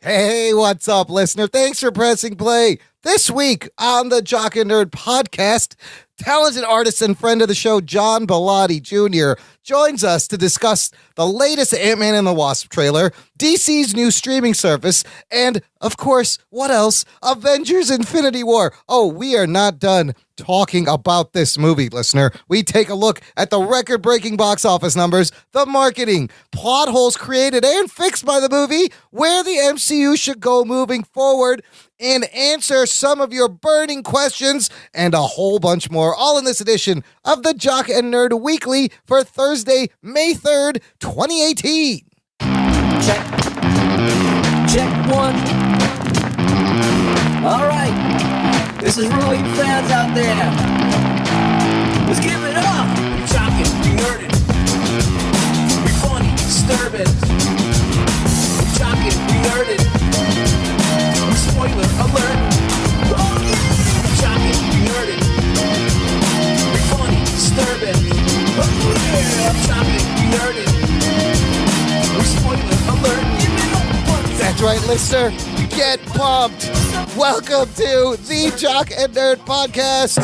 Hey, what's up, listener? Thanks for pressing play. This week on the Jock and Nerd podcast, talented artist and friend of the show, John Bellotti Jr., joins us to discuss the latest Ant-Man and the Wasp trailer, DC's new streaming service, and, of course, what else? Avengers Infinity War. Oh, we are not done talking about this movie, listener. We take a look at the record-breaking box office numbers, the marketing, plot holes created and fixed by the movie, where the MCU should go moving forward, and answer some of your burning questions and a whole bunch more, all in this edition of the Jock and Nerd Weekly for Thursday, May 3rd, 2018. Check one. All right, this is for all you fans out there. Let's give it up. We talking, we nerding, we funny, disturbing. We talking, we nerding. Spoiler alert. Oh yeah. We talking, we nerding, we funny, disturbing. Oh yeah. I'm talking, we nerding. We spoiler alert. Give it up. That's right, listener. Get pumped. Welcome to the Jock and Nerd podcast.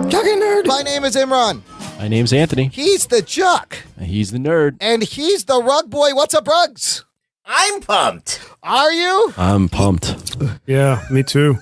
Jock and Nerd. My name is Imran. My name's Anthony. He's the Jock. He's the nerd. And he's the Rug Boy. What's up, Rugs? I'm pumped. Are you? I'm pumped. Yeah, me too.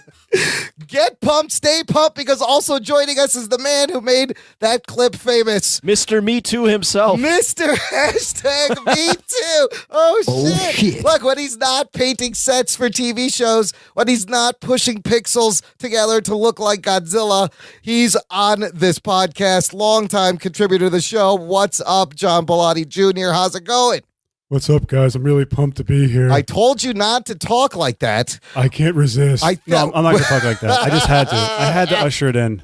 Get pumped, stay pumped, because also joining us is the man who made that clip famous. Mr. Me Too himself. Mr. Hashtag Me Too. Oh, shit. Look, when he's not painting sets for TV shows, when he's not pushing pixels together to look like Godzilla, he's on this podcast. Longtime contributor to the show. What's up, John Bellotti Jr.? How's it going? What's up, guys? I'm really pumped to be here. I told you not to talk like that. I can't resist. No, I'm not going to talk like that. I just had to. I had to usher it in.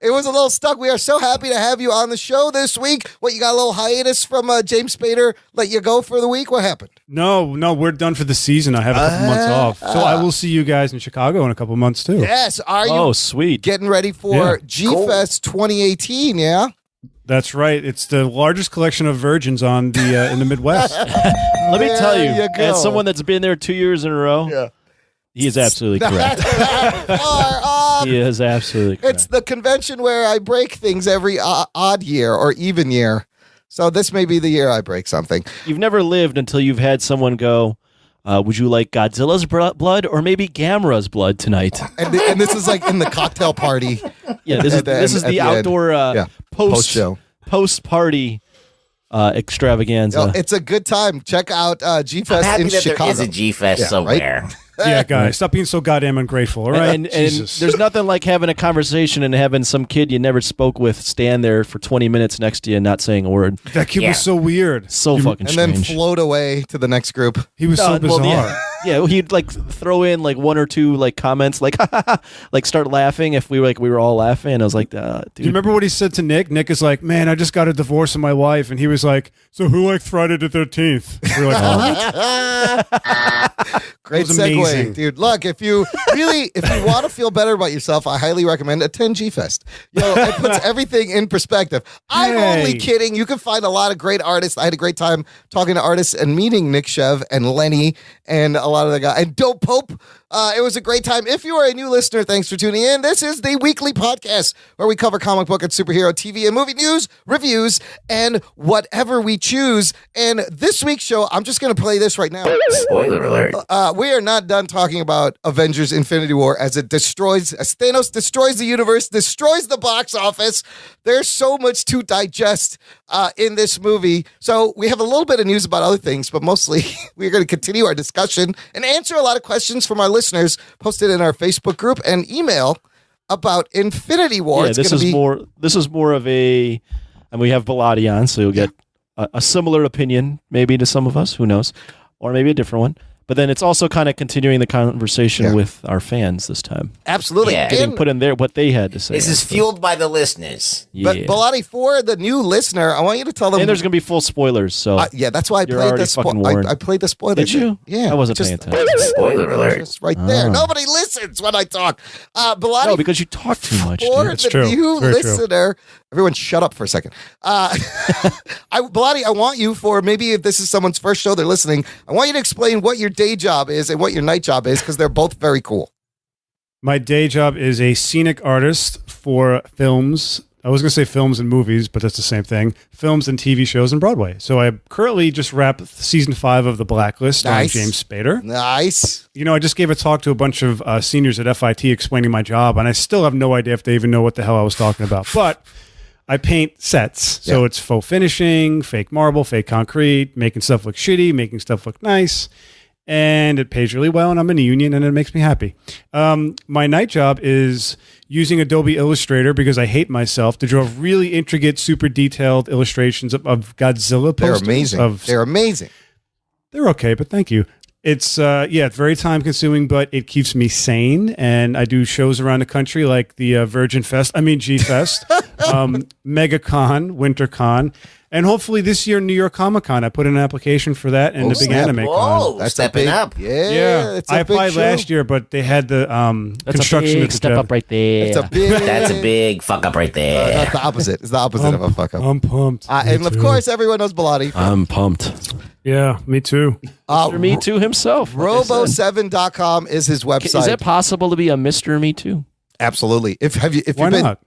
It was a little stuck. We are so happy to have you on the show this week. What, you got a little hiatus from James Spader? Let you go for the week? What happened? No, we're done for the season. I have a couple months off. So I will see you guys in Chicago in a couple months, too. Yes. Are you Oh, sweet. getting ready for G-Fest 2018, yeah? That's right. It's the largest collection of virgins on the in the Midwest. Let me tell you, There you go. as someone that's been there 2 years in a row, he is absolutely correct. He is absolutely correct. It's the convention where I break things every odd year or even year. So this may be the year I break something. You've never lived until you've had someone go, would you like Godzilla's blood or maybe Gamera's blood tonight? And this is like in the cocktail party. Yeah, this is the outdoor Post-show. post-party extravaganza. It's a good time. Check out G-Fest I'm happy in that Chicago. there is a G-Fest somewhere. Right? Yeah, guys, stop being so goddamn ungrateful, all right? And Jesus. there's nothing like having a conversation and having some kid you never spoke with stand there for 20 minutes next to you and not saying a word. That kid was so weird. So fucking And strange. then float away to the next group. He was so bizarre. Yeah, he'd like throw in like one or two like comments, like like start laughing if we were all laughing. And I was like, dude. Do you remember what he said to Nick? Nick is like, man, I just got a divorce of my wife. And he was like, so who liked Friday the 13th? We were like, what? Great was segue, amazing. dude. Look, if you want to feel better about yourself, I highly recommend attend G-Fest. It puts everything in perspective. I'm only kidding. You can find a lot of great artists. I had a great time talking to artists and meeting Nick Shev and Lenny and a lot of the guys. And Dope Pope. It was a great time. If you are a new listener, thanks for tuning in. This is the weekly podcast where we cover comic book and superhero TV and movie news, reviews, and whatever we choose. And this week's show, I'm just going to play this right now. Spoiler alert. We are not done talking about Avengers Infinity War as Thanos destroys the universe, destroys the box office. There's so much to digest in this movie. So we have a little bit of news about other things, but mostly we're going to continue our discussion and answer a lot of questions from our listeners posted in our Facebook group and email about Infinity War. Yeah, this is more of a, and we have Bellotti on, so you'll get a similar opinion maybe to some of us, who knows, or maybe a different one. But then it's also kind of continuing the conversation with our fans this time. Absolutely. Yeah. Getting put in there what they had to say. This is fueled by the listeners. Yeah. But Bellotti, for the new listener, I want you to tell them. And there's going to be full spoilers. So that's why I you're played already the fucking warned. I played the spoiler. Did you? Yeah. I wasn't paying attention. Spoiler alert. Just right there. Nobody listens when I talk. Bellotti, No, because you talk too much, for dude. It's the true. new Very true. listener, everyone shut up for a second. Bellotti, I want you for maybe if this is someone's first show they're listening, I want you to explain what your day job is and what your night job is, because they're both very cool. My day job is a scenic artist for films. I was going to say films and movies, but that's the same thing. Films and TV shows and Broadway. So I currently just wrapped season 5 of The Blacklist starring James Spader. Nice. You know, I just gave a talk to a bunch of seniors at FIT explaining my job, and I still have no idea if they even know what the hell I was talking about. But I paint sets. So it's faux finishing, fake marble, fake concrete, making stuff look shitty, making stuff look nice. And it pays really well, and I'm in a union, and it makes me happy. My night job is using Adobe Illustrator because I hate myself to draw really intricate, super detailed illustrations of Godzilla posters. They're amazing. They're amazing. They're okay, but thank you. It's it's very time consuming, but it keeps me sane. And I do shows around the country like the G Fest, MegaCon, WinterCon, and hopefully this year New York Comic Con. I put in an application for that and the Big Anime Con. Whoa, That's stepping up. Yeah. It's I a big applied show. last year, but they had the construction That's a at big the step job. up right there. It's a big. That's a big fuck up right there. That's the opposite. It's the opposite of a fuck up. I'm pumped. And of course, everyone knows Bilotti. I'm pumped. Yeah, me too. Mr. Me Too himself. Robo7.com is his website. Is it possible to be a Mr. Me Too? Absolutely. If Why not?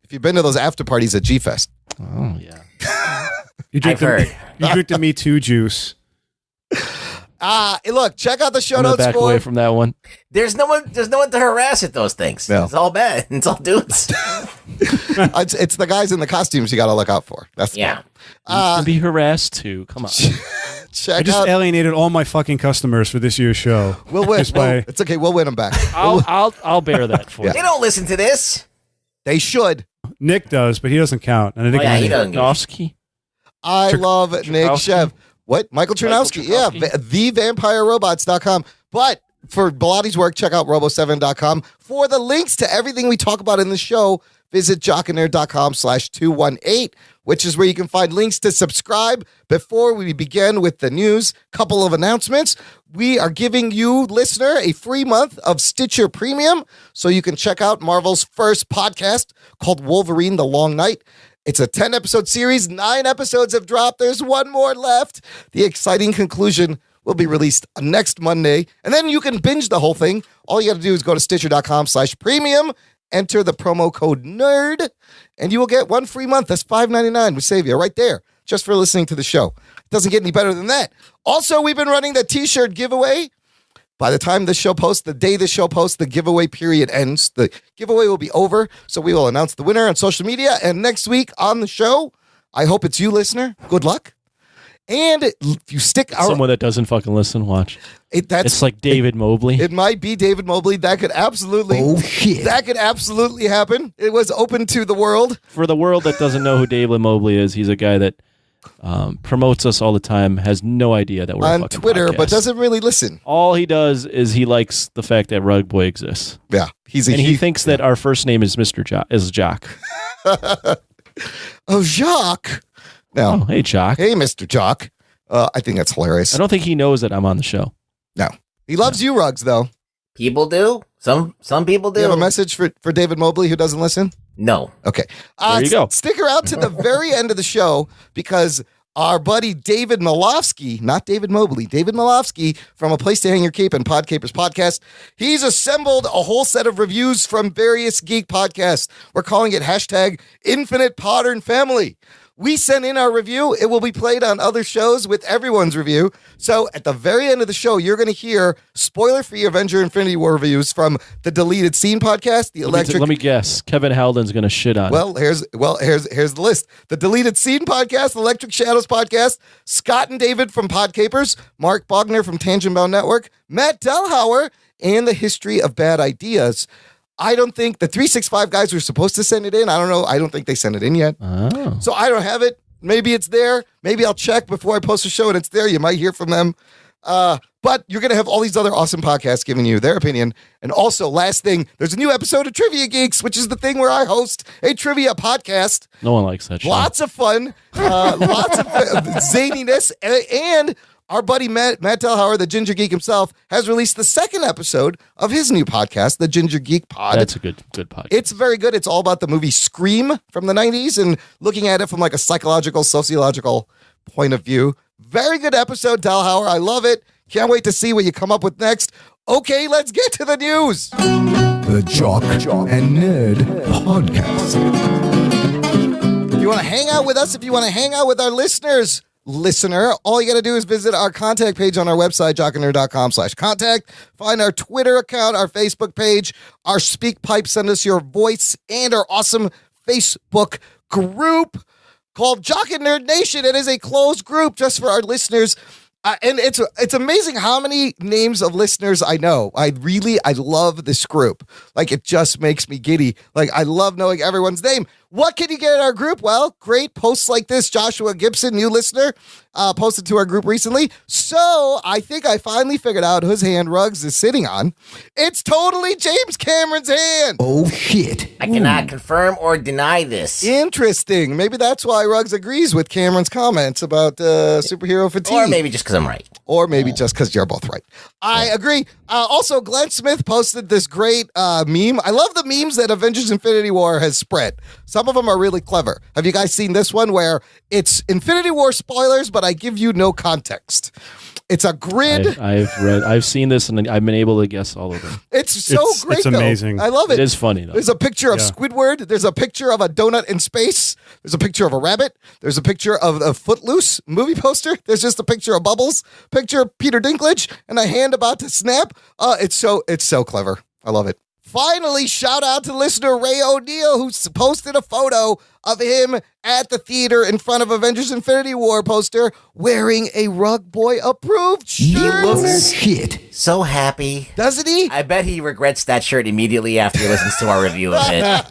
you've been to those after parties at G Fest. Oh, yeah. You drink I've you drink the Me Too juice. Look, check out the show I'm gonna notes back for away from that one. There's no one to harass at those things. No. It's all bad. It's all dudes. it's the guys in the costumes you got to look out for. That's Yeah. You can be harassed too. Come on. I check just out. alienated all my fucking customers for this year's show. We'll win. Just by- It's okay. We'll win them back. I'll bear that for Yeah. They don't listen to this. They should. Nick does, but he doesn't count. And I think Oh, yeah, he I- doesn't. you. Nofsky. I love Nick Chernowski? Chev. What? Michael Chernowski. Yeah. TheVampireRobots.com. But for Bilotti's work, check out Robo7.com. For the links to everything we talk about in the show, visit jockandnerd.com/218, which is where you can find links to subscribe. Before we begin with the news, couple of announcements. We are giving you, listener, a free month of Stitcher Premium, so you can check out Marvel's first podcast called Wolverine: The Long Night. It's a 10-episode series. 9 episodes have dropped. There's one more left. The exciting conclusion will be released next Monday. And then you can binge the whole thing. All you got to do is go to Stitcher.com/premium, enter the promo code NERD, and you will get 1 free month. That's $5.99. We save you right there just for listening to the show. It doesn't get any better than that. Also, we've been running the t-shirt giveaway. By the time this show posts, the day this show posts, the giveaway period ends. The giveaway will be over, so we will announce the winner on social media. And next week on the show, I hope it's you, listener. Good luck. And if you stick out, Someone that doesn't fucking listen, watch. It's like David Mobley. It might be David Mobley. That could absolutely. Oh, shit. That could absolutely happen. It was open to the world. For the world that doesn't know who David Mobley is, he's a guy that promotes us all the time, has no idea that we're a On fucking Twitter, podcast. but doesn't really listen. All he does is he likes the fact that Rug Boy exists, Yeah, he's a and he thinks that our first name is Jock. Oh, Jacques. Now, Oh, hey Jock. hey, Mr. Jock. I think that's hilarious. I don't think he knows that I'm on the show. No, he loves you, Ruggs. Though. People do. Some people Do do. you have a message for David Mobley who doesn't listen? No. Okay. There you go. Stick around to the very end of the show because our buddy David Malofsky, not David Mobley, David Malofsky from A Place to Hang Your Cape and Podcapers podcast, he's assembled a whole set of reviews from various geek podcasts. We're calling it #Infinite Podern Family. We sent in our review. It will be played on other shows with everyone's review. So at the very end of the show, you're going to hear spoiler-free Avenger Infinity War reviews from the Deleted Scene podcast, the Electric. Let me guess. Kevin Haldon's going to shit on it. Well, here's the list. The Deleted Scene podcast, Electric Shadows podcast, Scott and David from Podcapers, Mark Bogner from Tangent Bound Network, Matt Delhauer, and the History of Bad Ideas. I don't think the 365 guys were supposed to send it in. I don't know. I don't think they sent it in yet. Oh. So I don't have it. Maybe it's there. Maybe I'll check before I post a show and it's there. You might hear from them. But you're going to have all these other awesome podcasts giving you their opinion. And also, last thing, there's a new episode of Trivia Geeks, which is the thing where I host a trivia podcast. No one likes that shit. Lots of fun, lots of zaniness, and our buddy Matt Delhauer, the Ginger Geek himself, has released the second episode of his new podcast, the Ginger Geek Pod. That's a good podcast. It's very good. It's all about the movie Scream from the 90s and looking at it from like a psychological, sociological point of view. Very good episode, Delhauer. I love it. Can't wait to see what you come up with next. Okay, let's get to the news. The Jock and Nerd Podcast. If you want to hang out with us, if you want to hang out with our listener, all you got to do is visit our contact page on our website, jockandnerd.com/contact. Find our Twitter account, our Facebook page, our speak pipe, send us your voice, and our awesome Facebook group called Jock and Nerd Nation. It is a closed group just for our listeners. And it's amazing how many names of listeners I know. I love this group. Like, it just makes me giddy. Like, I love knowing everyone's name. What can you get in our group? Well, great posts like this. Joshua Gibson, new listener, posted to our group recently. So I think I finally figured out whose hand Ruggs is sitting on. It's totally James Cameron's hand. Oh, shit. I cannot confirm or deny this. Interesting. Maybe that's why Ruggs agrees with Cameron's comments about superhero fatigue. Or maybe just because I'm right. Or maybe just because you're both right. I agree. Also, Glenn Smith posted this great meme. I love the memes that Avengers Infinity War has spread. Some of them are really clever. Have you guys seen this one where it's Infinity War spoilers, but I give you no context? It's a grid. I've seen this and I've been able to guess all of them. It's great. It's amazing. Though. I love it. It is funny though. There's a picture of Squidward. There's a picture of a donut in space. There's a picture of a rabbit. There's a picture of a Footloose movie poster. There's just a picture of Bubbles, picture of Peter Dinklage, and a hand about to snap. It's so clever. I love it. Finally, shout out to listener Ray O'Neill, who posted a photo of him at the theater in front of Avengers Infinity War poster wearing a Rug Boy approved shirt. He looks Shit. so happy. Doesn't he? I bet he regrets that shirt immediately after he listens to our review of it.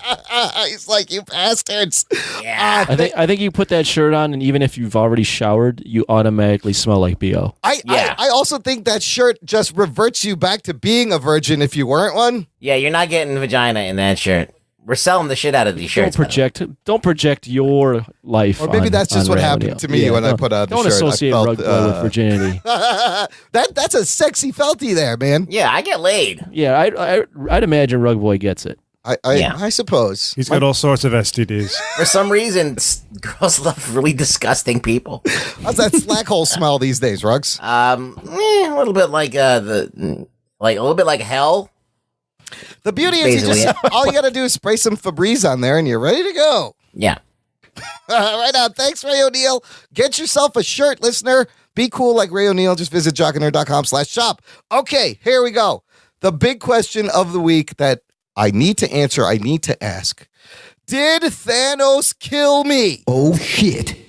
He's like, you bastards. Yeah. I think you put that shirt on, and even if you've already showered, you automatically smell like BO. I also think that shirt just reverts you back to being a virgin if you weren't one. Yeah, you're not getting vagina in that shirt. We're selling the shit out of these shirts. Don't project your life. Or maybe that's just what happened to me when I put on the shirt. Don't associate Rug Boy with virginity. That's a sexy felty there, man. Yeah, I get laid. Yeah, I'd imagine Rug Boy gets it. I suppose. He's got all sorts of STDs. For some reason, girls love really disgusting people. How's that slack hole smell these days, Ruggs? A little bit like a little bit like hell. The beauty is all you got to do is spray some Febreze on there and you're ready to go. Yeah. Right on. Thanks, Ray O'Neill. Get yourself a shirt, listener. Be cool like Ray O'Neill. Just visit jockandnerd.com/shop. Okay, here we go. The big question of the week that I need to answer, I need to ask. Did Thanos kill me? Oh, shit.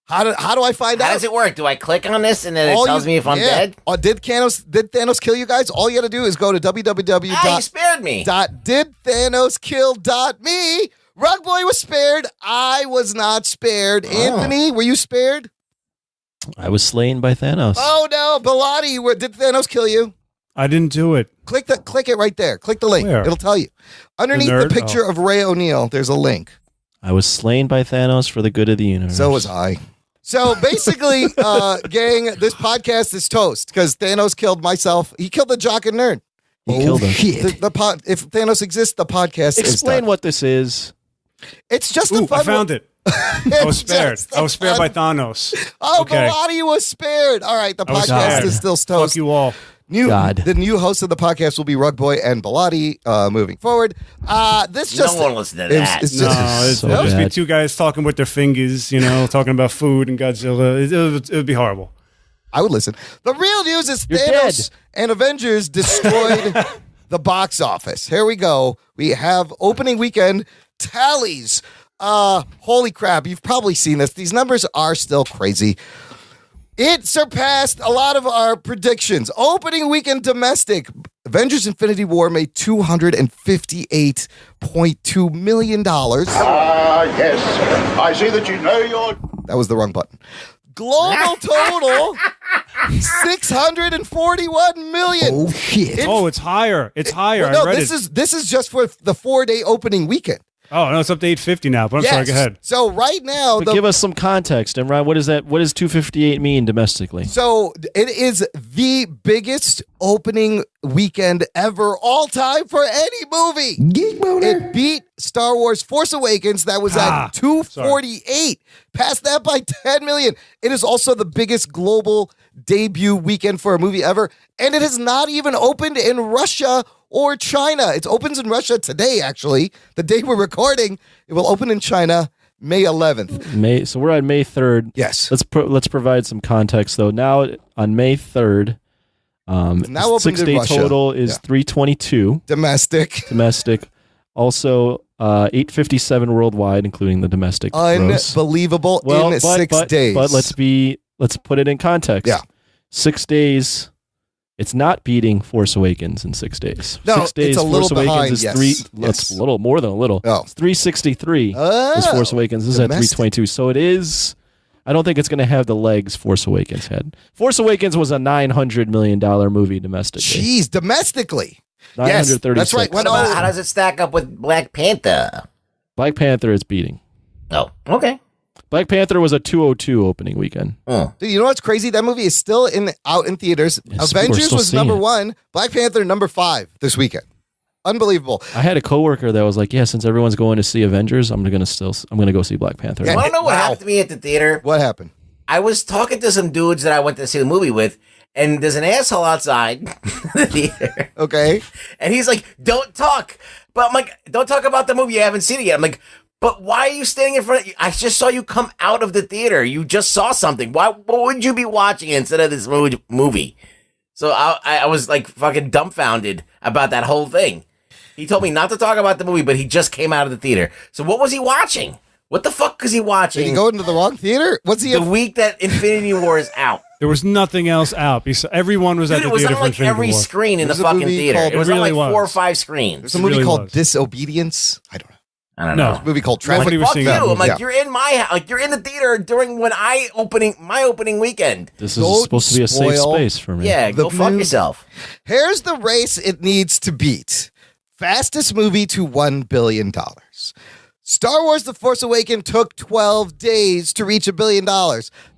How do I find out? How does it work? Do I click on this and then it tells me if I'm dead? Did Thanos kill you guys? All you got to do is go to you spared me. .didthaноskill.me. Rug Boy was spared. I was not spared. Anthony, were you spared? I was slain by Thanos. Oh no, Bilotti, did Thanos kill you? I didn't do it. Click it right there. Click the link. Where? It'll tell you. Underneath the picture of Ray O'Neill, there's a link. I was slain by Thanos for the good of the universe. So was I. So basically, gang, this podcast is toast because Thanos killed myself. He killed the Jock and Nerd. He killed him. Shit. If Thanos exists, the podcast is Explain done. what this is. It's just Ooh, a fun I found it. I was spared. I was spared by Thanos. Oh, Okay. Bilotti was spared. All right, the I was podcast spared. is still Fuck toast. you all. The new host of the podcast will be Rug Boy and Bilotti moving forward. This just No one listen to that. It's No, just, it'll just be bad. two guys talking with their fingers, talking about food and Godzilla. It would be horrible. I would listen. The real news is You're Thanos dead. and Avengers destroyed the box office. Here we go. We have opening weekend tallies. Holy crap. You've probably seen this. These numbers are still crazy. It surpassed a lot of our predictions. Opening weekend domestic. Avengers Infinity War made $258.2 million. Yes. I see that you know your... That was the wrong button. Global total, $641 million. Oh, shit. It's higher. It's higher. Well, no, I read this is just for the 4-day opening weekend. Oh, no, it's up to 850 now. But I'm sorry, go ahead. So right now, But give us some context. And Ryan, what is that? What does 258 mean domestically? so it is the biggest opening weekend ever, all time for any movie. Geek Boner. It beat Star Wars Force Awakens. That was at 248. Passed that by 10 million. It is also the biggest global debut weekend for a movie ever. And it has not even opened in Russia or China. It opens in Russia today, actually. The day we're recording, it will open in China May 11th. So we're on May 3rd. Yes. Let's provide some context, though. Now, on May 3rd, now opened in 6-day Russia. total is 322. Domestic. Also, 857 worldwide, including the domestic gross. Unbelievable in 6 days. But let's put it in context. Yeah. 6 days. It's not beating Force Awakens in 6 days. No, 6 days. it's a little Force Awakens behind. is It's a little more than a little. Oh. It's 363. Is Force Awakens. This is at 322. So it is. I don't think it's going to have the legs Force Awakens had. Force Awakens was a $900 million movie domestically. Jeez, domestically. 936. Yes, that's right. How does it stack up with Black Panther? Black Panther is beating. Oh, okay. Black Panther was a 202 opening weekend. Dude, you know what's crazy? That movie is still out in theaters. Yes, Avengers was number 1. Black Panther number 5 this weekend. Unbelievable. I had a coworker that was like, "Yeah, since everyone's going to see Avengers, I'm gonna go see Black Panther." Yeah. I don't know what happened to me at the theater. What happened? I was talking to some dudes that I went to see the movie with, and there's an asshole outside the theater. Okay. And he's like, "Don't talk." But I'm like, "Don't talk about the movie. You haven't seen it yet." I'm like, "But why are you standing in front of I just saw you come out of the theater. You just saw something. What would you be watching instead of this movie?" So I was like fucking dumbfounded about that whole thing. He told me not to talk about the movie, but he just came out of the theater. So what was he watching? What the fuck was he watching? Did he go into the wrong theater? What's he? The week that Infinity War is out. There was nothing else out. Everyone was at Dude, the it was theater on for like Infinity every War. screen in the There's a fucking movie theater. called- It was It on really like 4 or was. 5 screens. There's a movie really called was. Disobedience. I don't know. I don't No. know. There's a movie called Traffic. Nobody was Fuck seeing you! that I'm movie. like, Yeah. you're in the theater during my opening weekend. This is Don't supposed to be a safe spoil- space for me. Yeah, go fuck yourself. Here's the race it needs to beat. Fastest movie to $1 billion. Star Wars The Force Awakens took 12 days to reach $1 billion.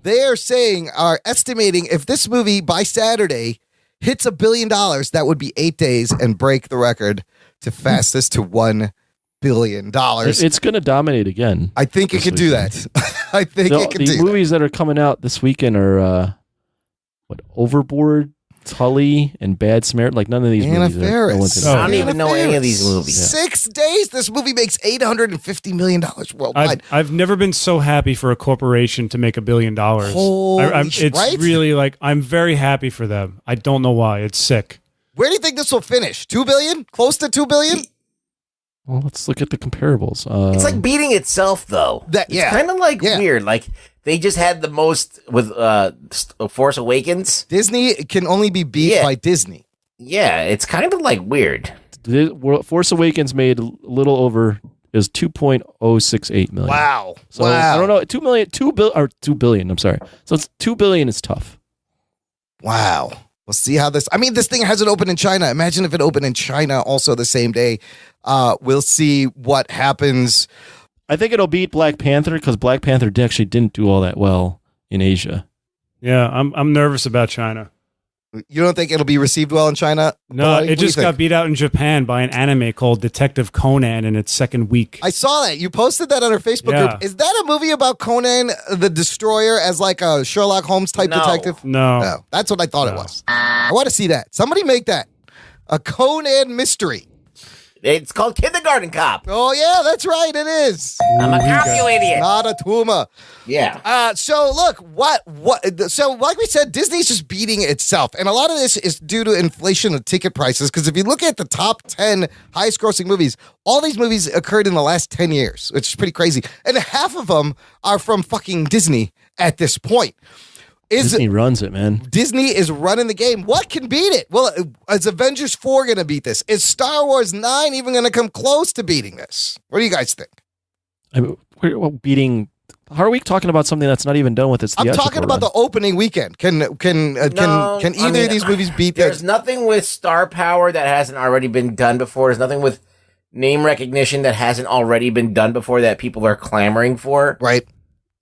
They are estimating if this movie by Saturday hits $1 billion, that would be 8 days and break the record to fastest to $1 billion. It's going to dominate again. I think it this can do weekend. that. I think it can The do movies that are coming out this weekend are Overboard, Tully, and Bad Samaritan. Like none of these Anna movies. Faris. No one's I gonna don't even know any of these movies. 6 days. This movie makes $850 million worldwide. I've never been so happy for a corporation to make $1 billion. Holy It's right? really like I'm very happy for them. I don't know why. It's sick. Where do you think this will finish? 2 billion? Close to 2 billion? Well, let's look at the comparables. It's like beating itself, though. Yeah. It's kind of like Yeah. weird. Like they just had the most with Force Awakens. Disney can only be beat Yeah. by Disney. Yeah, it's kind of like weird. Force Awakens made a little over is 2.068 million. Wow. So I don't know, 2 billion. I'm sorry. So it's 2 billion is tough. Wow. We'll see how this. I mean, this thing hasn't opened in China. Imagine if it opened in China also the same day. We'll see what happens. I think it'll beat Black Panther because Black Panther actually didn't do all that well in Asia. Yeah, I'm nervous about China. You don't think it'll be received well in China? No, What do it you just think? got beat out in Japan by an anime called Detective Conan in its second week. I saw that. You posted that on our Facebook Yeah. group. Is that a movie about Conan the Destroyer as like a Sherlock Holmes type No. detective? No. No, that's what I thought it was. I want to see that. Somebody make that a Conan mystery. It's called Kindergarten Cop. Oh yeah, that's right. It is I'm a cop, you idiot. not a Tuma. Yeah. So look, so like we said, Disney's just beating itself. And a lot of this is due to inflation of ticket prices. Because if you look at the top 10 highest grossing movies, all these movies occurred in the last 10 years, which is pretty crazy. And half of them are from fucking Disney at this point. Disney runs it, man. Disney is running the game. What can beat it? Well, is Avengers 4 going to beat this? Is Star Wars 9 even going to come close to beating this? What do you guys think? I mean, we're beating. How are we talking about something that's not even done with its I'm theatrical talking about run? the opening weekend. Can either of these movies beat There's that? nothing with star power that hasn't already been done before. There's nothing with name recognition that hasn't already been done before that people are clamoring for. Right.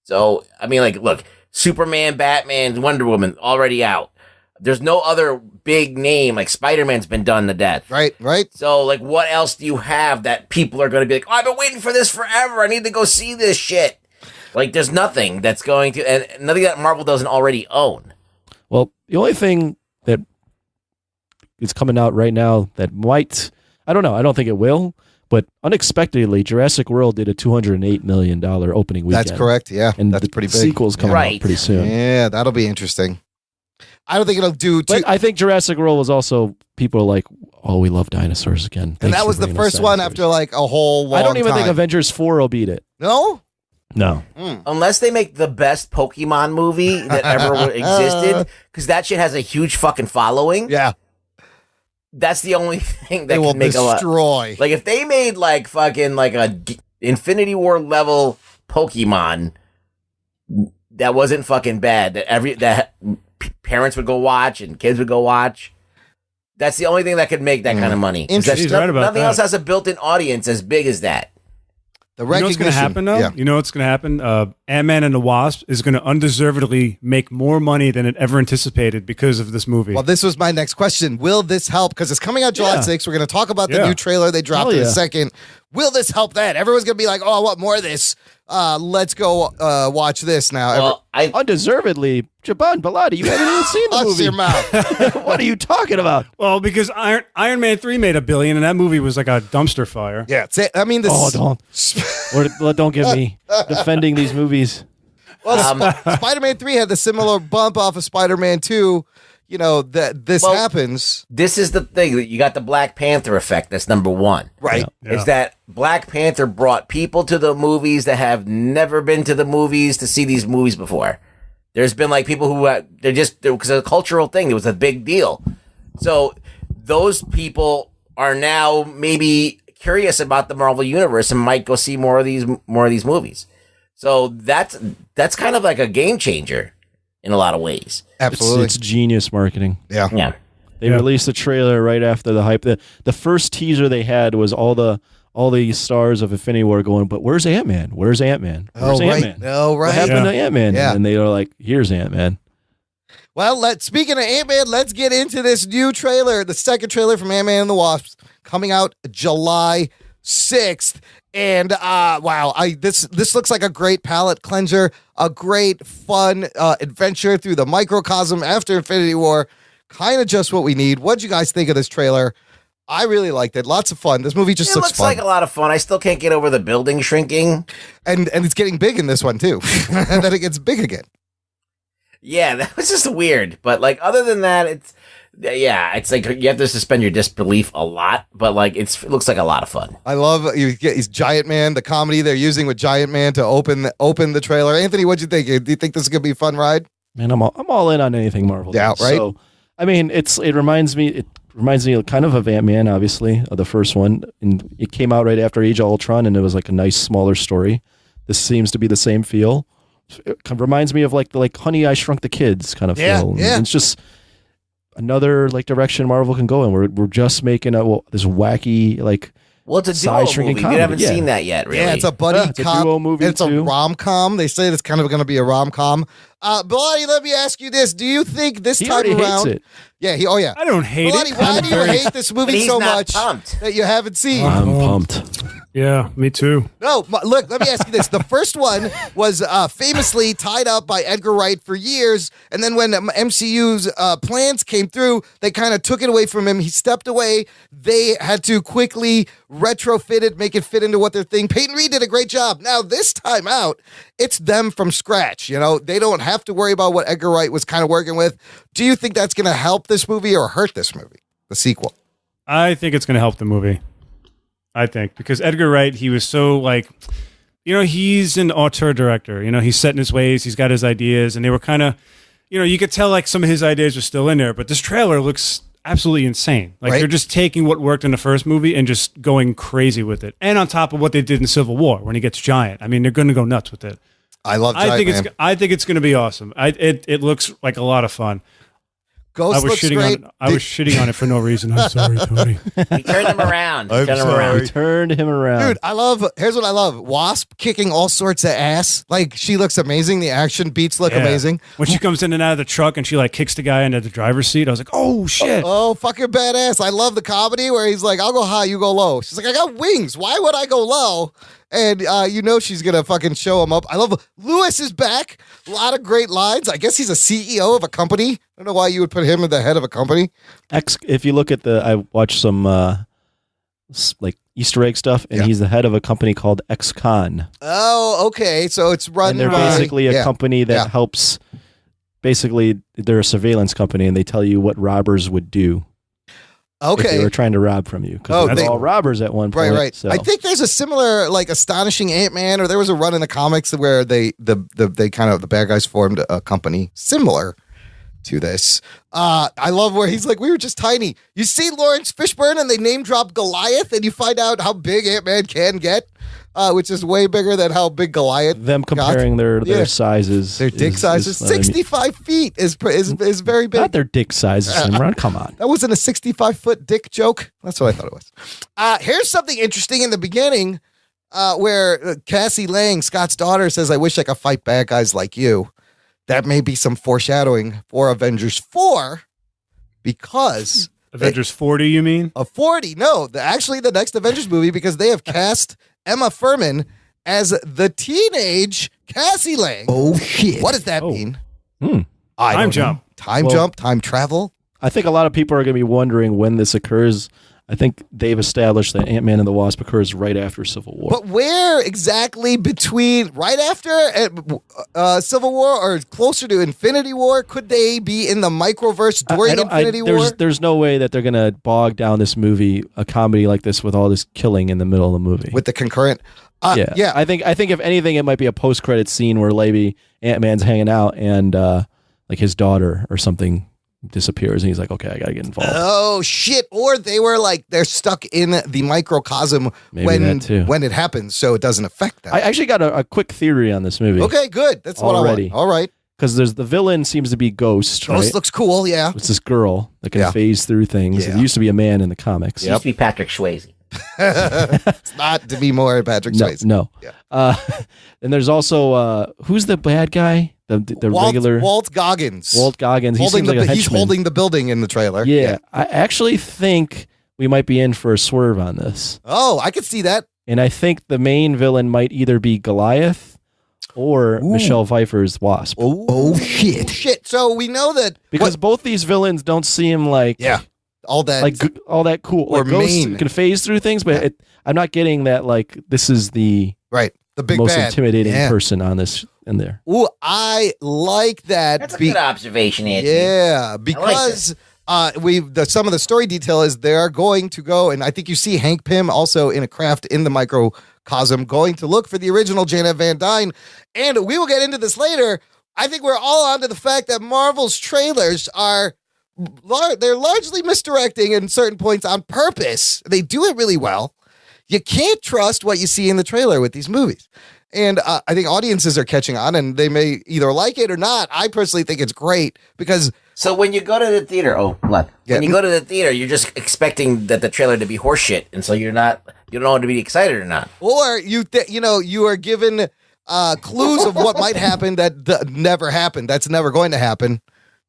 So, I mean, like, look, Superman, Batman, Wonder Woman, already out. There's no other big name, like Spider-Man's been done to death. Right. So, like, what else do you have that people are going to be like, oh, I've been waiting for this forever. I need to go see this shit. Like, there's nothing that's going to, and nothing that Marvel doesn't already own. Well, the only thing that is coming out right now that might, I don't know, I don't think it will, but unexpectedly, Jurassic World did a $208 million opening weekend. That's correct. Yeah, And that's the pretty big. sequel's coming out pretty soon. Yeah, that'll be interesting. I don't think it'll do too. But I think Jurassic World was also, people are like, oh, we love dinosaurs again. And Thanks that for was the bringing us first one dinosaurs. after like a whole long I don't even think time. Avengers 4 will beat it. No? No. Unless they make the best Pokemon movie that ever existed, because that shit has a huge fucking following. Yeah. That's the only thing that They will can make a lot. destroy. Like if they made like fucking like a Infinity War level Pokemon that wasn't fucking bad, that parents would go watch and kids would go watch. That's the only thing that could make that kind of money. 'Cause Interesting. He's right about nothing that. else has a built-in audience as big as that. The You know what's going to happen, though? Yeah. You know what's going to happen? Ant-Man and the Wasp is going to undeservedly make more money than it ever anticipated because of this movie. Well, this was my next question. Will this help? Because it's coming out July 6th. We're going to talk about the Yeah. new trailer they dropped Hell in a yeah. second. Will this help that? Everyone's going to be like, oh, I want more of this. Let's go watch this now. Well, Undeservedly, Jaban Baladi, you haven't even seen the Hush movie. your mouth. What are you talking about? Well, because Iron Man 3 made $1 billion, and that movie was like a dumpster fire. Yeah. I mean, this. Oh, don't get me defending these movies. Well, Spider-Man 3 had the similar bump off of Spider-Man 2. You know, that this happens. this is the thing. You got the Black Panther effect. That's number one. Right. Yeah. Is that Black Panther brought people to the movies that have never been to the movies to see these movies before. There's been like people who because it's a cultural thing. It was a big deal. So those people are now maybe curious about the Marvel universe and might go see more of these movies. So that's kind of like a game changer in a lot of ways. Absolutely. It's genius marketing. Yeah. Yeah. They released the trailer right after the hype. The first teaser they had was all the stars of Infinity War going, but where's Ant-Man? Where's Ant-Man? Where's Ant-Man? Oh, right. What happened to Ant-Man? Yeah. And they are like, here's Ant-Man. Well, speaking of Ant-Man, let's get into this new trailer, the second trailer from Ant-Man and the Wasp, coming out July 6th. And wow, this looks like a great palate cleanser, a great fun adventure through the microcosm after Infinity War. Kind of just what we need. What'd you guys think of this trailer? I really liked it. Lots of fun. This movie just It looks fun. like a lot of fun. I still can't get over the building shrinking. And it's getting big in this one too. And then it gets big again. Yeah, that was just weird. But like other than that, it's like you have to suspend your disbelief a lot. But like it looks like a lot of fun. I love you get these Giant Man, the comedy they're using with Giant Man to open the trailer. Anthony, what'd you think? Do you think this is gonna be a fun ride? Man, I'm all in on anything Marvel. Yeah, does. right? So, I mean, it reminds me kind of Ant-Man, obviously, of the first one. And it came out right after Age of Ultron, and it was like a nice, smaller story. This seems to be the same feel. It reminds me of like Honey, I Shrunk the Kids kind of feel. Yeah. It's just another like direction Marvel can go in. We're just making this wacky like. Well, it's a Side duo shrinking movie. comedy, We haven't yeah. seen that yet, really. Yeah, it's a buddy It's a cop. duo movie, It's a too. rom-com. They say it's kind of going to be a rom-com. Bellotti, let me ask you this. Do you think this He time already around... hates it. Yeah, yeah. I don't hate Bellotti, it. why I'm do you very- hate this But movie he's so not much pumped. that you haven't seen? I'm pumped. Yeah, me too. No, look, let me ask you this. The first one was famously tied up by Edgar Wright for years, and then when MCU's plans came through, they kind of took it away from him. He stepped away. They had to quickly retrofit it, make it fit into what they're thinking. Peyton Reed did a great job. Now, this time out, it's them from scratch. You know, they don't have to worry about what Edgar Wright was kind of working with. Do you think that's going to help this movie or hurt this movie, the sequel? I think it's going to help the movie. I think because Edgar Wright, he was so like, he's an auteur director. He's set in his ways. He's got his ideas, and they were kind of, you could tell like some of his ideas are still in there. But this trailer looks absolutely insane. Like they're just taking what worked in the first movie and just going crazy with it. And on top of what they did in Civil War when he gets giant, I mean, they're going to go nuts with it. I love Giant Man. I think it's going to be awesome. It looks like a lot of fun. Ghost looks great. I was shitting on it for no reason. I'm sorry, Tony. He turned him around. I'm sorry. Turned him around. Dude, here's what I love. Wasp kicking all sorts of ass. Like, she looks amazing. The action beats look Yeah. amazing. When she comes in and out of the truck and she like kicks the guy into the driver's seat, I was like, oh shit. Oh, fucking badass. I love the comedy where he's like, I'll go high, you go low. She's like, I got wings. Why would I go low? And she's going to fucking show him up. I love Lewis is back. A lot of great lines. I guess he's a CEO of a company. I don't know why you would put him at the head of a company. If you look at I watched some like Easter egg stuff, and he's the head of a company called XCon. Oh, okay. So it's run. And they're basically a company that helps. Basically, they're a surveillance company, and they tell you what robbers would do. Okay. If they were trying to rob from you. Because they're all robbers at one point. Right. So. I think there's a similar, like, Astonishing Ant-Man, or there was a run in the comics where the bad guys formed a company similar to this. I love where he's like, we were just tiny. You see Lawrence Fishburne and they name drop Goliath, and you find out how big Ant-Man can get, which is way bigger than how big Goliath Them comparing their sizes. Their dick sizes. 65 feet is very big. Not their dick sizes, Imran. Come on. That wasn't a 65-foot dick joke. That's what I thought it was. Here's something interesting in the beginning where Cassie Lang, Scott's daughter, says, I wish I could fight bad guys like you. That may be some foreshadowing for Avengers 4 because... Avengers 40, you mean? 40. No, actually the next Avengers movie, because they have cast Emma Furman as the teenage Cassie Lang. Oh, shit. What does that mean? Time jump. Time travel. I think a lot of people are going to be wondering when this occurs. I think they've established that Ant-Man and the Wasp occurs right after Civil War. But where exactly right after Civil War or closer to Infinity War? Could they be in the microverse during Infinity War? There's no way that they're going to bog down this movie, a comedy like this, with all this killing in the middle of the movie. With the concurrent... yeah. I think if anything, it might be a post-credit scene where maybe Ant-Man's hanging out and like his daughter or something disappears and he's like, okay, I gotta get involved. Oh shit. Or they're stuck in the microcosm when it happens, so it doesn't affect them. I actually got a quick theory on this movie. Okay, good. That's what I want. All right. Because the villain seems to be Ghost. Ghost looks cool, yeah. It's this girl that can phase through things. Yeah. It used to be a man in the comics. It used to be Patrick Swayze. It's not to be more Patrick Swayze. No. Yeah. And there's also who's the bad guy? The regular Walt Goggins. Walt Goggins. He seems like a henchman. He's holding the building in the trailer. Yeah. I actually think we might be in for a swerve on this. Oh, I could see that. And I think the main villain might either be Goliath or Michelle Pfeiffer's Wasp. Oh shit. Shit. So we know that because both these villains don't seem like all that cool. Or like Ghost main. Can phase through things, but I'm not getting that like this is the big most bad. intimidating person on this in there. Ooh, I like that. That's a good observation, Anthony. Yeah, because some of the story detail is they're going to go, and I think you see Hank Pym also in a craft in the microcosm going to look for the original Janet Van Dyne, and we will get into this later. I think we're all onto the fact that Marvel's trailers they're largely misdirecting in certain points on purpose. They do it really well. You can't trust what you see in the trailer with these movies. And I think audiences are catching on, and they may either like it or not. I personally think it's great because... So when you go to the theater, when you go to the theater, you're just expecting that the trailer to be horseshit, and so you don't know to be excited or not. Or you are given clues of what might happen that never happened. That's never going to happen.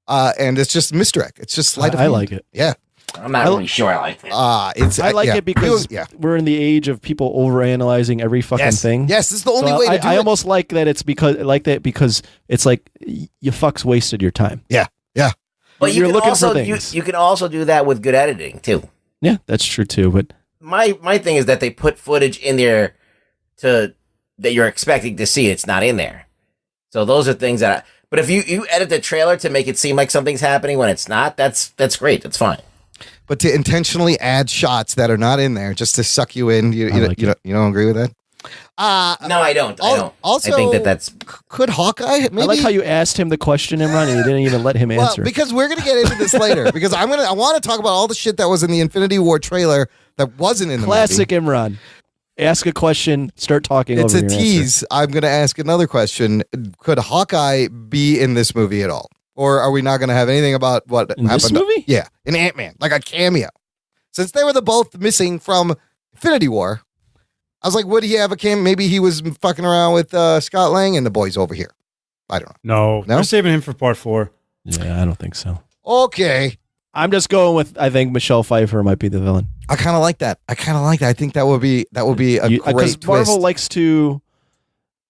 And it's just misdirect. It's just sleight of hand. I like it. Yeah. I'm not really sure I like it. I like it because we're in the age of people overanalyzing every fucking thing. Yes, this is the only way to do it. I almost like that because it's like you fucks wasted your time. Yeah. Yeah. But you're looking for things. You can also do that with good editing too. Yeah, that's true too. But my thing is that they put footage in there that you're expecting to see. It's not in there. So those are things but if you edit the trailer to make it seem like something's happening when it's not, that's great. That's fine. But to intentionally add shots that are not in there just to suck you in, you don't agree with that? No, I don't. Also, I think that's... Could Hawkeye maybe... I like how you asked him the question, Imran, and you didn't even let him answer. Because we're going to get into this later. Because I want to talk about all the shit that was in the Infinity War trailer that wasn't in the Classic movie. Imran. Ask a question, start talking It's over a your tease. answer. I'm going to ask another question. Could Hawkeye be in this movie at all? Or are we not going to have anything about what happened? This movie? Yeah, in Ant-Man, like a cameo. Since they were both missing from Infinity War, I was like, would he have a cameo? Maybe he was fucking around with Scott Lang and the boys over here. I don't know. No? They're saving him for part 4. Yeah, I don't think so. Okay. I'm just going with, I think Michelle Pfeiffer might be the villain. I kind of like that. I think that would be a great twist. Marvel likes to.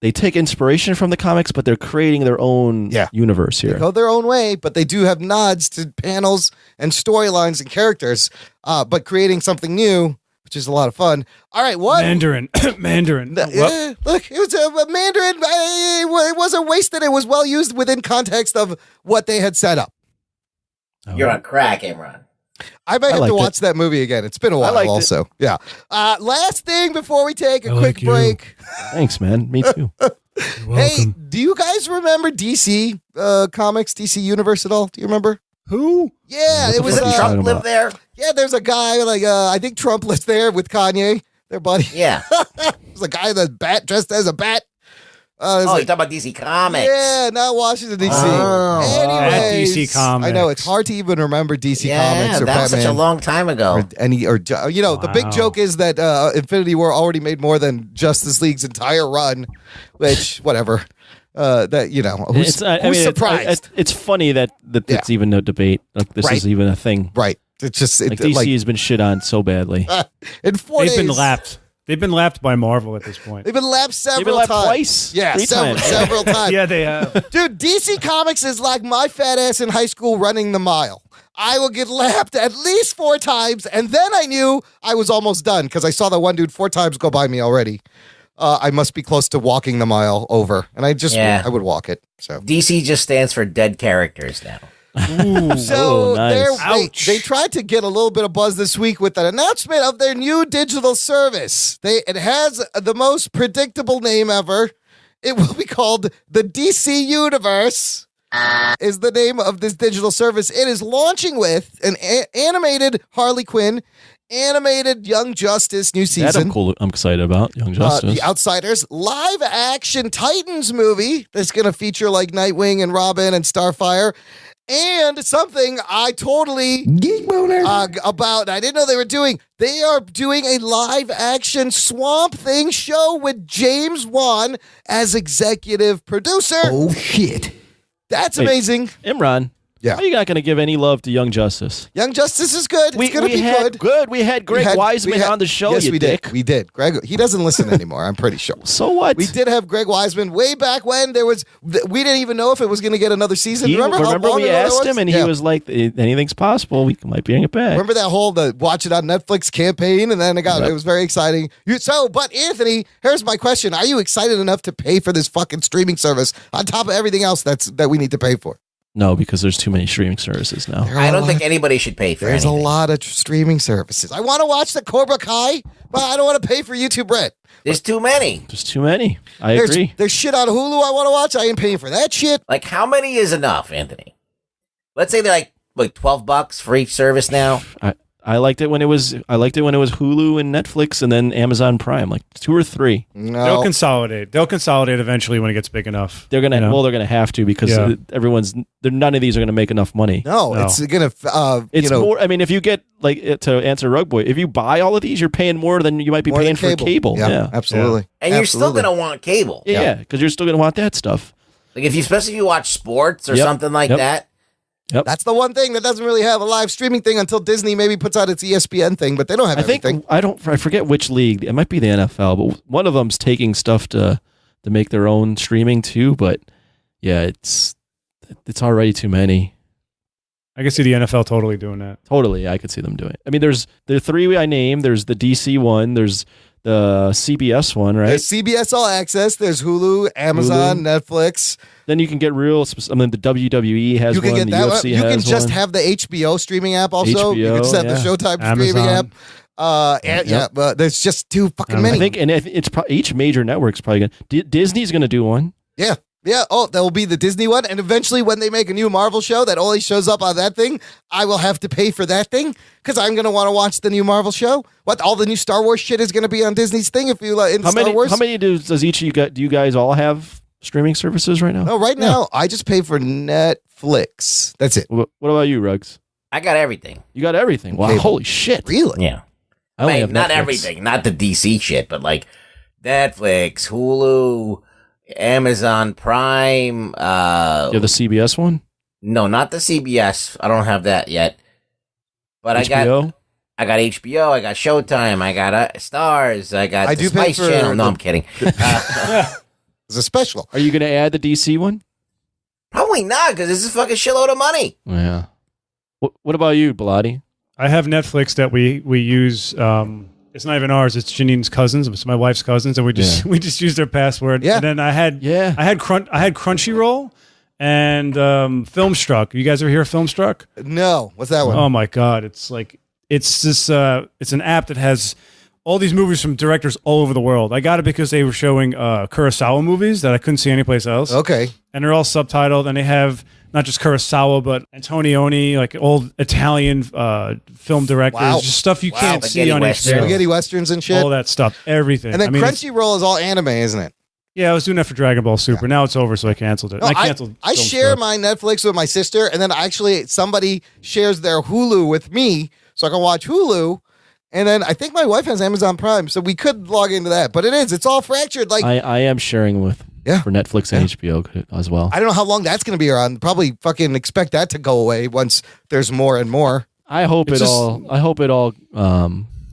They take inspiration from the comics, but they're creating their own universe here. They go their own way, but they do have nods to panels and storylines and characters, but creating something new, which is a lot of fun. All right, what? Mandarin. Look, it was a Mandarin. It wasn't wasted. It was well used within context of what they had set up. You're on crack, Imran. I might have to watch that movie again. It's been a while also. Yeah. Last thing before we take a quick break. Thanks, man. Me too. Hey, do you guys remember DC Comics, DC Universe at all? Do you remember? Who? Yeah, it was Trump lived there. Yeah, there's a guy like I think Trump lives there with Kanye, their buddy. Yeah. There's a guy that's dressed as a bat. You're talking about DC Comics. Yeah, not Washington, D.C. Anyways, DC Comics. I know, it's hard to even remember DC Comics or that was Batman. such a long time ago. The big joke is that Infinity War already made more than Justice League's entire run, which, whatever. Who's surprised? It's funny that it's even a debate. Like this is even a thing. Right. It's just DC has been shit on so badly. In 4 days. They've been lapped. They've been lapped by Marvel at this point. They've been lapped several times. Twice. Yeah, several times. Yeah, they have. Dude, DC Comics is like my fat ass in high school running the mile. I will get lapped at least 4 times, and then I knew I was almost done because I saw that one dude 4 times go by me already. I must be close to walking the mile over, and I would walk it. So DC just stands for dead characters now. Ooh, so nice. they tried to get a little bit of buzz this week with an announcement of their new digital service. It has the most predictable name ever. It will be called the DC Universe. Is the name of this digital service. It is launching with an animated Harley Quinn, animated Young Justice new season. I'm excited about Young Justice. The Outsiders live action Titans movie that's going to feature like Nightwing and Robin and Starfire. And something I totally geek boner about. I didn't know they were doing. They are doing a live action Swamp Thing show with James Wan as executive producer. Oh shit! That's amazing. Imran. Yeah. Are you not going to give any love to Young Justice? Young Justice is good. It's going to be good. We had Greg Wiseman on the show. Yes, you we dick. did. We did. Greg, he doesn't listen anymore. I'm pretty sure. So what? We did have Greg Wiseman way back when we didn't even know if it was going to get another season. Remember we asked him, and he was like, "Anything's possible. We might bring it back." Remember that whole watch it on Netflix campaign, and then it was very exciting. But Anthony, here's my question: are you excited enough to pay for this fucking streaming service on top of everything else that we need to pay for? No, because there's too many streaming services now. I don't think anybody should pay for There's anything. a lot of streaming services. I want to watch the Cobra Kai, but I don't want to pay for YouTube Red. There's too many. There's too many. I agree. There's shit on Hulu I want to watch. I ain't paying for that shit. Like, how many is enough, Anthony? Let's say they're like $12 for each service now. I liked it when it was Hulu and Netflix and then Amazon Prime, like 2 or 3. No. They'll consolidate. They'll consolidate eventually when it gets big enough. They're gonna they're gonna have to because none of these are gonna make enough money. No, it's gonna. It's more. I mean, if you get to answer Rug Boy, if you buy all of these, you're paying more than you might be paying for cable. Yeah, absolutely. And you're still gonna want cable. Yeah, because you're still gonna want that stuff. Like especially if you watch sports or something like that. Yep. That's the one thing that doesn't really have a live streaming thing until Disney maybe puts out its ESPN thing, but they don't have everything. I forget which league. It might be the NFL, but one of them's taking stuff to make their own streaming too. But yeah, it's already too many. I can see the NFL totally doing that. Totally, I could see them doing it. I mean, there's the 3 I named. There's the DC one. There's the CBS one, right? There's CBS All Access. There's Hulu, Amazon, Netflix. Then you can get the WWE has one. Get the that UFC one. You can has just one. have the HBO streaming app also. You can just have the Showtime streaming app. But there's just too fucking many. I think, and it's each major network's probably going to. Disney's going to do one. Yeah. Yeah. Oh, that will be the Disney one. And eventually when they make a new Marvel show that only shows up on that thing, I will have to pay for that thing because I'm going to want to watch the new Marvel show. What, all the new Star Wars shit is going to be on Disney's thing if you in Star Wars? How many does each of you got? Do you guys all have streaming services right now? No, now I just pay for Netflix. That's it. What about you, Ruggs? I got everything. You got everything. Wow. Cable. Holy shit. Really? Yeah. I only have not Netflix. everything, not the DC shit, but like Netflix, Hulu, Amazon Prime. You have the CBS one? No, not the CBS. I don't have that yet. But HBO? I got HBO, I got Showtime, I got Stars, I got the pay Spice for Channel. No, I'm kidding. It's a special. Are you going to add the DC one? Probably not, because this is a fucking shitload of money. Yeah. What about you, Bilotti? I have Netflix that we use. It's not even ours. It's Janine's cousins. It's my wife's cousins, and we just use their password. Yeah. And then I had Crunchyroll and Filmstruck. You guys ever hear of Filmstruck? No. What's that one? Oh my god! It's an app that has all these movies from directors all over the world. I got it because they were showing Kurosawa movies that I couldn't see anyplace else. Okay. And they're all subtitled, and they have not just Kurosawa, but Antonioni, like old Italian film directors, Wow. just stuff you can't see on Western. HBO. Spaghetti westerns and shit. All that stuff, everything. And then I mean, Crunchyroll is all anime, isn't it? yeah, I was doing that for Dragon Ball Super. Now it's over, so I canceled it. No, I canceled. I share my Netflix with my sister, and then actually somebody shares their Hulu with me, so I can watch Hulu. And then I think my wife has Amazon Prime, so we could log into that. But it's all fractured. Like I am sharing with for Netflix and HBO as well. I don't know how long that's going to be around. Probably fucking expect that to go away once there's more and more. I hope it all.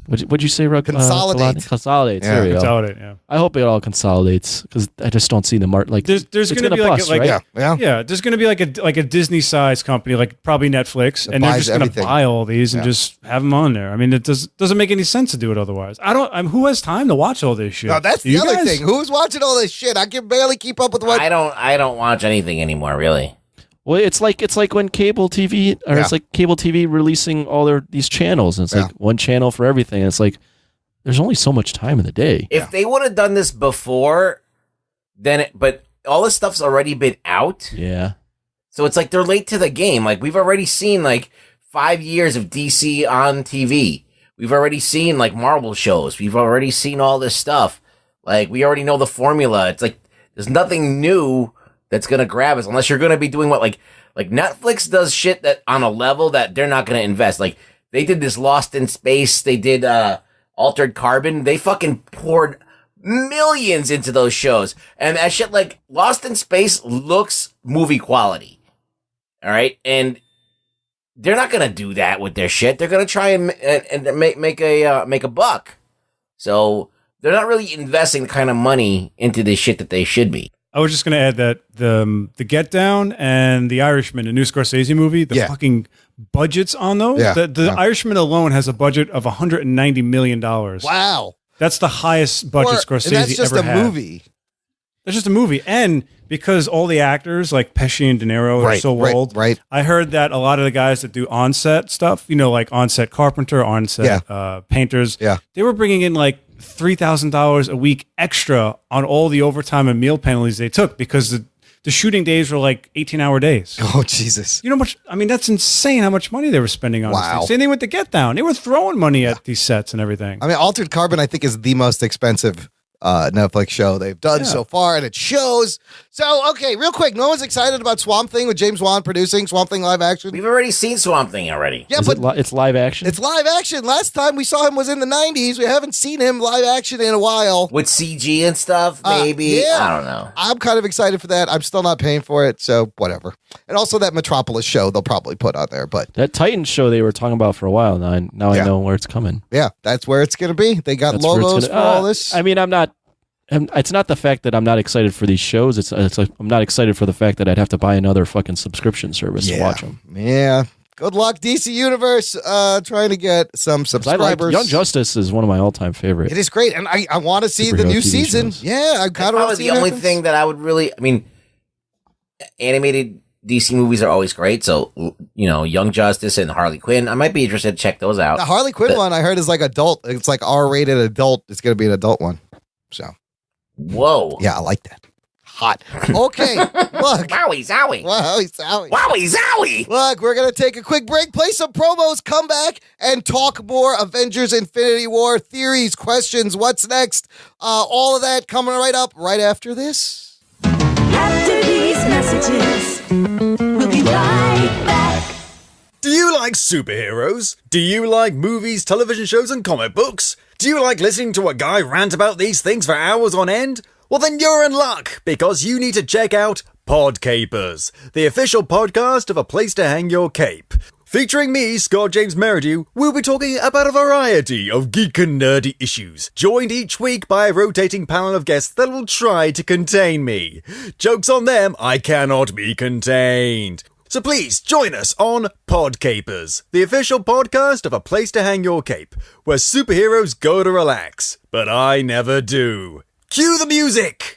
What'd you say? Consolidates. Consolidates. Yeah, there we go. Consolidate, yeah. I hope it all consolidates because I just don't see the market. Like There's it's going to be bust, like right? Yeah. There's going to be like a Disney sized company, like probably Netflix, and they're buys just going to everything. buy all these and just have them on there. I mean, it doesn't make any sense to do it otherwise. Who has time to watch all this shit? No, that's the You other guys? thing. Who's watching all this shit? I can barely keep up with what. I don't watch anything anymore, really. Well, it's like when cable TV it's like cable TV releasing all these channels, and it's like one channel for everything. And it's like there's only so much time in the day. If they would have done this before, but all this stuff's already been out. Yeah. So it's like they're late to the game. Like we've already seen like 5 years of DC on TV. We've already seen like Marvel shows. We've already seen all this stuff. Like we already know the formula. It's like there's nothing new that's gonna grab us unless you're gonna be doing what like Netflix does shit that on a level that they're not gonna invest. Like they did this Lost in Space. They did Altered Carbon. They fucking poured millions into those shows, and that shit like Lost in Space looks movie quality. All right, and they're not gonna do that with their shit. They're gonna try and make a buck. So they're not really investing the kind of money into this shit that they should be. I was just going to add that the Get Down and The Irishman, the new Scorsese movie, the fucking budgets on those. Yeah. The Irishman alone has a budget of $190 million. Wow. That's the highest budget Scorsese and that's just ever a had. movie. That's just a movie. And because all the actors like Pesci and De Niro are so old, right. I heard that a lot of the guys that do on-set stuff, like on-set carpenter, on-set painters, they were bringing in like $3,000 a week extra on all the overtime and meal penalties they took because the shooting days were like 18-hour days. Oh, Jesus. You know how much? I mean, that's insane how much money they were spending on this Wow. thing. Same thing with the Get Down. They were throwing money at these sets and everything. I mean, Altered Carbon, I think, is the most expensive Netflix show they've done so far, and it shows. So, okay, real quick, no one's excited about Swamp Thing with James Wan producing Swamp Thing live action? We've already seen Swamp Thing already. Yeah, Is but it's live action? it's live action. Last time we saw him was in the 90s. We haven't seen him live action in a while. With CG and stuff, maybe. yeah. I don't know. I'm kind of excited for that. I'm still not paying for it, so whatever. And also that Metropolis show they'll probably put on there, but That Titan show they were talking about for a while now. I know where it's coming. yeah, that's where it's going to be. They got That's where it's logos gonna- for all this. I mean, it's not the fact that I'm not excited for these shows. It's like I'm not excited for the fact that I'd have to buy another fucking subscription service to watch them. Yeah. Good luck, DC Universe, trying to get some subscribers. Young Justice is one of my all-time favorites. It is great, and I want to see the Superhero new TV season. shows. Yeah, I kind of want Probably to see the what only happens. thing that I would really, animated DC movies are always great. So, Young Justice and Harley Quinn, I might be interested to check those out. The Harley Quinn one I heard is like adult. It's like R-rated adult. It's going to be an adult one. So, Whoa. yeah, I like that. Hot. Okay, look. Wowie zowie. Wow, Sally. Wowie zowie. Look, we're going to take a quick break, play some promos, come back, and talk more Avengers Infinity War theories, questions, what's next. All of that coming right up right after this. After these messages, we'll be right back. Do you like superheroes? Do you like movies, television shows, and comic books? Do you like listening to a guy rant about these things for hours on end? Well, then you're in luck, because you need to check out Podcapers, the official podcast of A Place to Hang Your Cape. Featuring me, Scott James Meridew, we'll be talking about a variety of geek and nerdy issues, joined each week by a rotating panel of guests that will try to contain me. Jokes on them, I cannot be contained. So please join us on Podcapers, the official podcast of A Place to Hang Your Cape, where superheroes go to relax, but I never do. Cue the music!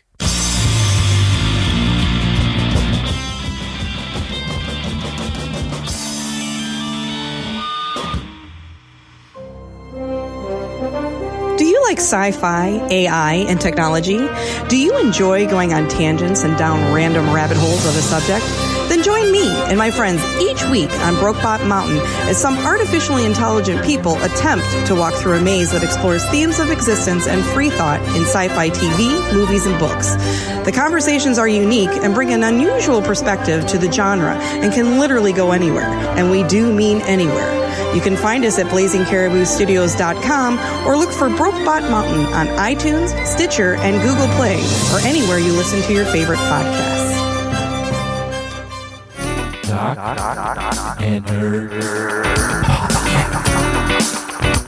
Do you like sci-fi, AI, and technology? Do you enjoy going on tangents and down random rabbit holes of a subject? Then join me and my friends each week on Brokebot Mountain as some artificially intelligent people attempt to walk through a maze that explores themes of existence and free thought in sci-fi TV, movies, and books. The conversations are unique and bring an unusual perspective to the genre and can literally go anywhere. And we do mean anywhere. You can find us at blazingcariboustudios.com or look for Brokebot Mountain on iTunes, Stitcher, and Google Play, or anywhere you listen to your favorite podcasts.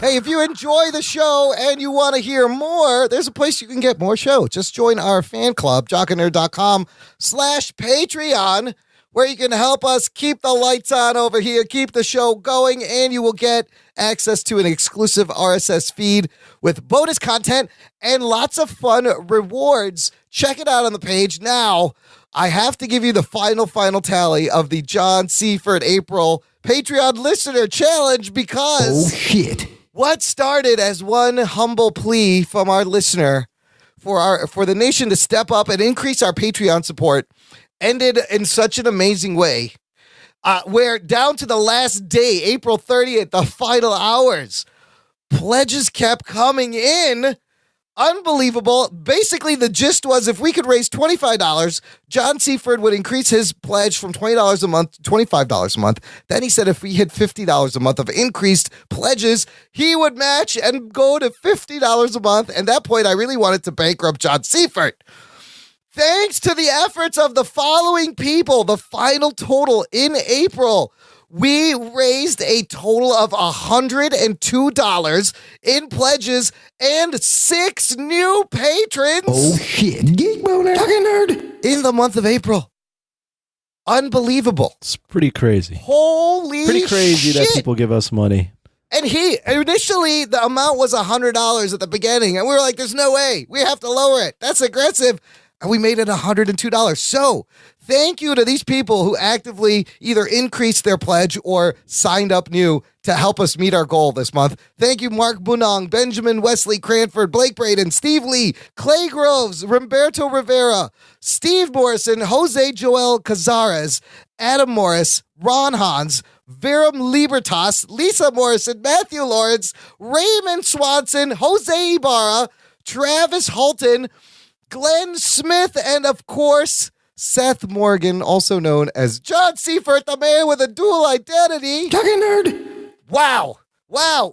Hey, if you enjoy the show and you want to hear more, there's a place you can get more show. Just join our fan club, jockandnerd.com/Patreon, where you can help us keep the lights on over here, keep the show going, and you will get access to an exclusive RSS feed with bonus content and lots of fun rewards. Check it out on the page. Now, I have to give you the final tally of the John Seifert April Patreon Listener Challenge because... Oh, shit. What started as one humble plea from our listener for the nation to step up and increase our Patreon support ended in such an amazing way, where down to the last day, April 30th, the final hours, pledges kept coming in. Unbelievable. Basically, the gist was if we could raise $25, John Seifert would increase his pledge from $20 a month to $25 a month. Then he said if we hit $50 a month of increased pledges, he would match and go to $50 a month. And at that point, I really wanted to bankrupt John Seifert. Thanks to the efforts of the following people, the final total in April, we raised a total of $102 in pledges and 6 new patrons. Oh, shit. Geek Boner. Talking Nerd. In the month of April. Unbelievable. It's pretty crazy. Holy Pretty crazy shit. that people give us money. And initially, the amount was $100 at the beginning. And we were like, there's no way. We have to lower it. That's aggressive. And we made it $102. So thank you to these people who actively either increased their pledge or signed up new to help us meet our goal this month. Thank you, Mark Bunong, Benjamin Wesley Cranford, Blake Braden, Steve Lee, Clay Groves, Roberto Rivera, Steve Morrison, Jose Joel Cazares, Adam Morris, Ron Hans, Verum Libertas, Lisa Morrison, Matthew Lawrence, Raymond Swanson, Jose Ibarra, Travis Holton, Glenn Smith, and of course, Seth Morgan, also known as John Seifert, the man with a dual identity. Talking Nerd. Wow.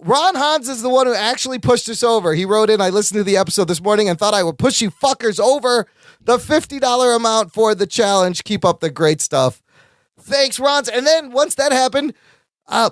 Ron Hans is the one who actually pushed us over. He wrote in, I listened to the episode this morning and thought I would push you fuckers over the $50 amount for the challenge. Keep up the great stuff. Thanks, Ron. And then once that happened,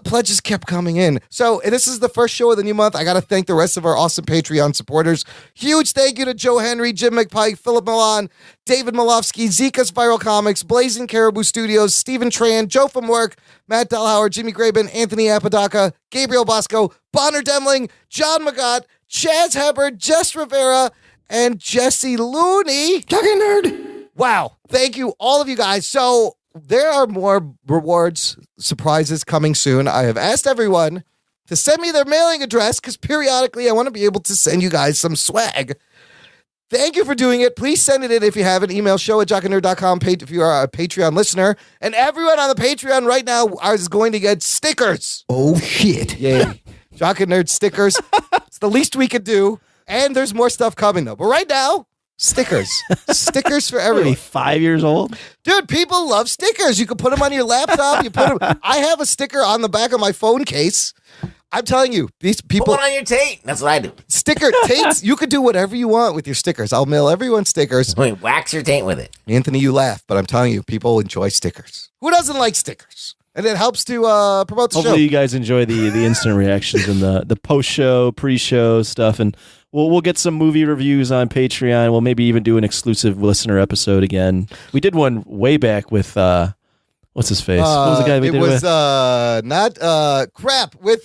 pledges kept coming in. So this is the first show of the new month. I got to thank the rest of our awesome Patreon supporters. Huge thank you to Joe Henry, Jim McPike, Philip Milan, David Malofsky, Zika's Viral Comics, Blazing Caribou Studios, Stephen Tran, Joe from Work, Matt Delhauer, Jimmy Graben, Anthony Apodaca, Gabriel Bosco, Bonner Demling, John Magat, Chaz Hubbard, Jess Rivera, and Jesse Looney. Talking Nerd. Wow. Thank you, all of you guys. So there are more rewards, surprises coming soon. I have asked everyone to send me their mailing address because periodically I want to be able to send you guys some swag. Thank you for doing it. Please send it in if you have an email, show@jockandnerd.com if you are a Patreon listener. And everyone on the Patreon right now is going to get stickers. Oh, shit. Yay. Jock and Nerd stickers. It's the least we could do. And there's more stuff coming, though. But right now, stickers. Stickers for everyone. 5 years old? Dude, people love stickers. You can put them on your laptop. You put them. I have a sticker on the back of my phone case. I'm telling you, these people. Put one on your tape. That's what I do. Sticker taints. You could do whatever you want with your stickers. I'll mail everyone stickers. Wait, wax your taint with it. Anthony, you laugh, but I'm telling you, people enjoy stickers. Who doesn't like stickers? And it helps to promote the Hopefully show. you guys enjoy the instant reactions and the post-show, pre-show stuff. And we'll get some movie reviews on Patreon. We'll maybe even do an exclusive listener episode again. We did one way back with... what's his face? What was the guy we did with? It was not crap with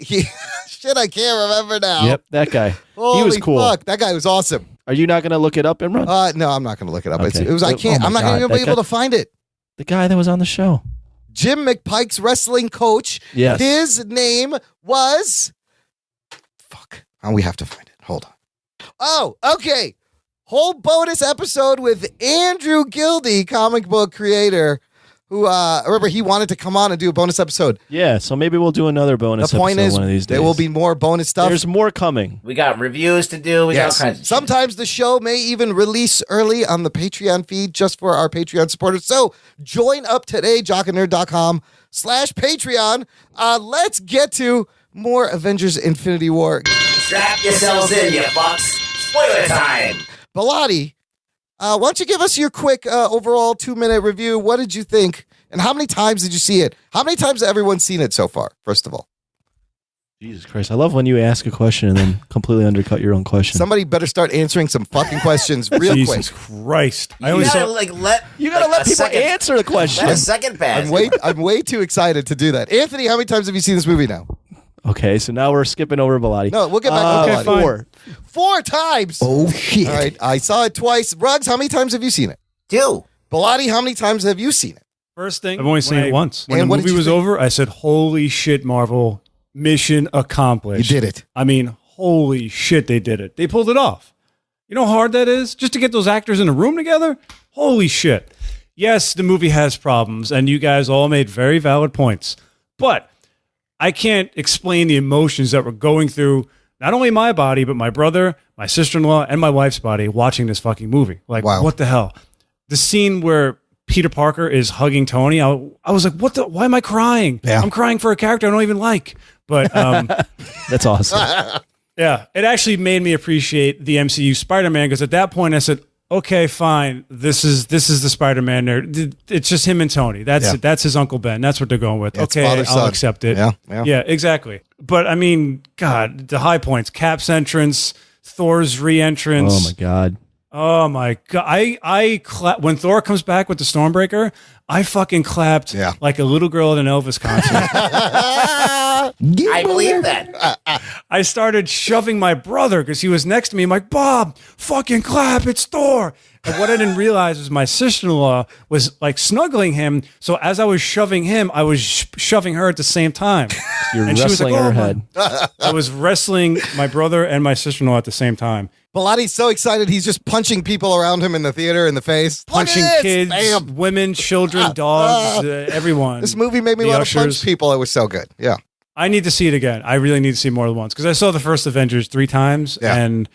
shit. I can't remember now. Yep, that guy. Holy He was cool. Fuck, that guy was awesome. Are you not going to look it up, Imran? No, I'm not going to look it up. Okay. It was. I can't. Oh my I'm not going to God, be able to find it. The guy that was on the show. Jim McPike's wrestling coach. Yes. His name was. Fuck. Oh, we have to find it. Hold on. Oh, okay. Whole bonus episode with Andrew Gildy, comic book creator. Who remember he wanted to come on and do a bonus episode. Yeah, so maybe we'll do another bonus The point episode is, one of these days. there will be more bonus stuff. There's more coming. We got reviews to do. We got all kinds of Sometimes the show may even release early on the Patreon feed just for our Patreon supporters. So join up today, jockandnerd.com/Patreon. Let's get to more Avengers Infinity War. Strap yourselves in, you fucks. Spoiler time. Bilotti, why don't you give us your quick overall 2-minute review? What did you think? And how many times did you see it? How many times has everyone seen it so far, first of all? Jesus Christ. I love when you ask a question and then completely undercut your own question. Somebody better start answering some fucking questions real Jesus quick. Christ. I You always gotta saw, let let a people second- answer the question. Let a second pass. I'm way too excited to do that. Anthony, how many times have you seen this movie now? Okay, so now we're skipping over Bilotti. No, we'll get back to okay, Bilotti. fine. 4. 4 times. Oh, shit. All right, I saw it twice. Ruggs, how many times have you seen it? 2. Bilotti, how many times have you seen it? first thing, I've only seen it once. When And the what did movie you was think? over, I said, holy shit, Marvel, mission accomplished. You did it. I mean, holy shit, they did it. They pulled it off. You know how hard that is? Just to get those actors in a room together? Holy shit. Yes, the movie has problems, and you guys all made very valid points. But I can't explain the emotions that were going through not only my body, but my brother, my sister-in-law, and my wife's body watching this fucking movie. Like, Wow. what the hell? The scene where Peter Parker is hugging Tony, I was like, what the? Why am I crying? Yeah. I'm crying for a character I don't even like. But That's awesome. yeah, it actually made me appreciate the MCU Spider-Man because at that point I said, okay, fine, this is the Spider-Man there. It's just him and Tony. That's Yeah. it. That's his Uncle Ben. That's what they're going with. It's Okay, father, I'll son. accept it. Yeah. Exactly. But I mean, God, the high points: Cap's entrance, Thor's re-entrance. Oh my God. Oh my God! I when Thor comes back with the Stormbreaker, I fucking clapped like a little girl at an Elvis concert. I believe that. I started shoving my brother because he was next to me. I'm like, Bob, fucking clap, it's Thor. And what I didn't realize was my sister-in-law was like snuggling him. So as I was shoving him, I was shoving her at the same time. You're And she was wrestling like, her "Oh, head. I was wrestling my brother and my sister-in-law at the same time. Bilotti's so excited he's just punching people around him in the theater in the face. Look at Punching this! kids, Bam. women, children, dogs, everyone. This movie made me The want to punch ushers. people. It was so good. Yeah. I need to see it again. I really need to see more than once because I saw the first Avengers 3 times, Yeah. and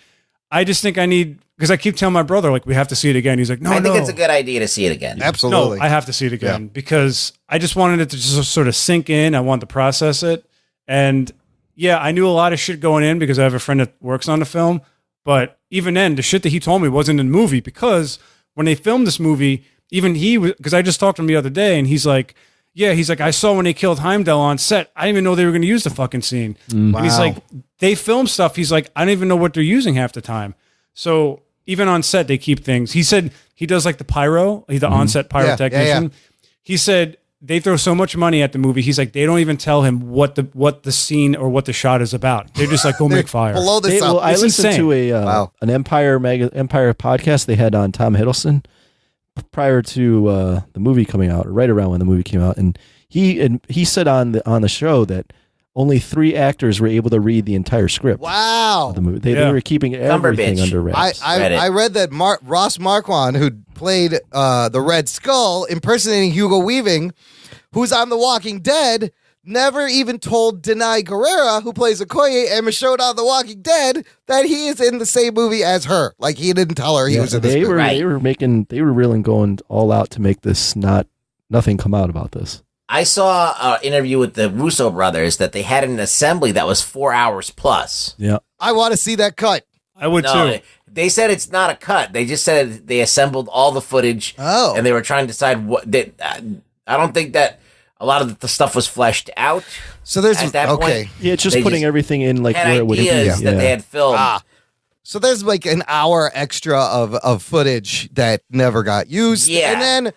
I just think I need because I keep telling my brother like we have to see it again. He's like, no, I think no. it's a good idea to see it again. Absolutely. No, I have to see it again because I just wanted it to just sort of sink in. I wanted to process it, and yeah, I knew a lot of shit going in because I have a friend that works on the film. But even then, the shit that he told me wasn't in the movie because when they filmed this movie, even he was because I just talked to him the other day, and he's like. Yeah, he's like, I saw when they killed Heimdall on set. I didn't even know they were going to use the fucking scene. And he's Wow. like, they film stuff. He's like, I don't even know what they're using half the time. So even on set, they keep things. He said he does like the pyro, he's the on-set pyrotechnician. He said they throw so much money at the movie. He's like, they don't even tell him what the scene or what the shot is about. They're just like, go make fire. Blow this up. I It's listened insane. to an Empire podcast they had on Tom Hiddleston prior to the movie coming out, or right around when the movie came out, and he said on the show that only 3 actors were able to read the entire script Wow. of the movie. They were keeping everything Cumberbatch. under wraps. I read that Ross Marquand, who played the Red Skull, impersonating Hugo Weaving, who's on The Walking Dead, never even told Denai Guerrera, who plays Okoye and Michonne on The Walking Dead, that he is in the same movie as her. Like he didn't tell her he was in this they movie. were really going all out to make this nothing come out about this. I saw an interview with the Russo brothers that they had an assembly that was 4 hours plus. Yeah. I want to see that cut. I would No, too. they said it's not a cut. They just said they assembled all the footage. Oh. And they were trying to decide what. I don't think that a lot of the stuff was fleshed out. So there's at that okay. point. Yeah, it's just They putting just everything in like Had where it would be. ideas that they had filmed. So there's like an hour extra of footage that never got used. Yeah. And then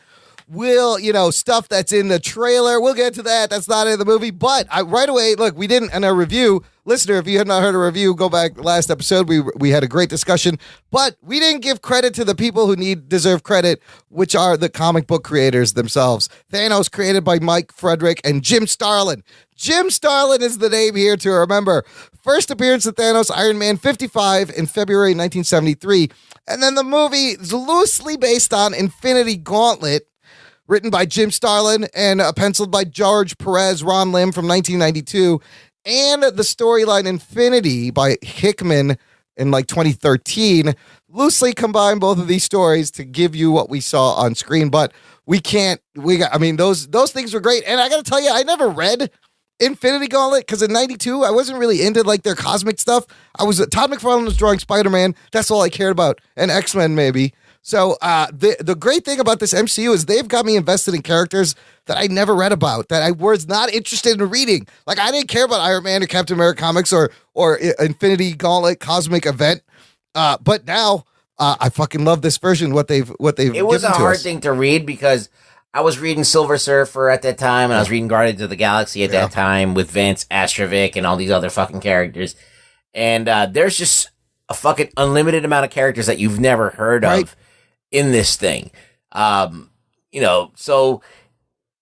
stuff that's in the trailer. We'll get to that. That's not in the movie. But right away, look, we didn't in our review. Listener, if you have not heard a review, go back last episode. We had a great discussion. But we didn't give credit to the people who deserve credit, which are the comic book creators themselves. Thanos, created by Mike Frederick and Jim Starlin. Jim Starlin is the name here to remember. First appearance of Thanos, Iron Man 55 in February 1973. And then the movie is loosely based on Infinity Gauntlet, written by Jim Starlin and penciled by George Perez, Ron Lim from 1992. And the storyline Infinity by Hickman in 2013. Loosely combine both of these stories to give you what we saw on screen. But those things were great. And I got to tell you, I never read Infinity Gauntlet because in 92 I wasn't really into their cosmic stuff. Todd McFarlane was drawing Spider-Man. That's all I cared about, and X-Men maybe. So the great thing about this MCU is they've got me invested in characters that I never read about, that I was not interested in reading. I didn't care about Iron Man or Captain America comics or Infinity Gauntlet Cosmic Event. But now I fucking love this version. What they've It was a hard thing to read because I was reading Silver Surfer at that time, and I was reading Guardians of the Galaxy at that time with Vance Astrovic and all these other fucking characters. And there's just a fucking unlimited amount of characters that you've never heard of in this thing. So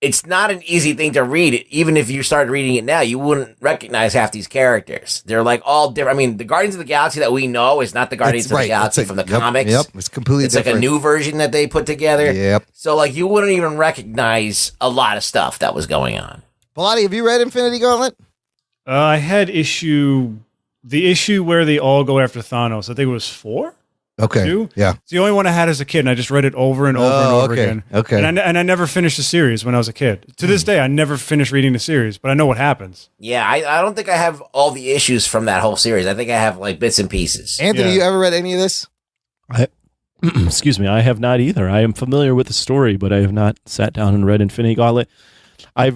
it's not an easy thing to read. Even if you started reading it now, you wouldn't recognize half these characters. They're all different. I mean, the Guardians of the Galaxy that we know is not the Guardians of the Galaxy from the comics. Yep, it's completely different. It's like a new version that they put together. Yep. So you wouldn't even recognize a lot of stuff that was going on. Pilati, have you read Infinity Gauntlet? I had the issue where they all go after Thanos. I think it was 4. Okay. 2? Yeah. It's the only one I had as a kid, and I just read it over and over and over again. Okay. And I never finished the series when I was a kid. To this day, I never finished reading the series, but I know what happens. Yeah, I don't think I have all the issues from that whole series. I think I have bits and pieces. Anthony, you ever read any of this? Excuse me, I have not either. I am familiar with the story, but I have not sat down and read Infinity Gauntlet. I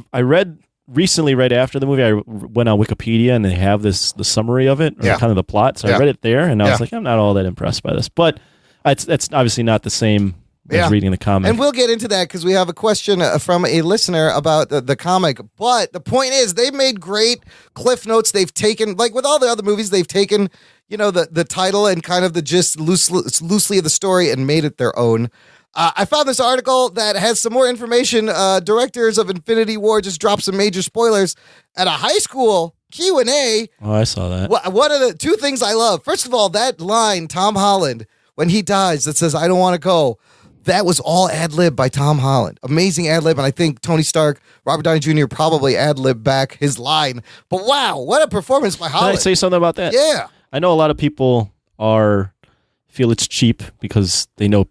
recently read after the movie. I went on Wikipedia and they have the summary of it, or kind of the plot. So I read it there, and I was like, I'm not all that impressed by this. But that's obviously not the same as reading the comic. And we'll get into that because we have a question from a listener about the comic. But the point is, they've made great cliff notes. They've taken, with all the other movies, they've taken, the title and kind of the gist loosely of the story and made it their own. I found this article that has some more information. Directors of Infinity War just dropped some major spoilers at a high school Q&A. Oh, I saw that. One of the two things I love, first of all, that line, Tom Holland, when he dies, that says, "I don't want to go," that was all ad-lib by Tom Holland. Amazing ad-lib, and I think Tony Stark, Robert Downey Jr. probably ad-libbed back his line. But wow, what a performance by Holland. Can I say something about that? Yeah. I know a lot of people feel it's cheap because they know,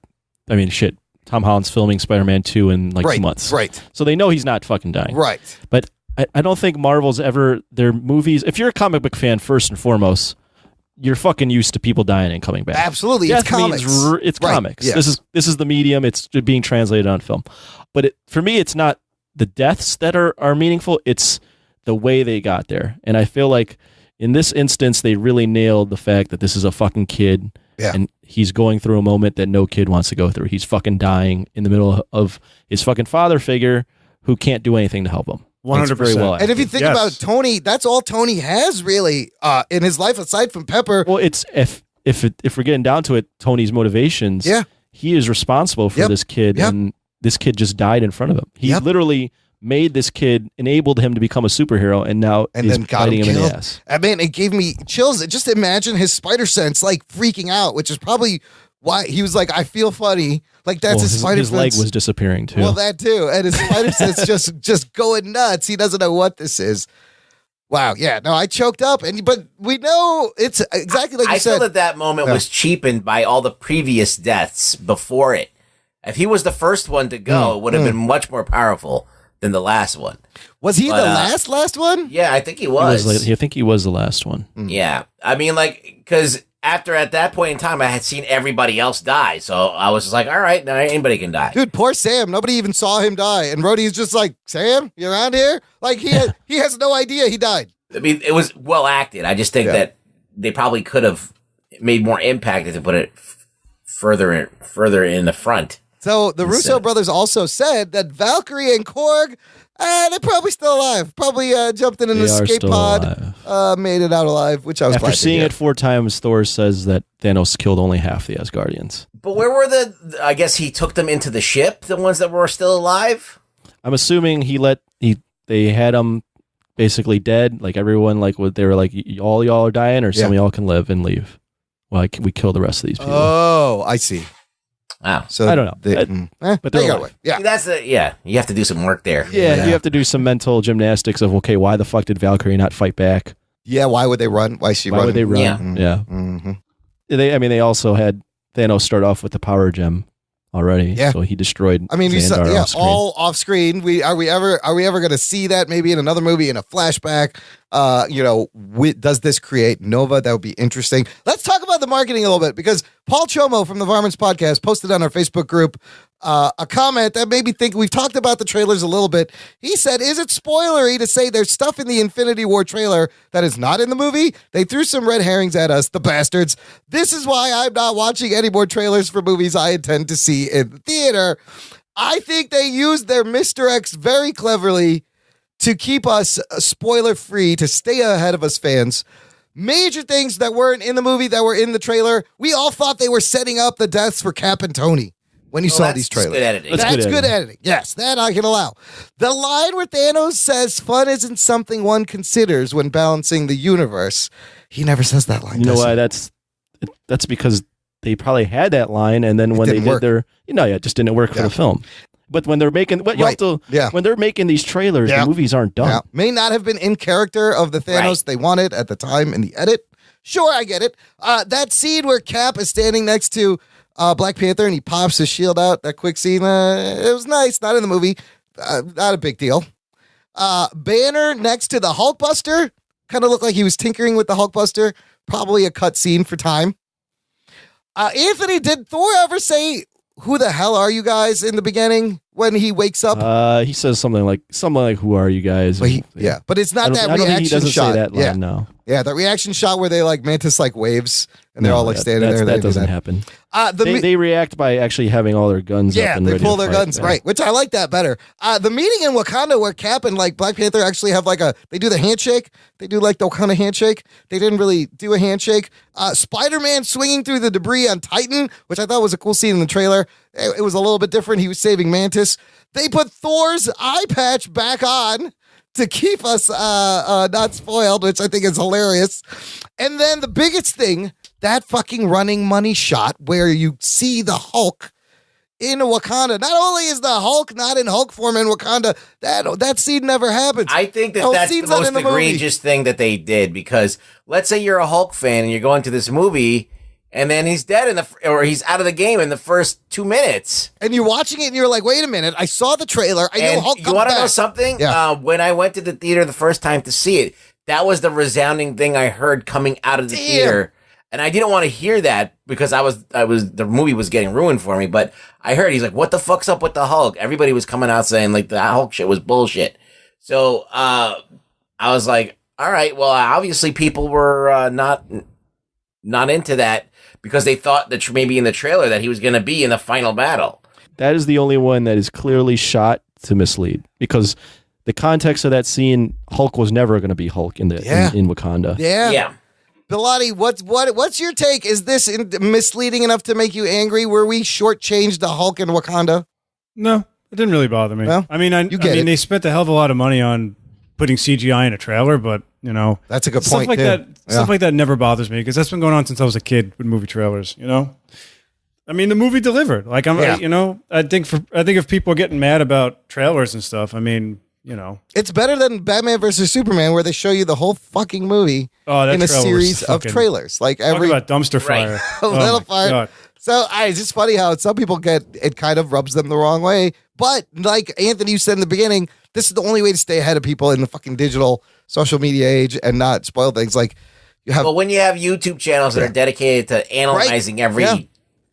Tom Holland's filming Spider-Man 2 in 2 months. Right. So they know he's not fucking dying. Right. But I don't think Marvel's ever, their movies, if you're a comic book fan first and foremost, you're fucking used to people dying and coming back. Absolutely. Death it's comics. It's comics. Yes. This is the medium. It's being translated on film. But for me, it's not the deaths that are meaningful. It's the way they got there. And I feel like in this instance, they really nailed the fact that this is a fucking kid. Yeah. And he's going through a moment that no kid wants to go through. He's fucking dying in the middle of his fucking father figure who can't do anything to help him. 100%. Very well and if you think about Tony, that's all Tony has really in his life aside from Pepper. Well, it's if we're getting down to it, Tony's motivations. Yeah. He is responsible for this kid, and this kid just died in front of him. He literally made this kid, enabled him to become a superhero, and now then got biting him in killed. the ass. I mean, it gave me chills. Just imagine his spider sense freaking out, which is probably why he was like, "I feel funny." That's his spider sense. His leg was disappearing too. Well, that too, and his spider sense just going nuts. He doesn't know what this is. Wow. Yeah. No, I choked up, but we know it's exactly like you said. I feel that moment was cheapened by all the previous deaths before it. If he was the first one to go, it would have been much more powerful than the last one. Was he the last one? Yeah, I think he was. I think he was the last one. Yeah. I mean, because after at that point in time, I had seen everybody else die. So I was just like, all right, now anybody can die. Dude, poor Sam. Nobody even saw him die. And Rhodey's just like, Sam, you around here? Like, he has no idea he died. I mean, it was well acted. I just think that they probably could have made more impact if they put it further in the front. So the Russo brothers also said that Valkyrie and Korg, they're probably still alive. Probably jumped in an escape pod, made it out alive, which I was glad to seeing hear. it 4 times, Thor says that Thanos killed only half the Asgardians. But where were I guess he took them into the ship, the ones that were still alive? I'm assuming they had them basically dead, like everyone, like they were like, all y'all are dying, or some of y'all can live and leave. Well, we kill the rest of these people. Oh, I see. Wow. So I don't know. But they got away. Yeah. You have to do some work there. Yeah, you have to do some mental gymnastics of, okay, why the fuck did Valkyrie not fight back? Yeah, why would they run? Why would they run? Yeah. Mm-hmm. They also had Thanos start off with the power gem already. Yeah. So he destroyed. I mean, Xandar off screen. all off screen. Are we ever going to see that maybe in another movie, in a flashback? Does this create Nova? That would be interesting. Let's talk about the marketing a little bit, because Paul Chomo from the Varmints Podcast posted on our Facebook group a comment that made me think. We've talked about the trailers a little bit. He said, is it spoilery to say there's stuff in the Infinity War trailer that is not in the movie? They threw some red herrings at us, the bastards. This is why I'm not watching any more trailers for movies I intend to see in the theater. I think they used their misdirects very cleverly to keep us spoiler free, to stay ahead of us fans. Major things that weren't in the movie that were in the trailer. We all thought they were setting up the deaths for Cap and Tony when you saw these trailers. Good editing. That's good editing. Yes, that I can allow. The line where Thanos says fun isn't something one considers when balancing the universe. He never says that line. You know why? That's because they probably had that line, and then when they did it just didn't work for the film. But when they're making when they're making these trailers, the movies aren't done. Yeah. May not have been in character of the Thanos they wanted at the time in the edit. Sure, I get it. That scene where Cap is standing next to Black Panther and he pops his shield out, that quick scene, it was nice. Not in the movie. Not a big deal. Banner next to the Hulkbuster kind of looked like he was tinkering with the Hulkbuster. Probably a cut scene for time. Anthony, did Thor ever say, "Who the hell are you guys?" in the beginning when he wakes up? He says something like, "Who are you guys?" But it's not that I don't think reaction he doesn't shot. say that line, no. Yeah, the reaction shot where they like Mantis like waves and they're all like standing there. That doesn't happen. They react by actually having all their guns up and they ready pull to their fight. guns, right, which I like that better. The meeting in Wakanda where Cap and like Black Panther actually have like they do the handshake. They do like the Wakanda handshake. They didn't really do a handshake. Spider-Man swinging through the debris on Titan, which I thought was a cool scene in the trailer. It was a little bit different. He was saving Mantis. They put Thor's eye patch back on to keep us not spoiled, which I think is hilarious. And then the biggest thing, that fucking running money shot where you see the Hulk in Wakanda. Not only is the Hulk not in Hulk form in Wakanda, that scene never happens. I think that's the most egregious thing that they did, because let's say you're a Hulk fan and you're going to this movie and then he's dead or he's out of the game in the first 2 minutes. And you're watching it and you're like, wait a minute, I saw the trailer. I know Hulk comes back. You want to know something? Yeah. When I went to the theater the first time to see it, that was the resounding thing I heard coming out of the theater. And I didn't want to hear that because the movie was getting ruined for me. But I heard, he's like, what the fuck's up with the Hulk? Everybody was coming out saying like the Hulk shit was bullshit. So I was like, all right, well, obviously people were not into that, because they thought that maybe in the trailer that he was going to be in the final battle. That is the only one that is clearly shot to mislead, because the context of that scene, Hulk was never going to be Hulk in Wakanda. Yeah. Bilotti, what's your take? Is this misleading enough to make you angry? Were we shortchanged the Hulk in Wakanda? No, it didn't really bother me. Well, I mean, they spent a hell of a lot of money on putting CGI in a trailer, but that's a good stuff point. Like that, stuff like that never bothers me, because that's been going on since I was a kid with movie trailers. I mean, the movie delivered. Like I think if people are getting mad about trailers and stuff, I mean, it's better than Batman versus Superman, where they show you the whole fucking movie in a series of trailers. Like talk about dumpster fire, a little fire. God. So it's just funny how some people it kind of rubs them the wrong way. But like Anthony, you said in the beginning, this is the only way to stay ahead of people in the fucking digital social media age and not spoil things. Like, You have Well, when you have YouTube channels that are dedicated to analyzing every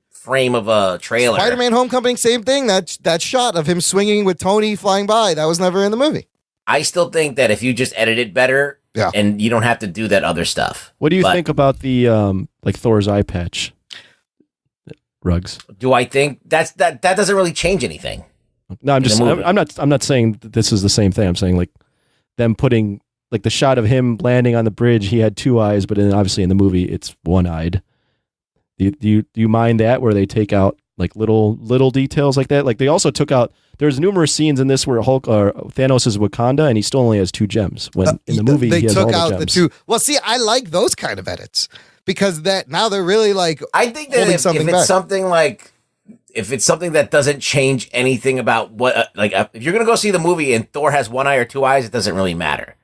frame of a trailer. Spider-Man Homecoming, same thing. That shot of him swinging with Tony flying by, that was never in the movie. I still think that if you just edit it better, and you don't have to do that other stuff. What do you think about the like Thor's eye patch? Rugs. Do I think that doesn't really change anything? No, I'm not saying that this is the same thing. I'm saying like them putting like the shot of him landing on the bridge. He had two eyes, but obviously in the movie it's one-eyed. Do you mind that where they take out like little details like that? Like they also took out. There's numerous scenes in this where Thanos is Wakanda and he still only has two gems. When in the movie they he has took all out the the gems. two. Well, see, I like those kind of edits because that now they're really like. I think that if it's something like. If it's something that doesn't change anything about what, if you're going to go see the movie and Thor has one eye or two eyes, it doesn't really matter.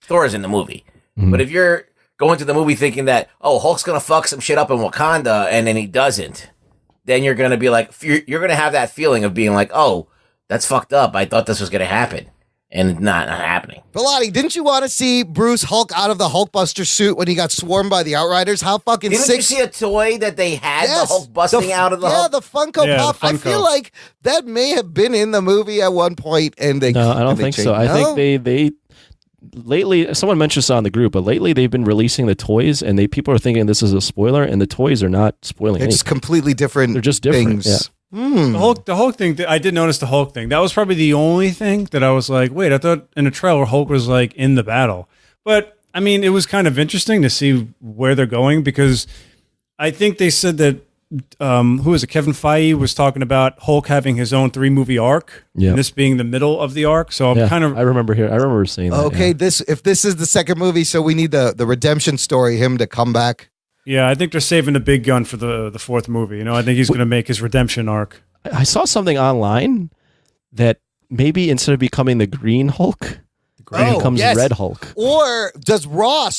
Thor is in the movie. Mm-hmm. But if you're going to the movie thinking that, Hulk's going to fuck some shit up in Wakanda and then he doesn't, then you're going to be like, you're going to have that feeling of being like, oh, that's fucked up. I thought this was going to happen. And it's not happening. Bilotti, didn't you want to see Bruce Hulk out of the Hulkbuster suit when he got swarmed by the Outriders? How fucking Didn't sick. you see a toy that they had, the Hulk busting out of the Hulk? Yeah, the Funko Pop. I feel like that may have been in the movie at one point, and they. No, I don't think so. I think they lately. Someone mentioned this on the group, but lately they've been releasing the toys, and people are thinking this is a spoiler, and the toys are not spoiling. It's completely different. They're just different. Things. Yeah. The Hulk thing, I did notice the Hulk thing. That was probably the only thing that I was like, wait, I thought in the trailer Hulk was like in the battle. But I mean, it was kind of interesting to see where they're going because I think they said that, who is it? Kevin Feige was talking about Hulk having his own 3-movie arc, and this being the middle of the arc. So I'm kind of. I remember seeing that. Okay, if this is the second movie, so we need the redemption story, him to come back. Yeah, I think they're saving the big gun for the fourth movie. I think he's going to make his redemption arc. I saw something online that maybe instead of becoming the Green Hulk, he becomes Red Hulk. Or does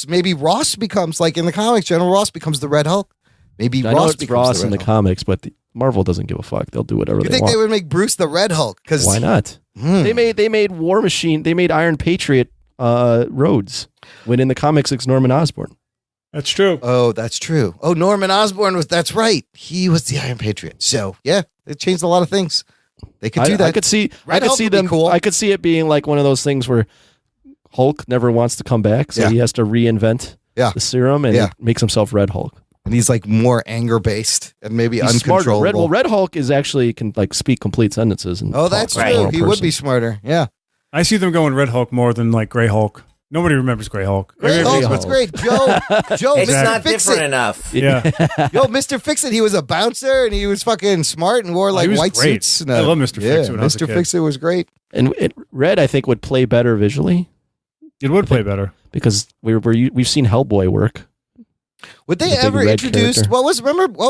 maybe Ross becomes, like in the comics, General Ross becomes the Red Hulk? Maybe I Ross know it's becomes Ross the in Red the Hulk. comics, but Marvel doesn't give a fuck. They'll do whatever You they think want. they would make Bruce the Red Hulk? Why not? They made War Machine. They made Iron Patriot Rhodes when in the comics it's Norman Osborn. That's true. Oh, that's true. Oh, Norman Osborn that's right. He was the Iron Patriot. So yeah, it changed a lot of things. They could do that. I could see Hulk would be them. cool. I could see it being like one of those things where Hulk never wants to come back, so he has to reinvent the serum and makes himself Red Hulk. And he's like more anger based and maybe He's smarter. uncontrollable. Red Hulk is actually can like speak complete sentences. And that's talk true. like a normal He would person. be smarter. Yeah. I see them going Red Hulk more than like Gray Hulk. Nobody remembers Gray Hulk. Gray Hulk was great. Joe, It's Mr. not Fix different It. enough. Yeah. Yo, Mr. Fix It, he was a bouncer and he was fucking smart and wore like he was white great. suits. I love Mr. Fix It when I was a Mr. kid. Fix It was great. And Red, I think, would play better visually. It would play better because we've seen Hellboy work. Would they The big ever red introduce character. what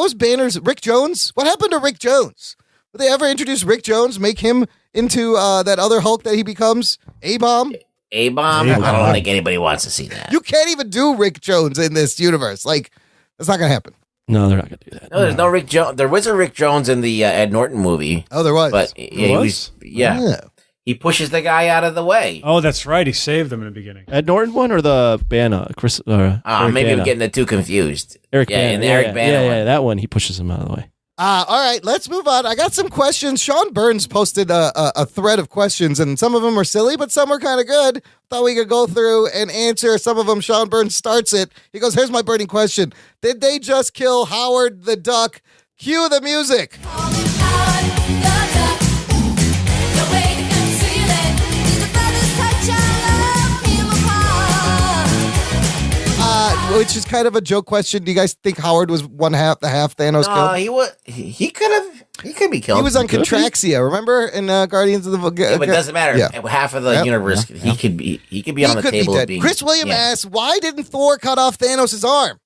was Banner's Rick Jones? What happened to Rick Jones? Would they ever introduce Rick Jones, make him into that other Hulk that he becomes? A-Bomb? A-Bomb? I don't think anybody wants to see that. You can't even do Rick Jones in this universe. Like, that's not going to happen. No, they're not going to do that. No, there's no Rick Jones. There was a Rick Jones in the Ed Norton movie. Oh, there was. But he pushes the guy out of the way. Oh, that's right. He saved them in the beginning. Ed Norton one or the Bana? Chris? Eric Maybe I'm Bana? getting the two confused. Eric yeah, Bana. in the Eric Bana one. Yeah, that one. He pushes him out of the way. All right, let's move on. I got some questions. Sean Burns posted a thread of questions, and some of them are silly, but some are kind of good. Thought we could go through and answer some of them. Sean Burns starts it. He goes, here's my burning question. Did they just kill Howard the Duck? Cue the music. Which is kind of a joke question. Do you guys think Howard was the half Thanos killed? He could be killed. He was on Contraxia, remember? In Guardians of the Yeah, but it doesn't matter. Yeah. Half of the universe, he could be on the table of being. Chris William asks, why didn't Thor cut off Thanos' arm?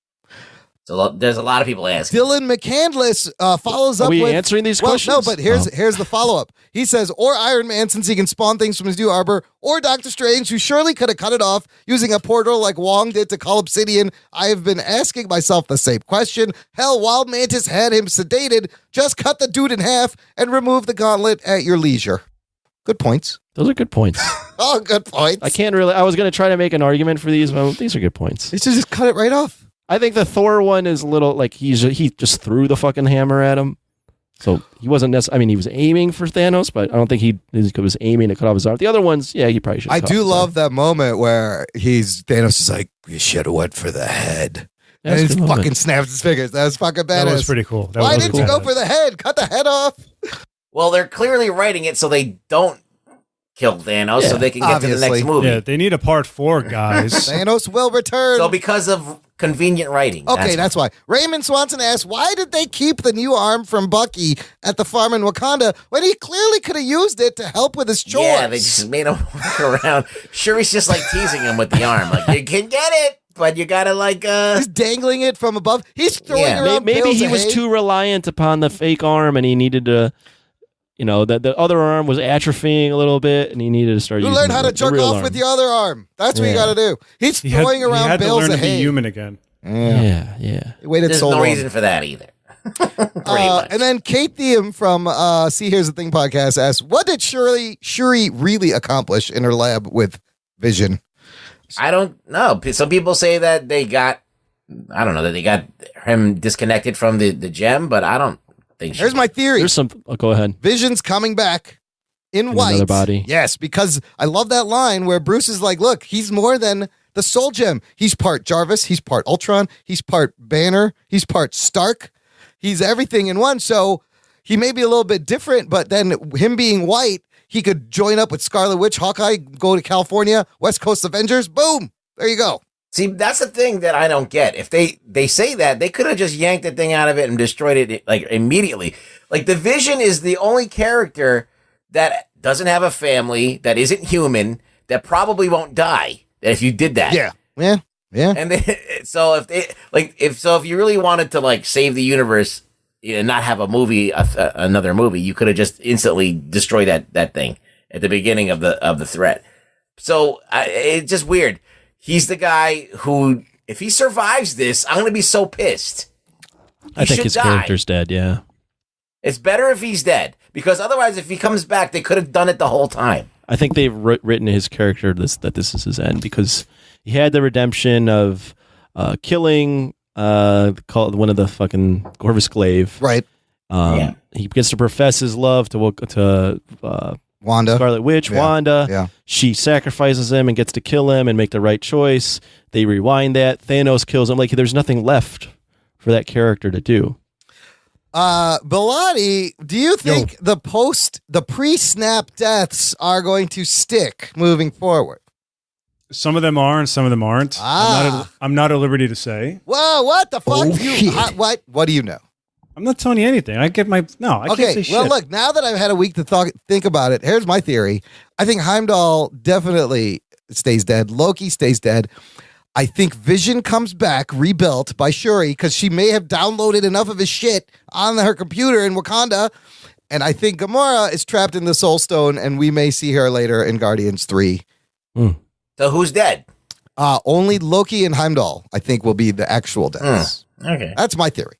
So there's a lot of people asking. Dylan McCandless follows up Are we with... answering these No, questions? but here's the follow-up. He says, or Iron Man, since he can spawn things from his new arbor, or Doctor Strange, who surely could have cut it off using a portal like Wong did to Cull Obsidian. I have been asking myself the same question. Hell, Wild Mantis had him sedated. Just cut the dude in half and remove the gauntlet at your leisure. Good points. Those are good points. Oh, good points. I was going to try to make an argument for these, but these are good points. You should just cut it right off. I think the Thor one is a little like he just threw the fucking hammer at him. So he wasn't necessarily, I mean, he was aiming for Thanos, but I don't think he was aiming to cut off his arm. The other ones, yeah, he probably should. I do love that moment where Thanos is like, you should have went for the head. Yeah, and he that's a good fucking moment. snaps his fingers. That was fucking badass. That was pretty cool. Why didn't you go for the head? Cut the head off. Well, they're clearly writing it so they don't kill Thanos, so they can get to the obviously. next movie. Yeah, they need a part 4, guys. Thanos will return. So because of convenient writing. Okay, that's why. Raymond Swanson asks, why did they keep the new arm from Bucky at the farm in Wakanda when he clearly could have used it to help with his chores? Yeah, they just made him walk around. Sure, he's just like teasing him with the arm. Like, you can get it, but you gotta like He's dangling it from above. He's throwing Yeah. around Maybe bales he of was hay. too reliant upon the fake arm, and he needed to, the other arm was atrophying a little bit, and he needed to start You using learn how to the jerk real off arm. with the other arm. That's what you got to do. He's He throwing he around had to bales learn of to be hay. human again. Yeah. He waited There's so no long. reason for that either. Pretty much. And then Kate Thiem from See Here's the Thing podcast asks, what did Shuri really accomplish in her lab with Vision? I don't know. Some people say that they got him disconnected from the gem, but I don't think. Here's my theory. There's some. Oh, go ahead. Vision's coming back in white. Another body. Yes, because I love that line where Bruce is like, look, he's more than the Soul Gem. He's part Jarvis. He's part Ultron. He's part Banner. He's part Stark. He's everything in one. So he may be a little bit different, but then him being white, he could join up with Scarlet Witch, Hawkeye, go to California, West Coast Avengers. Boom. There you go. See, that's the thing that I don't get. If they say that, they could have just yanked the thing out of it and destroyed it like immediately. Like the Vision is the only character that doesn't have a family, that isn't human, that probably won't die. That if you did that, Yeah. And if you really wanted to like save the universe and not have a movie, another movie, you could have just instantly destroyed that thing at the beginning of the threat. So it's just weird. He's the guy who, if he survives this, I'm gonna be so pissed. I think his character's dead. Yeah. It's better if he's dead, because otherwise, if he comes back, they could have done it the whole time. I think they've written his character that this is his end, because he had the redemption of killing one of the fucking Corvus Glaive. Right. He gets to profess his love to Wanda. Scarlet Witch, Yeah. Wanda. Yeah. She sacrifices him and gets to kill him and make the right choice. They rewind that. Thanos kills him. Like, there's nothing left for that character to do. Bilotti, do you think the pre-snap deaths are going to stick moving forward? Some of them are and some of them aren't. I'm not at liberty to say. Whoa, what the fuck? shit. What do you know? I'm not telling you anything. I can't say Well, shit. look, now that I've had a week to think about it, here's my theory. I think Heimdall definitely stays dead. Loki stays dead. I think Vision comes back rebuilt by Shuri because she may have downloaded enough of his shit on her computer in Wakanda. And I think Gamora is trapped in the Soul Stone, and we may see her later in Guardians 3. So who's dead? Only Loki and Heimdall, I think, will be the actual deaths. Okay. That's my theory.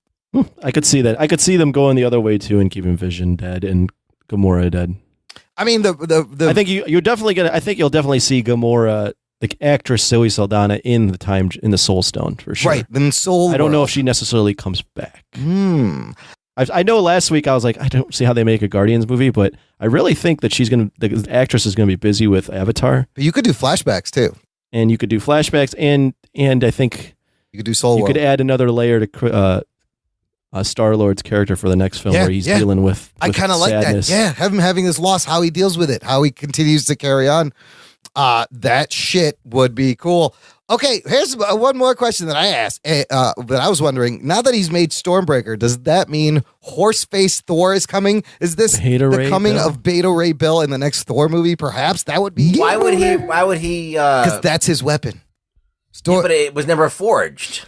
I could see that. I could see them going the other way too and keeping Vision dead and Gamora dead. I mean, I think you're definitely gonna. I think you'll definitely see Gamora, the actress Zoe Saldana, in the Soul Stone for sure. Right. Then Soul. I don't know if she necessarily comes back. I know last week I was like, I don't see how they make a Guardians movie, but I really think that the actress is gonna be busy with Avatar. But you could do flashbacks too, and you could do flashbacks, and I think you could do Soul. You could add another layer to Star-Lord's character for the next film, where he's dealing with I kind of like that. Yeah, have him having this loss, how he deals with it, how he continues to carry on. That shit would be cool. Okay, here's one more question that I asked. That I was wondering. Now that he's made Stormbreaker, does that mean Horseface Thor is coming? Is this the coming of Beta Ray Bill in the next Thor movie? Perhaps that would be. Why would he? Because that's his weapon. But it was never forged.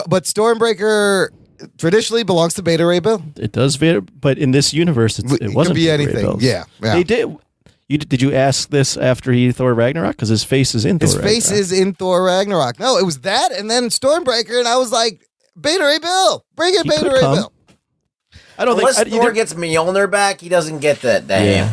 But Stormbreaker traditionally belongs to Beta Ray Bill. It does, but in this universe, it wasn't could be Beta Ray anything. Bill's. Yeah. They did. Did you ask this after he Thor Ragnarok? Because his face is in Thor Ragnarok. His face is in Thor Ragnarok. No, it was that, and then Stormbreaker, and I was like, Beta Ray Bill, bring it, Beta Ray Bill. I don't Unless Thor gets Mjolnir back, he doesn't get that.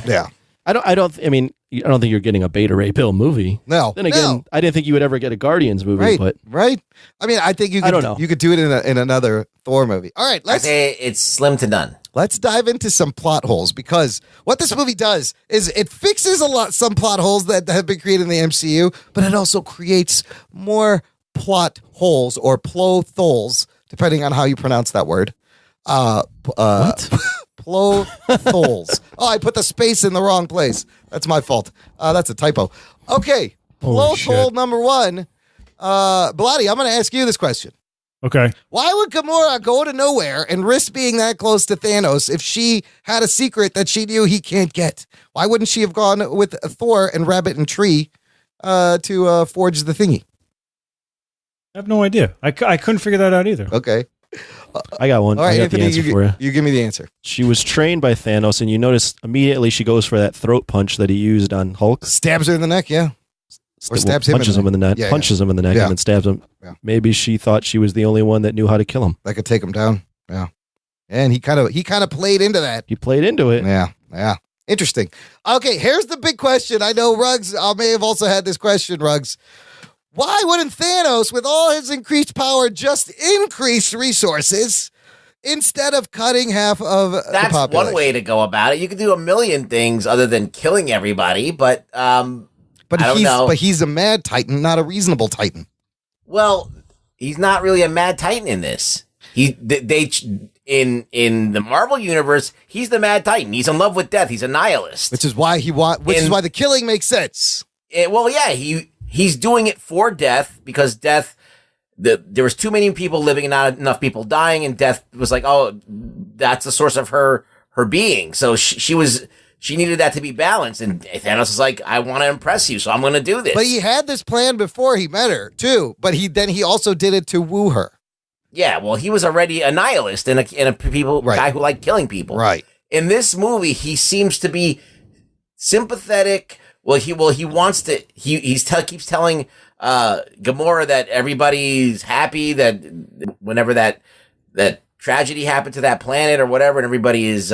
Yeah. I don't think you're getting a Beta Ray Bill movie. No. Then again, I didn't think you would ever get a Guardians movie. Right. But right. I mean, I think you could. I don't know. You could do it in another Thor movie. All right. I say it's slim to none. Let's dive into some plot holes, because what this movie does is it fixes some plot holes that have been created in the MCU, but it also creates more plot holes or plotholes, depending on how you pronounce that word. what? Plotholes. Oh, I put the space in the wrong place. That's my fault. That's a typo. Okay. Plothole number one. Bilotti, I'm going to ask you this question. Okay. Why would Gamora go to nowhere and risk being that close to Thanos if she had a secret that she knew he can't get? Why wouldn't she have gone with Thor and Rabbit and Tree to forge the thingy? I have no idea. I couldn't figure that out either. Okay. I got one. All right, I got Anthony, the answer for you. You give me the answer. She was trained by Thanos, and you notice immediately she goes for that throat punch that he used on Hulk. Stabs her in the neck, yeah. Or stabs him punches him in the neck, punches him in the neck, and then stabs him. Yeah. Maybe she thought she was the only one that knew how to kill him. That could take him down. Yeah. And he kind of played into that. He played into it. Yeah. Interesting. Okay, here's the big question. I know Ruggs may have also had this question, Ruggs. Why wouldn't Thanos, with all his increased power, just increase resources instead of cutting half of the population? That's one way to go about it. You could do a million things other than killing everybody, but I don't know. But he's a mad Titan, not a reasonable Titan. Well, he's not really a mad Titan in this. In the Marvel universe, he's the mad Titan. He's in love with death. He's a nihilist. Which is why is why the killing makes sense. He's doing it for death, because death. There was too many people living and not enough people dying, and death was like, oh, that's the source of her being. So she needed that to be balanced, and Thanos was like, I want to impress you, so I'm going to do this. But he had this plan before he met her, too. But he also did it to woo her. Yeah, well, he was already a nihilist and a guy who liked killing people. Right. In this movie, he seems to be sympathetic. He wants to. He keeps telling Gamora that everybody's happy that whenever that tragedy happened to that planet or whatever, and everybody is.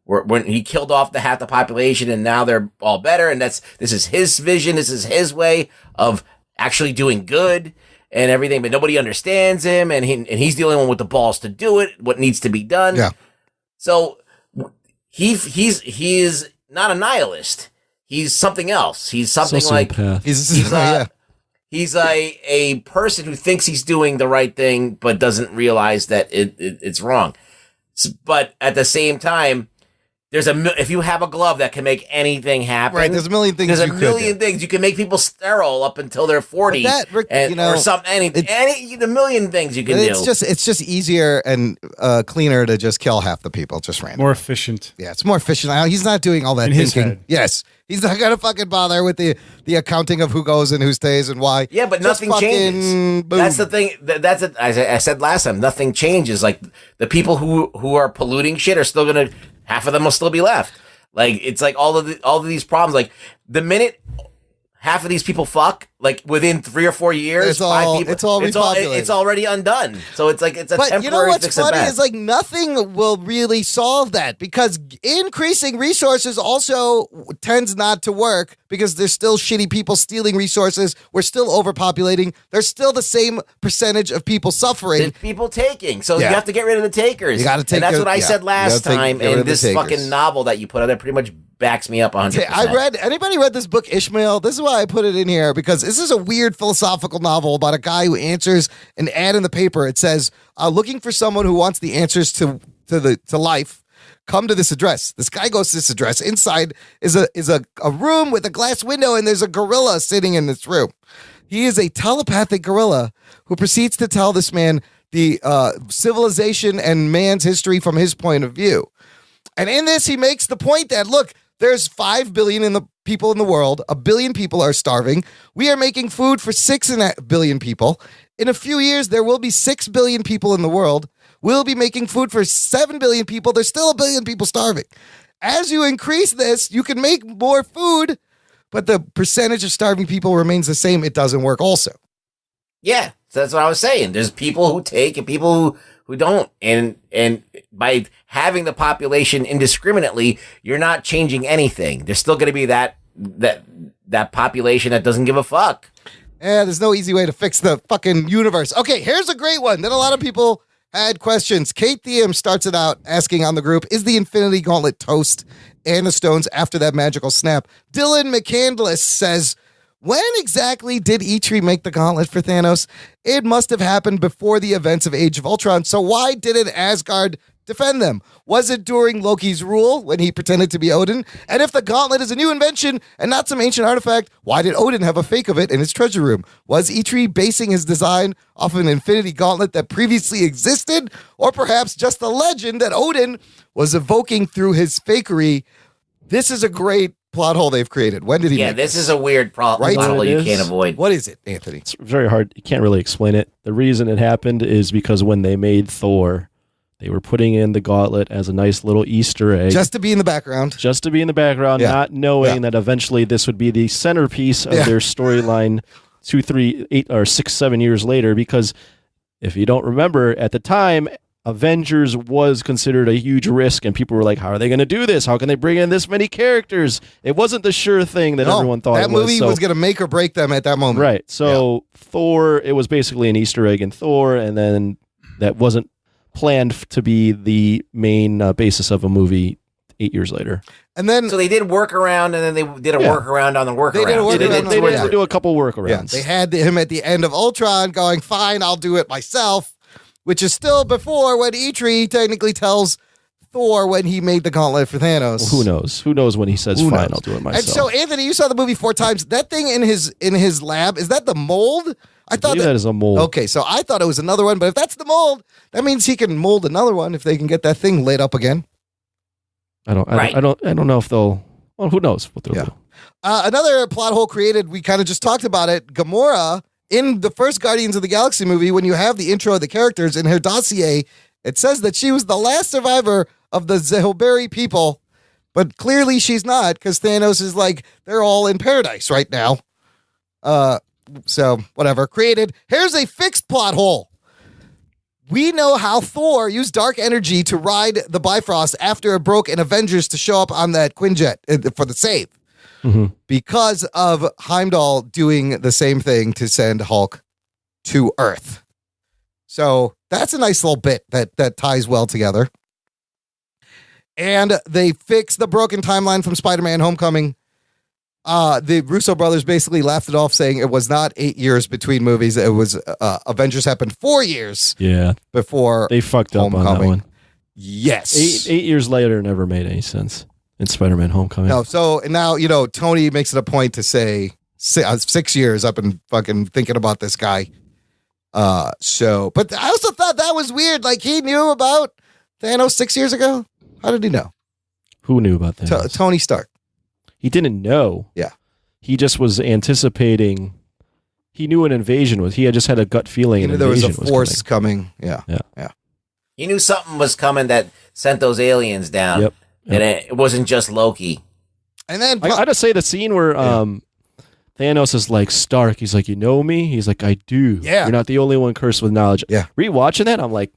When he killed off half the population, and now they're all better, and this is his vision, this is his way of actually doing good and everything, but nobody understands him, and he's the only one with the balls to do it, what needs to be done. Yeah. So he is not a nihilist. He's something else. He's something like he's a person who thinks he's doing the right thing, but doesn't realize that it's wrong. But at the same time, if you have a glove that can make anything happen, right? There's a million things. You can make people sterile up until they're 40, or something. The million things you can do. It's just easier and cleaner to just kill half the people, just randomly. More efficient. Yeah, it's more efficient. He's not doing all that in his thinking. head. Yes, he's not gonna fucking bother with the accounting of who goes and who stays and why. Yeah, but just nothing changes. Boom. That's the thing. I said last time. Nothing changes. Like the people who are polluting shit are still gonna. Half of them will still be left. Like it's like all of these problems. Like the minute half of these people fuck, like within 3 or 4 years, it's already undone. So it's like it's a temporary. But you know what's fix funny is like nothing will really solve that, because increasing resources also tends not to work, because there's still shitty people stealing resources. We're still overpopulating. There's still the same percentage of people suffering. There's people taking. So you have to get rid of the takers. You got to take. And that's what I said last time. And this fucking novel that you put out there pretty much backs me up 100%. Anybody read this book, Ishmael? This is why I put it in here, because this is a weird philosophical novel about a guy who answers an ad in the paper. It says, looking for someone who wants the answers to life, come to this address. This guy goes to this address. Inside is a room with a glass window, and there's a gorilla sitting in this room. He is a telepathic gorilla who proceeds to tell this man the civilization and man's history from his point of view. And in this, he makes the point that, look, there's 5 billion people in the world. 1 billion people are starving. We are making food for 6.5 billion people. In a few years, there will be 6 billion people in the world. We'll be making food for 7 billion people. There's still 1 billion people starving. As you increase this, you can make more food, but the percentage of starving people remains the same. It doesn't work also. Yeah. So that's what I was saying. There's people who take and people who don't. And by having the population indiscriminately, you're not changing anything. There's still going to be that population that doesn't give a fuck. Yeah, there's no easy way to fix the fucking universe. Okay, here's a great one that a lot of people had questions. Kate Thiem starts it out asking on the group, is the Infinity Gauntlet toast and the stones after that magical snap? Dylan McCandless says, when exactly did E3 make the gauntlet for Thanos? It must have happened before the events of Age of Ultron, so why didn't Asgard defend them? Was it during Loki's rule when he pretended to be Odin? And if the gauntlet is a new invention and not some ancient artifact, why did Odin have a fake of it in his treasure room? Was E3 basing his design off of an Infinity Gauntlet that previously existed? Or perhaps just the legend that Odin was evoking through his fakery? This is a great plot hole they've created. When did he make this is a weird plot hole you can't avoid. What is it, Anthony? It's very hard. You can't really explain it. The reason it happened is because when they made Thor, they were putting in the gauntlet as a nice little Easter egg. Just to be in the background. Just to be in the background, not knowing that eventually this would be the centerpiece of their storyline 2, 3, 8, or 6, 7 years later. Because if you don't remember, at the time, Avengers was considered a huge risk, and people were like, how are they going to do this? How can they bring in this many characters? It wasn't the sure thing that everyone thought it was. That movie was going to make or break them at that moment. Right. So Thor, it was basically an Easter egg in Thor, and then that wasn't planned to be the main basis of a movie 8 years later. And then so they did workaround, and then they did a workaround on the workaround. They did do a couple workarounds. Yeah, they had him at the end of Ultron going, fine, I'll do it myself, which is still before when E3 technically tells Thor when he made the gauntlet for Thanos. Well, who knows? Who knows when he says, fine, I'll do it myself. And so, Anthony, you saw the movie 4 times. That thing in his lab, is that the mold? I thought that is a mold. Okay, so I thought it was another one, but if that's the mold, that means he can mold another one if they can get that thing lit up again. I don't know if they'll. Well, who knows what they'll do. Another plot hole created. We kind of just talked about it. Gamora in the first Guardians of the Galaxy movie, when you have the intro of the characters in her dossier, it says that she was the last survivor of the Zehulbari people, but clearly she's not, because Thanos is like, they're all in paradise right now. So whatever. Created. Here's a fixed plot hole. We know how Thor used dark energy to ride the Bifrost after it broke in Avengers to show up on that Quinjet for the save. Mm-hmm. Because of Heimdall doing the same thing to send Hulk to Earth. So that's a nice little bit that ties well together. And they fix the broken timeline from Spider-Man Homecoming. The Russo brothers basically laughed it off, saying it was not 8 years between movies. It was Avengers happened 4 years before they fucked up Homecoming. on that one. Yes. 8 years later never made any sense in Spider-Man Homecoming. No, so now, Tony makes it a point to say 6 years I've been fucking thinking about this guy. But I also thought that was weird. Like, he knew about Thanos 6 years ago. How did he know? Who knew about Thanos? Tony Stark. He didn't know. Yeah. He just was anticipating. He knew an invasion was. He had just had a gut feeling. He knew there was a force coming. Yeah. He knew something was coming that sent those aliens down. Yep. And it wasn't just Loki. And then I just say the scene where Thanos is like, Stark, he's like, you know me? He's like, I do. Yeah. You're not the only one cursed with knowledge. Yeah. Rewatching that, I'm like,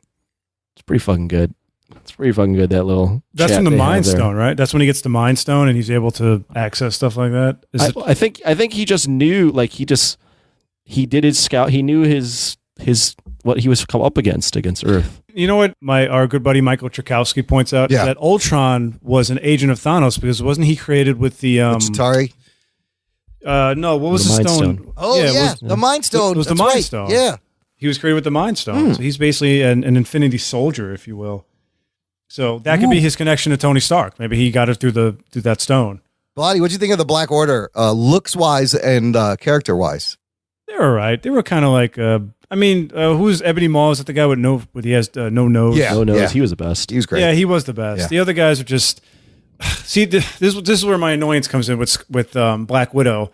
it's pretty fucking good. It's pretty fucking good, that little That's chat from the they have Mind there. Stone, right? That's when he gets the Mind Stone and he's able to access stuff like that. I think he just knew, like, he did his scout. He knew his what he was come up against Earth. You know what our good buddy Michael Tchaikovsky points out? Yeah. That Ultron was an agent of Thanos because wasn't he created with the Chitauri? No, what was the Mind stone? Stone. Oh, yeah. The Mind Stone. It was the That's Mind right. Stone. Yeah. He was created with the Mind Stone. So he's basically an Infinity Soldier, if you will. So that could be his connection to Tony Stark. Maybe he got it through that stone. Blotty, what'd you think of the Black Order, looks-wise and character-wise? They were all right. They were kind of like, who's Ebony Maw? Is that the guy with he has no nose? Yeah. No nose. He was the best. He was great. Yeah, he was the best. Yeah. The other guys are just... See, this is where my annoyance comes in with Black Widow.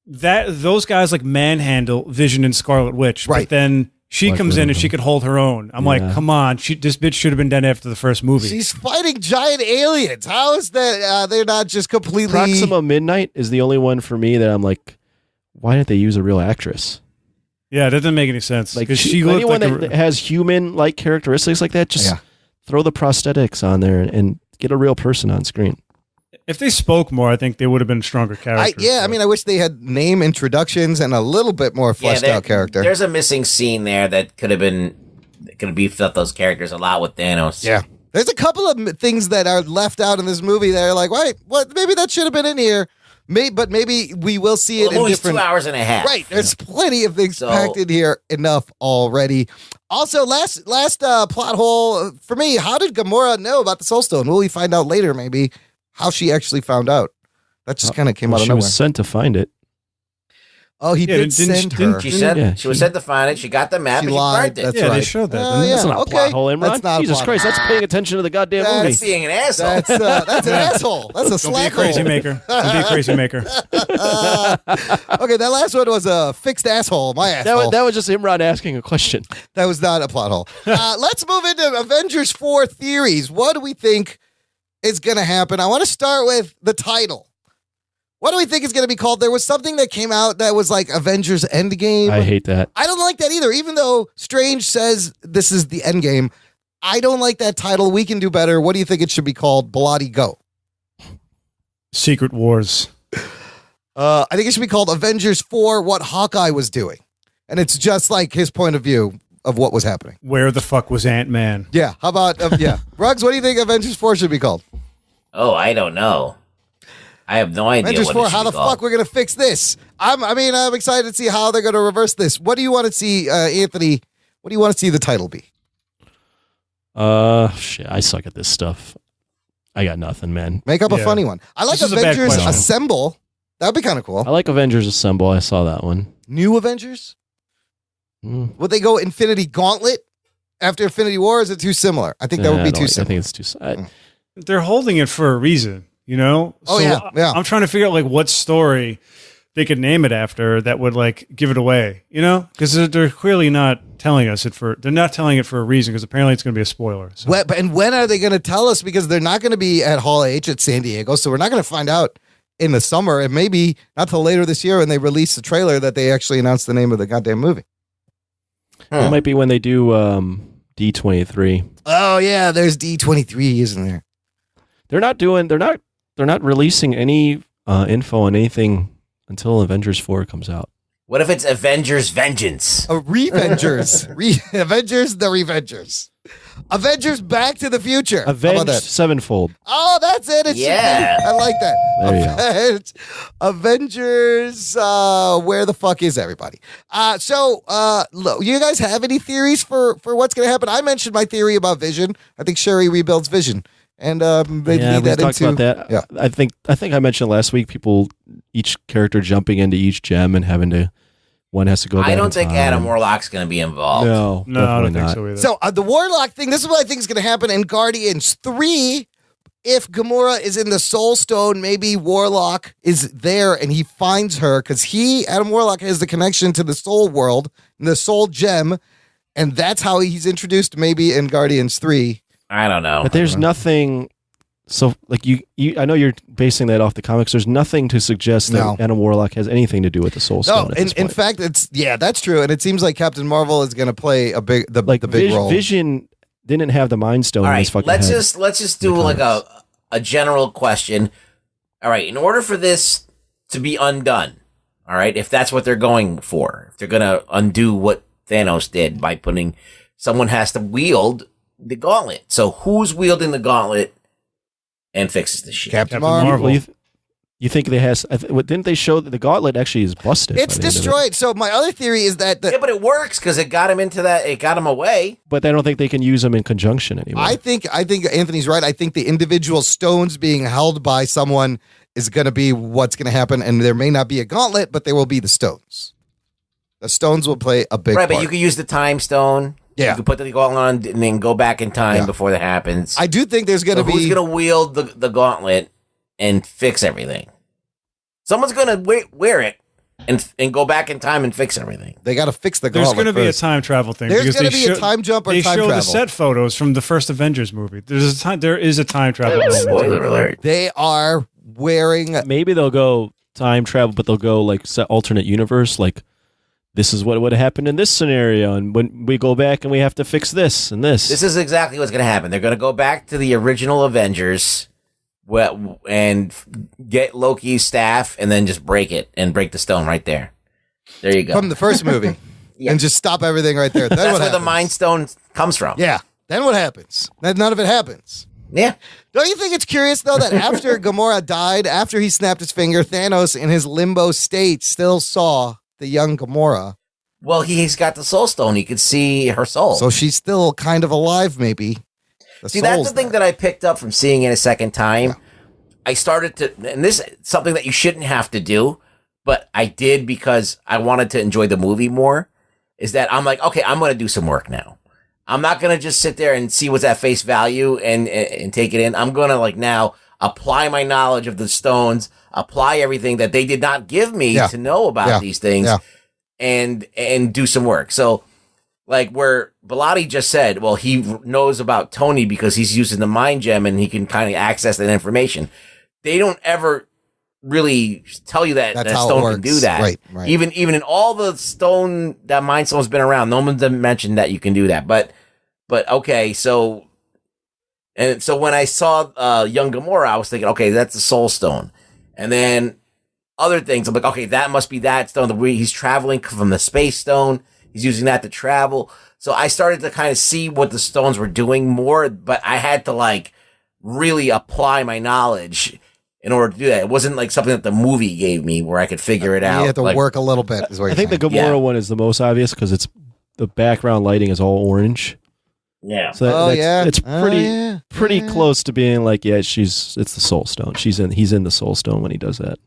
Those guys like manhandle Vision and Scarlet Witch. Right. But then she Black comes Widow. in and she could hold her own. I'm like, come on. This bitch should have been dead after the first movie. She's fighting giant aliens. How is that they're not just completely... Proxima Midnight is the only one for me that I'm like, why didn't they use a real actress? Yeah, that doesn't make any sense. Like Because she looked anyone like that has human-like characteristics like that, just throw the prosthetics on there and get a real person on screen. if they spoke more, I think they would have been stronger characters. I mean, I wish they had name introductions and a little bit more fleshed out character. There's a missing scene there that could have beefed up those characters a lot with Thanos. Yeah. There's a couple of things that are left out in this movie that are like, wait, what? Maybe that should have been in here. But maybe we will see it the in movie's different 2 hours and a half. Right. There's plenty of things packed in here enough already. Also, last plot hole for me, how did Gamora know about the Soul Stone? Will we find out later, maybe, how she actually found out? That just kind of came out of She nowhere. was sent to find it. Oh, he did send her. She said to find it. She got the map She and lied. she burned it. That's right. they showed that. That's not a plot hole, Imran. That's not a Jesus plot Christ, hole. that's paying attention to the goddamn movie. That's being an asshole. That's an asshole. That's a Don't be a slack crazy hole. maker. Don't be a crazy maker. Okay, that last one was a fixed asshole. My asshole. That was just Imran asking a question. That was not a plot hole. Let's move into Avengers 4 theories. What do we think is going to happen? I want to start with the title. What do we think is going to be called? There was something that came out that was like Avengers Endgame. I hate that. I don't like that either. Even though Strange says this is the Endgame, I don't like that title. We can do better. What do you think it should be called? Bloody Go. Secret Wars. I think it should be called Avengers 4, What Hawkeye Was Doing. And it's just like his point of view of what was happening. Where the fuck was Ant-Man? Yeah. How about, Ruggs, what do you think Avengers 4 should be called? Oh, I don't know. I have no idea. Avengers what 4, it should how the be called. fuck we're going to fix this? I'm excited to see how they're going to reverse this. What do you want to see, Anthony? What do you want to see the title be? Shit, I suck at this stuff. I got nothing, man. Make up a funny one. I like This is a bad Avengers question. Assemble. That would be kind of cool. I like Avengers Assemble. I saw that one. New Avengers? Would they go Infinity Gauntlet after Infinity War? Or is it too similar? I think that would be too I similar. think it's too similar. They're holding it for a reason, you know? Oh, yeah. I'm trying to figure out like what story they could name it after that would like give it away, you know? Because they're clearly not telling us they're not telling it for a reason because apparently it's going to be a spoiler. So. And when are they going to tell us? Because they're not going to be at Hall H at San Diego, so we're not going to find out in the summer, and maybe not till later this year when they release the trailer that they actually announce the name of the goddamn movie. It might be when they do D23. Oh yeah, there's D23, isn't there? They're not releasing any info on anything until Avengers 4 comes out. What if it's Avengers Vengeance? Revengers. Avengers, the Revengers. Avengers Back to the Future. How about Avenged that? Sevenfold. Oh, that's it. It should Yeah. be. I like that. There you go. Avengers, where the fuck is everybody? Look, you guys have any theories for what's going to happen? I mentioned my theory about Vision. I think Sherry rebuilds Vision. And they Yeah, lead we that talked into about that. Yeah. I think I mentioned last week each character jumping into each gem and having to one has to go. I back don't in think time. Adam Warlock's going to be involved. No, I don't definitely think not. so either. So the Warlock thing, this is what I think is going to happen in Guardians 3. If Gamora is in the Soul Stone, maybe Warlock is there and he finds her because Adam Warlock, has the connection to the Soul World, the Soul Gem, and that's how he's introduced maybe in Guardians 3. I don't know. But there's nothing. So, like you, I know you're basing that off the comics. There's nothing to suggest that No. Adam Warlock has anything to do with the Soul Stone. No, at this in point. fact, that's true, and it seems like Captain Marvel is going to play the big role. Vision didn't have the Mind Stone All in right, his fucking let's head. just do like a general question. All right, in order for this to be undone, all right, if that's what they're going for, if they're going to undo what Thanos did by putting someone has to wield the gauntlet. So who's wielding the gauntlet and fixes the shit? Captain Marvel. Marvel. You think they has? Didn't they show that the gauntlet actually is busted? It's by the end of it? destroyed. So my other theory is that Yeah, but it works because it got him into that. It got him away. But I don't think they can use them in conjunction anymore. I think Anthony's right. I think the individual stones being held by someone is going to be what's going to happen, and there may not be a gauntlet, but there will be the stones. The stones will play a big Right, part. but you can use the time stone. Yeah. You can put the gauntlet on and then go back in time before that happens. I do think there's going to So who's be. going to wield the gauntlet and fix everything? Someone's going to wear it and go back in time and fix everything. They got to fix the There's gauntlet. going to be a first. time travel thing. There's because gonna they be a time jump or they time show travel. the set photos from the first Avengers movie. There is a time travel. Spoiler alert. They are wearing. Maybe they'll go time travel, but they'll go like set alternate universe. Like this is what would have happened in this scenario, and when we go back and we have to fix this and this. This is exactly what's going to happen. They're going to go back to the original Avengers and get Loki's staff and then just break it and break the stone right there. There you go. From the first movie. Yeah. And just stop everything right there. Then That's what where the happens? Mind Stone comes from. Yeah. Then what happens? Then none of it happens. Yeah. Don't you think it's curious, though, that after Gamora died, after he snapped his finger, Thanos in his limbo state still saw the young Gamora. Well, he's got the Soul Stone. He could see her soul. So she's still kind of alive, maybe. See, that's the thing that I picked up from seeing it a second time. Yeah. I started to, and this is something that you shouldn't have to do, but I did because I wanted to enjoy the movie more, is that I'm like, okay, I'm going to do some work now. I'm not going to just sit there and see what's at face value and take it in. I'm going to like now apply my knowledge of the stones, apply everything that they did not give me to know about these things and do some work. So like where Bilotti just said, well, he knows about Tony because he's using the mind gem and he can kind of access that information. They don't ever really tell you that that stone can do that. Right. Even in all the stone that Mind Stone's been around, no one's mentioned that you can do that. But okay, so when I saw young Gamora, I was thinking, okay, that's the Soul Stone. And then other things, I'm like, okay, that must be that stone. He's traveling from the Space Stone. He's using that to travel. So I started to kind of see what the stones were doing more, but I had to like really apply my knowledge in order to do that. It wasn't like something that the movie gave me where I could figure it out. You had to work a little bit. Is what I think the Gamora one is the most obvious because it's the background lighting is all orange. Yeah. So it's pretty close to being like, it's the Soul Stone. He's in the Soul Stone when he does that.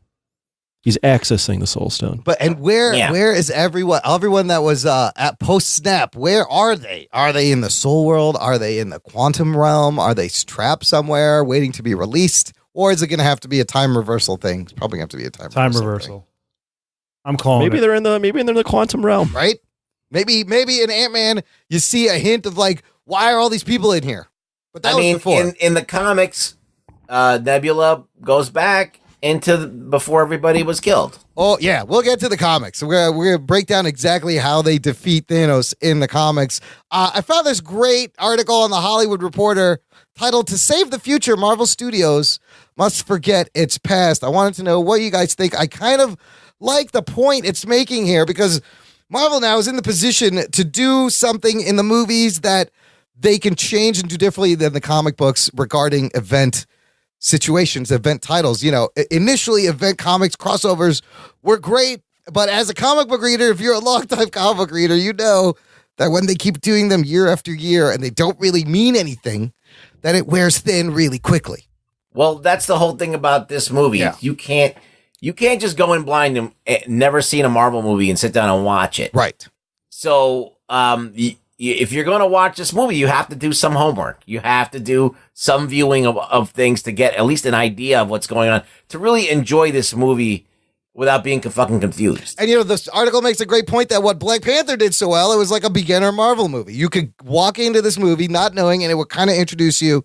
He's accessing the Soul Stone. But where is everyone that was at post snap? Where are they? Are they in the soul world? Are they in the quantum realm? Are they trapped somewhere waiting to be released? Or is it going to have to be a time reversal thing? It's probably going to have to be a time reversal. I'm calling maybe it. they're in the quantum realm. Right? Maybe in Ant-Man you see a hint of like, why are all these people in here? But that was before. In the comics, Nebula goes back into before everybody was killed. Oh yeah, we'll get to the comics. We're gonna break down exactly how they defeat Thanos in the comics. I found this great article on the Hollywood Reporter titled "To Save the Future, Marvel Studios Must Forget Its Past." I wanted to know what you guys think. I kind of like the point it's making here because Marvel now is in the position to do something in the movies that they can change and do differently than the comic books regarding event situations, event titles. You know, initially event comics crossovers were great, but as a comic book reader, if you're a longtime comic book reader, you know that when they keep doing them year after year and they don't really mean anything, that it wears thin really quickly. Well, that's the whole thing about this movie. Yeah. You can't just go in blind and never seen a Marvel movie and sit down and watch it. Right. So, if you're going to watch this movie, you have to do some homework. You have to do some viewing of things to get at least an idea of what's going on to really enjoy this movie without being fucking confused. And, you know, this article makes a great point that what Black Panther did so well, it was like a beginner Marvel movie. You could walk into this movie not knowing, and it would kind of introduce you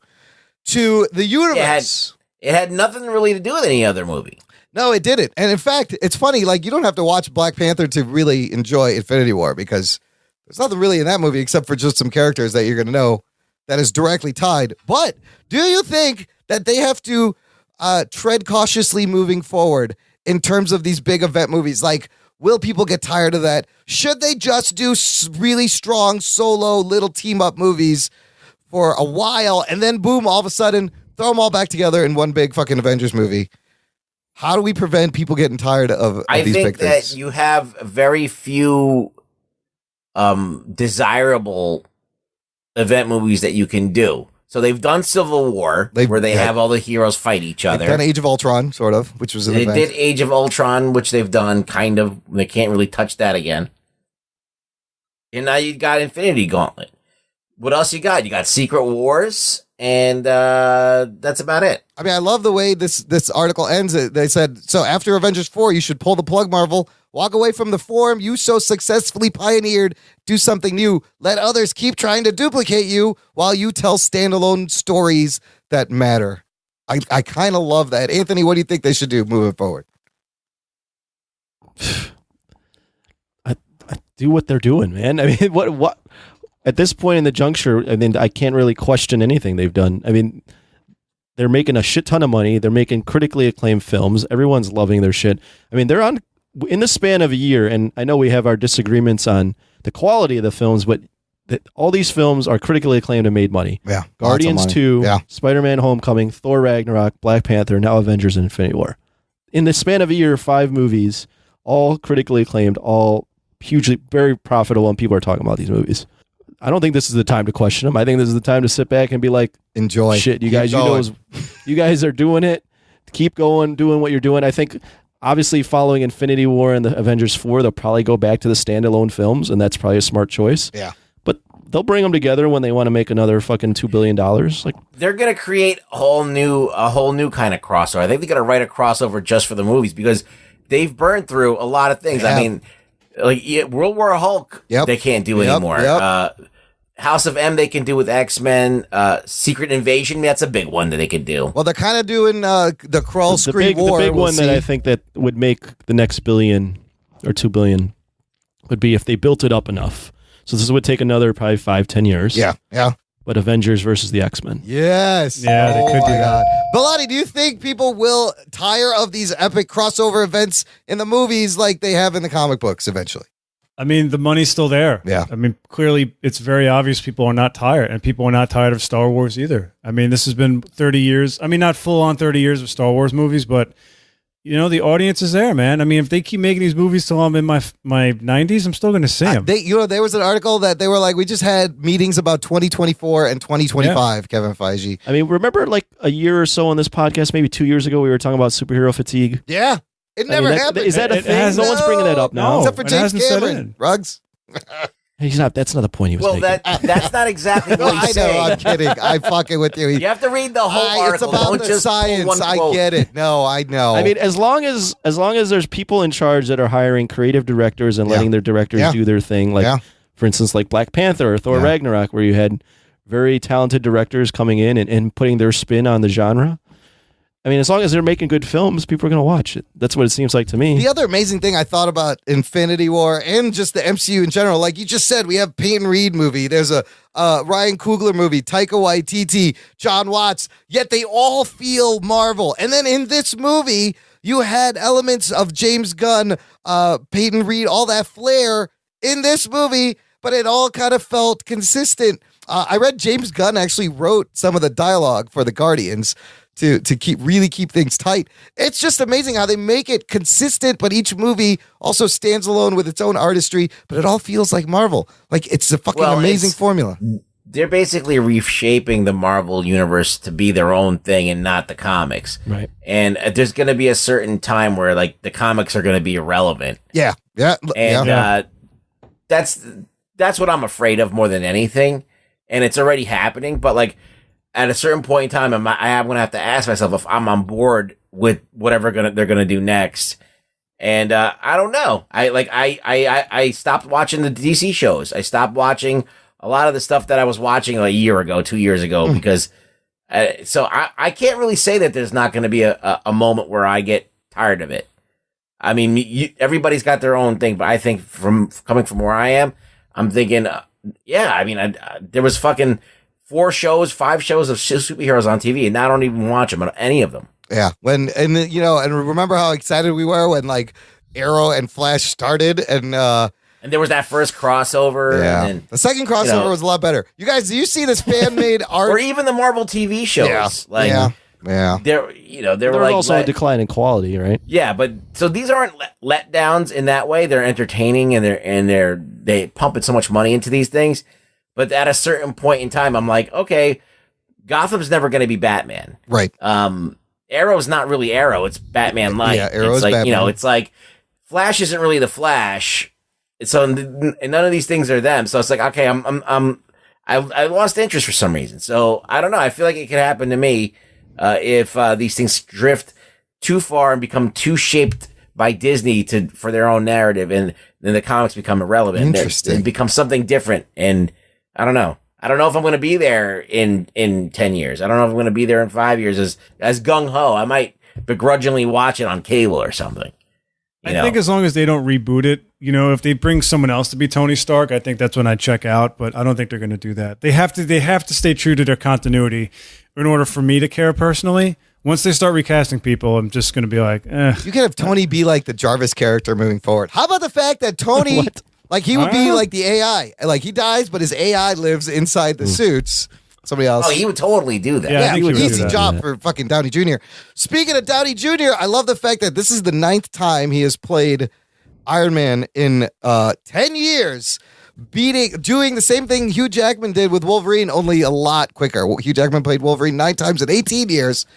to the universe. It had nothing really to do with any other movie. No, it didn't. And in fact, it's funny, like, you don't have to watch Black Panther to really enjoy Infinity War because there's nothing really in that movie except for just some characters that you're going to know that is directly tied. But do you think that they have to tread cautiously moving forward in terms of these big event movies? Like, will people get tired of that? Should they just do really strong solo little team up movies for a while and then boom, all of a sudden throw them all back together in one big fucking Avengers movie? How do we prevent people getting tired of these big things? I think that you have very few desirable event movies that you can do. So they've done Civil War, where they have all the heroes fight each other. They've done Age of Ultron, sort of, which was an event. They did Age of Ultron, which they've done, kind of. They can't really touch that again. And now you got Infinity Gauntlet. What else you got? You got Secret Wars, and that's about it. I mean, I love the way this article ends. They said, so after Avengers 4, you should pull the plug, Marvel. Walk away from the form you so successfully pioneered. Do something new. Let others keep trying to duplicate you while you tell standalone stories that matter. I kind of love that. Anthony, what do you think they should do moving forward? I do what they're doing, man. I mean, what at this point in the juncture, I mean, I can't really question anything they've done. I mean, they're making a shit ton of money. They're making critically acclaimed films. Everyone's loving their shit. I mean, they're on in the span of a year, and I know we have our disagreements on the quality of the films, but all these films are critically acclaimed and made money. Yeah. Guardians 2, Yeah. Spider-Man Homecoming, Thor Ragnarok, Black Panther, now Avengers and Infinity War. In the span of a year, 5 movies, all critically acclaimed, all hugely, very profitable, and people are talking about these movies. I don't think this is the time to question them. I think this is the time to sit back and be like, enjoy. Shit, you Keep guys, going. you guys are doing it. Keep going, doing what you're doing. I think, obviously, following Infinity War and the Avengers 4, they'll probably go back to the standalone films, and that's probably a smart choice. Yeah. But they'll bring them together when they want to make another fucking $2 billion. Like, They're gonna create a whole new kind of crossover. I think they're gonna write a crossover just for the movies because they've burned through a lot of things. Yeah. I mean, like World War Hulk, Yep. they can't do Yep, anymore. yep. House of M, they can do with X-Men. Secret Invasion, that's a big one that they could do. Well, they're kind of doing the Crawl Screen War. The big We'll one that see. I think that would make the next $1 billion or $2 billion would be if they built it up enough. So this would take another probably 5-10 years. Yeah. But Avengers versus the X-Men. Yes. Yeah, they could my do that. God. Bilotti, do you think people will tire of these epic crossover events in the movies like they have in the comic books eventually? I mean, the money's still there. Yeah. I mean, clearly it's very obvious people are not tired, and people are not tired of Star Wars either. I mean, this has been 30 years. I mean, not full on 30 years of Star Wars movies, but you know, the audience is there, man. I mean, if they keep making these movies till I'm in my 90s, I'm still going to see them. There was an article that they were like, we just had meetings about 2024 and 2025, Kevin Feige. I mean, remember like a year or so on this podcast, maybe 2 years ago, we were talking about superhero fatigue. Yeah. It never happened. Is that a It thing? hasn't- No one's bringing that up now. Except for it James hasn't set Cameron. in. Ruggs. He's not. That's not the point he was Well, making. that's not exactly No, what I he's know. saying. I'm kidding. I'm fucking with you. You have to read the whole It's article. about Don't the just pull science. one I quote. get it. No, I know. I mean, as long as there's people in charge that are hiring creative directors and letting their directors do their thing, like for instance, like Black Panther or Thor Ragnarok, where you had very talented directors coming in and putting their spin on the genre. I mean, as long as they're making good films, people are going to watch it. That's what it seems like to me. The other amazing thing I thought about Infinity War and just the MCU in general, like you just said, we have Peyton Reed movie. There's a Ryan Coogler movie, Taika Waititi, John Watts, yet they all feel Marvel. And then in this movie, you had elements of James Gunn, Peyton Reed, all that flair in this movie, but it all kind of felt consistent. I read James Gunn actually wrote some of the dialogue for the Guardians to keep things tight. It's just amazing how they make it consistent, but each movie also stands alone with its own artistry, but it all feels like Marvel. Like it's a fucking amazing formula. They're basically reshaping the Marvel universe to be their own thing and not the comics. Right. And there's going to be a certain time where like the comics are going to be irrelevant. Yeah. And that's what I'm afraid of more than anything. And it's already happening, but like at a certain point in time, I'm going to have to ask myself if I'm on board with whatever they're going to do next. And I don't know. I stopped watching the DC shows. I stopped watching a lot of the stuff that I was watching a year ago, 2 years ago, because so I can't really say that there's not going to be a moment where I get tired of it. I mean, everybody's got their own thing, but I think coming from where I am, I'm thinking, there was fucking 5 shows of superheroes on TV, and I don't even watch them, any of them. Yeah. And remember how excited we were when like Arrow and Flash started and there was that first crossover. Yeah. And the second crossover was a lot better. You guys, do you see this fan-made art? Or even the Marvel TV shows. Yeah. There were like also a decline in quality, right? Yeah, but so these aren't letdowns in that way. They're entertaining and they pump so much money into these things. But at a certain point in time, I'm like, okay, Gotham's never going to be Batman. Right. Arrow's not really Arrow. It's Batman Light. Yeah, Arrow's it's like, Batman. it's like Flash isn't really the Flash. So and none of these things are them. So it's like, okay, I lost interest for some reason. So I don't know. I feel like it could happen to me if these things drift too far and become too shaped by Disney for their own narrative, and then the comics become irrelevant. Interesting. It becomes something different, and I don't know. I don't know if I'm going to be there in 10 years. I don't know if I'm going to be there in 5 years as gung ho. I might begrudgingly watch it on cable or something. I think as long as they don't reboot it, if they bring someone else to be Tony Stark, I think that's when I check out. But I don't think they're going to do that. They have to stay true to their continuity in order for me to care personally. Once they start recasting people, I'm just going to be like, You can have Tony be like the Jarvis character moving forward. How about the fact that Tony, like he would be like the AI, like he dies, but his AI lives inside the suits. Somebody else. Oh, he would totally do that. Yeah, he would easy do job for fucking Downey Jr. Speaking of Downey Jr., I love the fact that this is the 9th time he has played Iron Man in 10 years, doing the same thing Hugh Jackman did with Wolverine, only a lot quicker. Hugh Jackman played Wolverine 9 times in 18 years.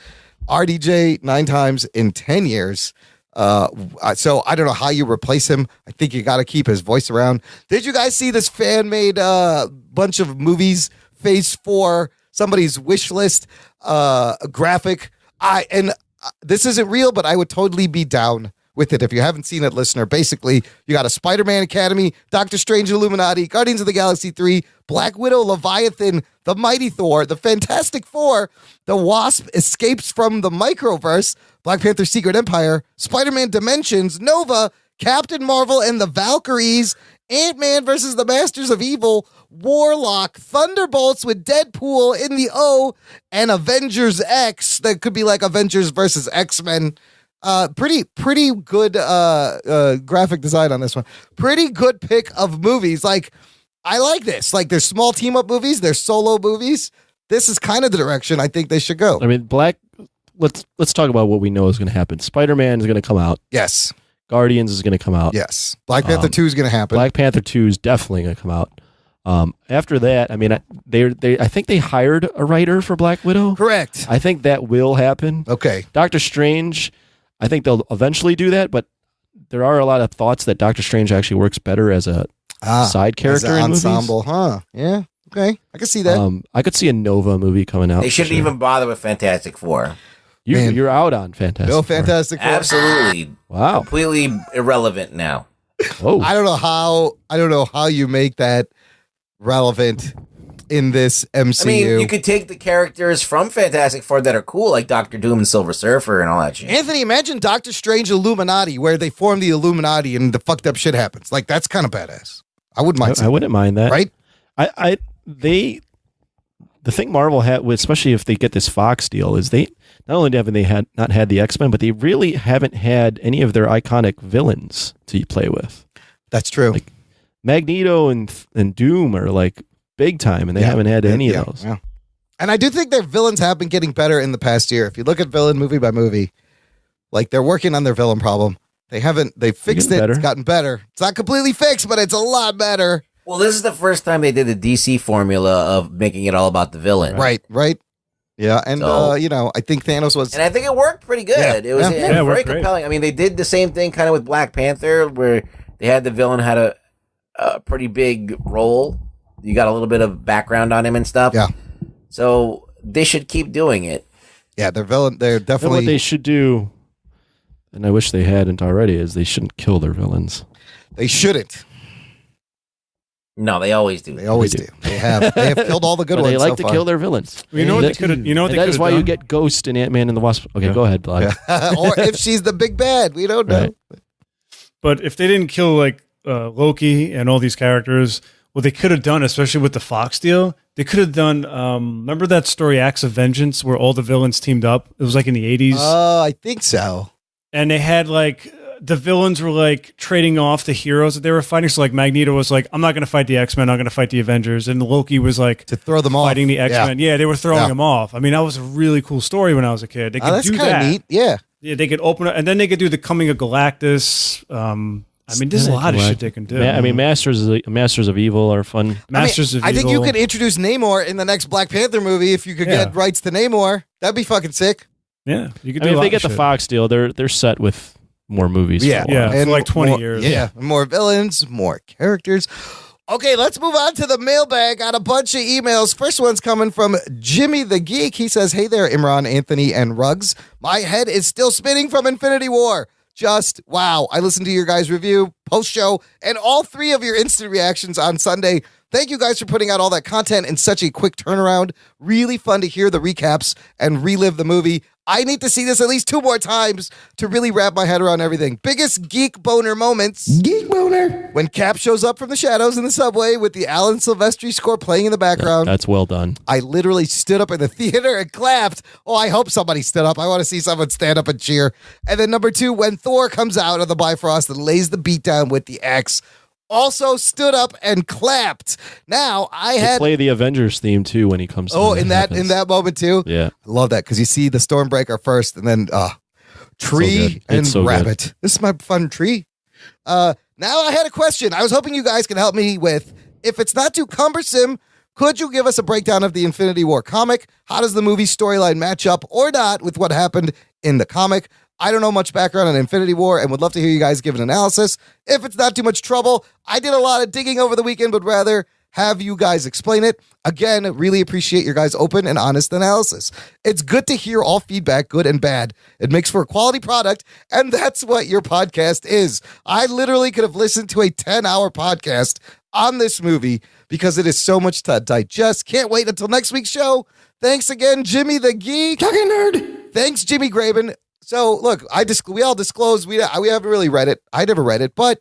RDJ 9 times in 10 years. So I don't know how you replace him. I think you got to keep his voice around. Did you guys see this fan-made bunch of movies? Phase 4, somebody's wish list graphic. This isn't real, but I would totally be down with it if you haven't seen it, listener. Basically, you got a Spider-Man Academy, Doctor Strange Illuminati, Guardians of the Galaxy 3, Black Widow, Leviathan, the Mighty Thor, the Fantastic Four, the Wasp escapes from the Microverse, Black Panther Secret Empire, Spider-Man Dimensions, Nova, Captain Marvel and the Valkyries, Ant-Man versus the Masters of Evil, Warlock, Thunderbolts with Deadpool in the O, and Avengers X. That could be like Avengers versus X-Men. Pretty good graphic design on this one. Pretty good pick of movies. Like, I like this. Like, there's small team-up movies, there's solo movies. This is kind of the direction I think they should go. I mean, let's talk about what we know is going to happen. Spider-Man is going to come out. Yes. Guardians is going to come out. Yes. Black Panther 2 is going to happen. Black Panther 2 is definitely going to come out. After that, I mean, I think they hired a writer for Black Widow. Correct. I think that will happen. Okay. Doctor Strange, I think they'll eventually do that, but there are a lot of thoughts that Doctor Strange actually works better as a side character as an in ensemble, movies. Huh? Yeah. Okay. I can see that. I could see a Nova movie coming out. They shouldn't even bother with Fantastic Four. You're out on Fantastic No Four. Fantastic Four. Absolutely. Wow. Completely irrelevant now. Whoa. I don't know how you make that relevant in this MCU. I mean, you could take the characters from Fantastic Four that are cool, like Doctor Doom and Silver Surfer and all that shit. Anthony, imagine Doctor Strange Illuminati, where they form the Illuminati and the fucked up shit happens. Like, that's kind of badass. I wouldn't mind. I wouldn't mind that. Right? The thing Marvel had, especially if they get this Fox deal, is they not only haven't they not had the X-Men, but they really haven't had any of their iconic villains to play with. That's true. Like Magneto and Doom are like big time, and they haven't had any of those. Yeah. And I do think their villains have been getting better in the past year. If you look at villain movie by movie, like they're working on their villain problem. They fixed it. It's gotten better. It's not completely fixed, but it's a lot better. Well, this is the first time they did the DC formula of making it all about the villain. Right. Yeah, and I think Thanos was, and I think it worked pretty good. Yeah. It was it very compelling. I mean, they did the same thing kind of with Black Panther, where they had the villain had a pretty big role. You got a little bit of background on him and stuff. Yeah. So they should keep doing it. Yeah, they're definitely What they should do, and I wish they hadn't already, is they shouldn't kill their villains. They shouldn't. No, they always do. They always do. They have killed all the good But ones. they like so to far. kill their villains. You know what they could have. You know what they And that could is have why done? you get Ghost and Ant-Man and the Wasp. Okay, go ahead, Block. or if she's the big bad, we don't know. Right. But if they didn't kill like Loki and all these characters, what they could have done, especially with the Fox deal, they could have done. Remember that story, Acts of Vengeance, where all the villains teamed up? It was like in the 80s. I think so. And they had like the villains were like trading off the heroes that they were fighting. So like Magneto was like, I'm not going to fight the X-Men. I'm going to fight the Avengers. And Loki was like To throw them off. fighting the X-Men. Yeah, they were throwing Yeah. them off. I mean, that was a really cool story when I was a kid. They could That's do kind that. of neat. Yeah. Yeah, they could open it, and then they could do the Coming of Galactus. I mean, there's a lot of shit they can do. I mean, Masters of Evil are fun. Masters of I Evil. think you could introduce Namor in the next Black Panther movie if you could get rights to Namor. That'd be fucking sick. Yeah, you could I do mean, a if they lot get of the shit. Fox deal, they're set with more movies. Yeah. for a while. Yeah. for like 20 more- years. Yeah. More villains, more characters. Okay, let's move on to the mailbag. Got a bunch of emails. First one's coming from Jimmy the Geek. He says, hey there, Imran, Anthony, and Ruggs. My head is still spinning from Infinity War. Just, wow. I listened to your guys' review, post-show, and all three of your instant reactions on Sunday. Thank you guys for putting out all that content in such a quick turnaround. Really fun to hear the recaps and relive the movie. I need to see this at least 2 more times to really wrap my head around everything. Biggest geek boner moments. Geek boner. When Cap shows up from the shadows in the subway with the Alan Silvestri score playing in the background. That's well done. I literally stood up in the theater and clapped. Oh, I hope somebody stood up. I want to see someone stand up and cheer. And then number 2, when Thor comes out of the Bifrost and lays the beat down with the axe. Also stood up and clapped. Now I had play the Avengers theme too when he comes. Oh, in that moment too. Yeah, I love that because you see the Stormbreaker first, and then tree and rabbit. Good. This is my fun tree. Now I had a question. I was hoping you guys could help me with. If it's not too cumbersome, could you give us a breakdown of the Infinity War comic? How does the movie storyline match up or not with what happened in the comic? I don't know much background on Infinity War and would love to hear you guys give an analysis. If it's not too much trouble, I did a lot of digging over the weekend, but rather have you guys explain it. Again, really appreciate your guys' open and honest analysis. It's good to hear all feedback, good and bad. It makes for a quality product, and that's what your podcast is. I literally could have listened to a 10-hour podcast on this movie because it is so much to digest. Can't wait until next week's show. Thanks again, Jimmy the Geek. Talking nerd. Thanks, Jimmy Graben. So, look, we all disclosed we haven't really read it. I never read it, but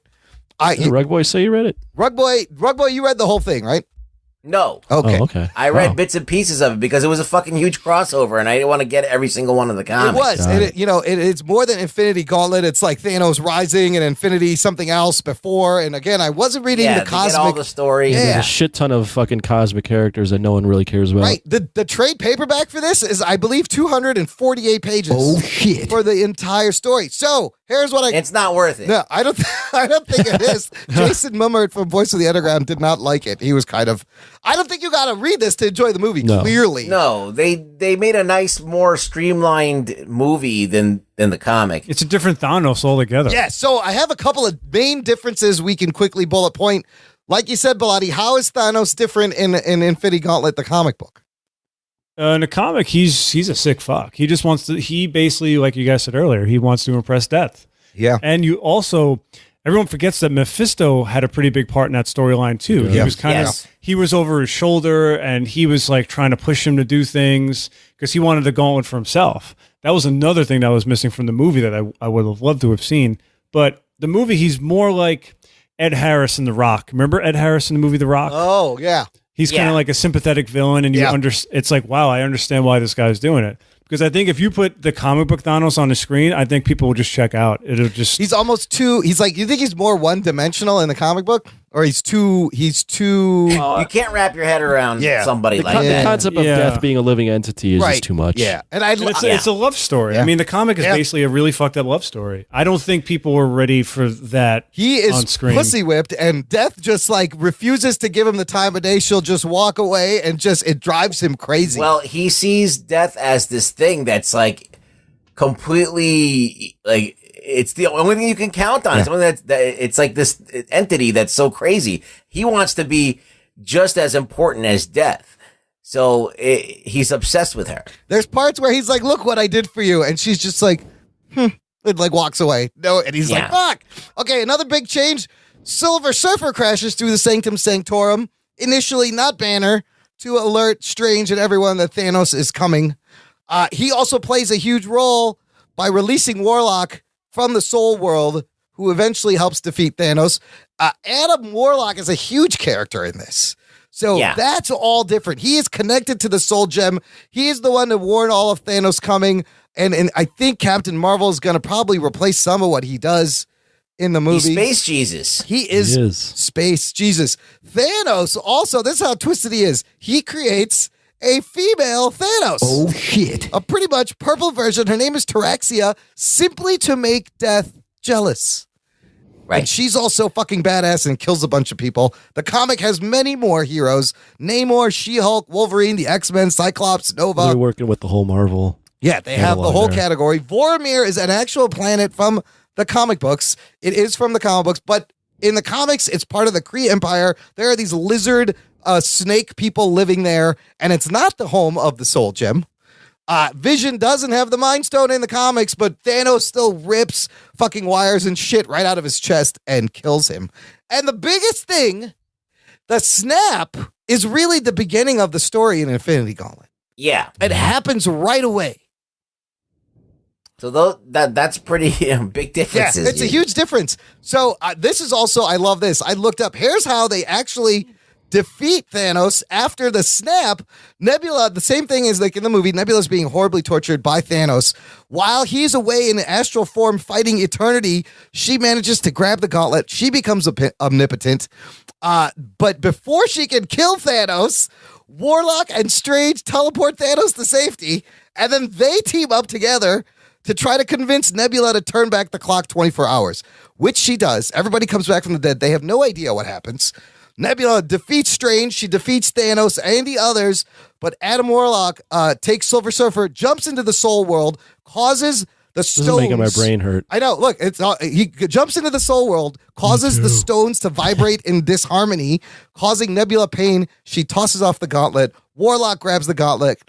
Did Rug Boy say you read it? Rug Boy, you read the whole thing, right? No. Okay. Oh, okay. I read bits and pieces of it because it was a fucking huge crossover, and I didn't want to get every single one of the comics. It was. And it's more than Infinity Gauntlet. It's like Thanos Rising and Infinity something else before. And again, I wasn't reading the cosmic. Get all the story. Yeah. There's a shit ton of fucking cosmic characters that no one really cares about. Right. The trade paperback for this is, I believe, 248 pages. Oh, shit. For the entire story. So here's what It's not worth it. No, I don't think it is. Jason Mummert from Voice of the Underground did not like it. He was kind of, I don't think you got to read this to enjoy the movie, clearly. No, they made a nice, more streamlined movie than the comic. It's a different Thanos altogether. Yeah, so I have a couple of main differences we can quickly bullet point. Like you said, Bilotti, how is Thanos different in Infinity Gauntlet, the comic book? In the comic, he's a sick fuck. He just wants to, he basically, like you guys said earlier, he wants to impress Death. Yeah. And you also, everyone forgets that Mephisto had a pretty big part in that storyline too. Yeah. He was kind of, he was over his shoulder and he was like trying to push him to do things because he wanted the gauntlet for himself. That was another thing that was missing from the movie that I would have loved to have seen. But the movie, he's more like Ed Harris in The Rock. Remember Ed Harris in the movie The Rock? Oh, yeah. He's kind of like a sympathetic villain, and it's like, wow, I understand why this guy's doing it. Because I think if you put the comic book Thanos on the screen, I think people will just check out. It'll just he's almost too. He's like, you think he's more one dimensional in the comic book, or he's too. You can't wrap your head around somebody like that. The concept of death being a living entity is just too much. Yeah, and it's a love story. Yeah. I mean, the comic is basically a really fucked up love story. I don't think people were ready for that. He is on screen. pussy whipped, and Death just like refuses to give him the time of day. She'll just walk away, and it drives him crazy. Well, he sees Death as this thing that's like completely like it's the only thing you can count on. Something that it's like this entity that's so crazy. He wants to be just as important as Death. So he's obsessed with her. There's parts where he's like, "Look what I did for you," and she's just like, and like walks away. No, and he's like, "Fuck." Okay, another big change. Silver Surfer crashes through the Sanctum Sanctorum. Initially, not Banner, to alert Strange and everyone that Thanos is coming. He also plays a huge role by releasing Warlock from the Soul World, who eventually helps defeat Thanos. Adam Warlock is a huge character in this. So that's all different. He is connected to the Soul Gem. He is the one to warn all of Thanos coming. And I think Captain Marvel is going to probably replace some of what he does in the movie. He's Space Jesus. He is Space Jesus. Thanos also, this is how twisted he is. He creates a female Thanos. Oh, shit. A pretty much purple version. Her name is Taraxia, simply to make Death jealous. Right. And she's also fucking badass and kills a bunch of people. The comic has many more heroes. Namor, She-Hulk, Wolverine, the X-Men, Cyclops, Nova. They're working with the whole Marvel. Yeah, they have the whole category. Vormir is an actual planet from the comic books. It is from the comic books, but in the comics, it's part of the Kree Empire. There are these lizard snake people living there, and it's not the home of the Soul Gem. Vision doesn't have the Mind Stone in the comics, but Thanos still rips fucking wires and shit right out of his chest and kills him. And the biggest thing The snap is really the beginning of the story in Infinity Gauntlet. Yeah. It happens right away. So that's pretty big differences. Yeah, it's a huge difference. So this is also, I love this. I looked up, here's how they actually defeat Thanos after the snap. Nebula, the same thing as like in the movie, Nebula's being horribly tortured by Thanos. While he's away in astral form fighting eternity, she manages to grab the gauntlet. She becomes omnipotent. But before she can kill Thanos, Warlock and Strange teleport Thanos to safety, and then they team up together to try to convince Nebula to turn back the clock 24 hours, which she does. Everybody comes back from the dead. They have no idea what happens. Nebula defeats Strange. She defeats Thanos and the others, but Adam Warlock takes Silver Surfer, jumps into the Soul World, causes the stones. This is making my brain hurt. I know. Look, he jumps into the Soul World, causes the stones to vibrate in disharmony, causing Nebula pain. She tosses off the gauntlet. Warlock grabs the gauntlet.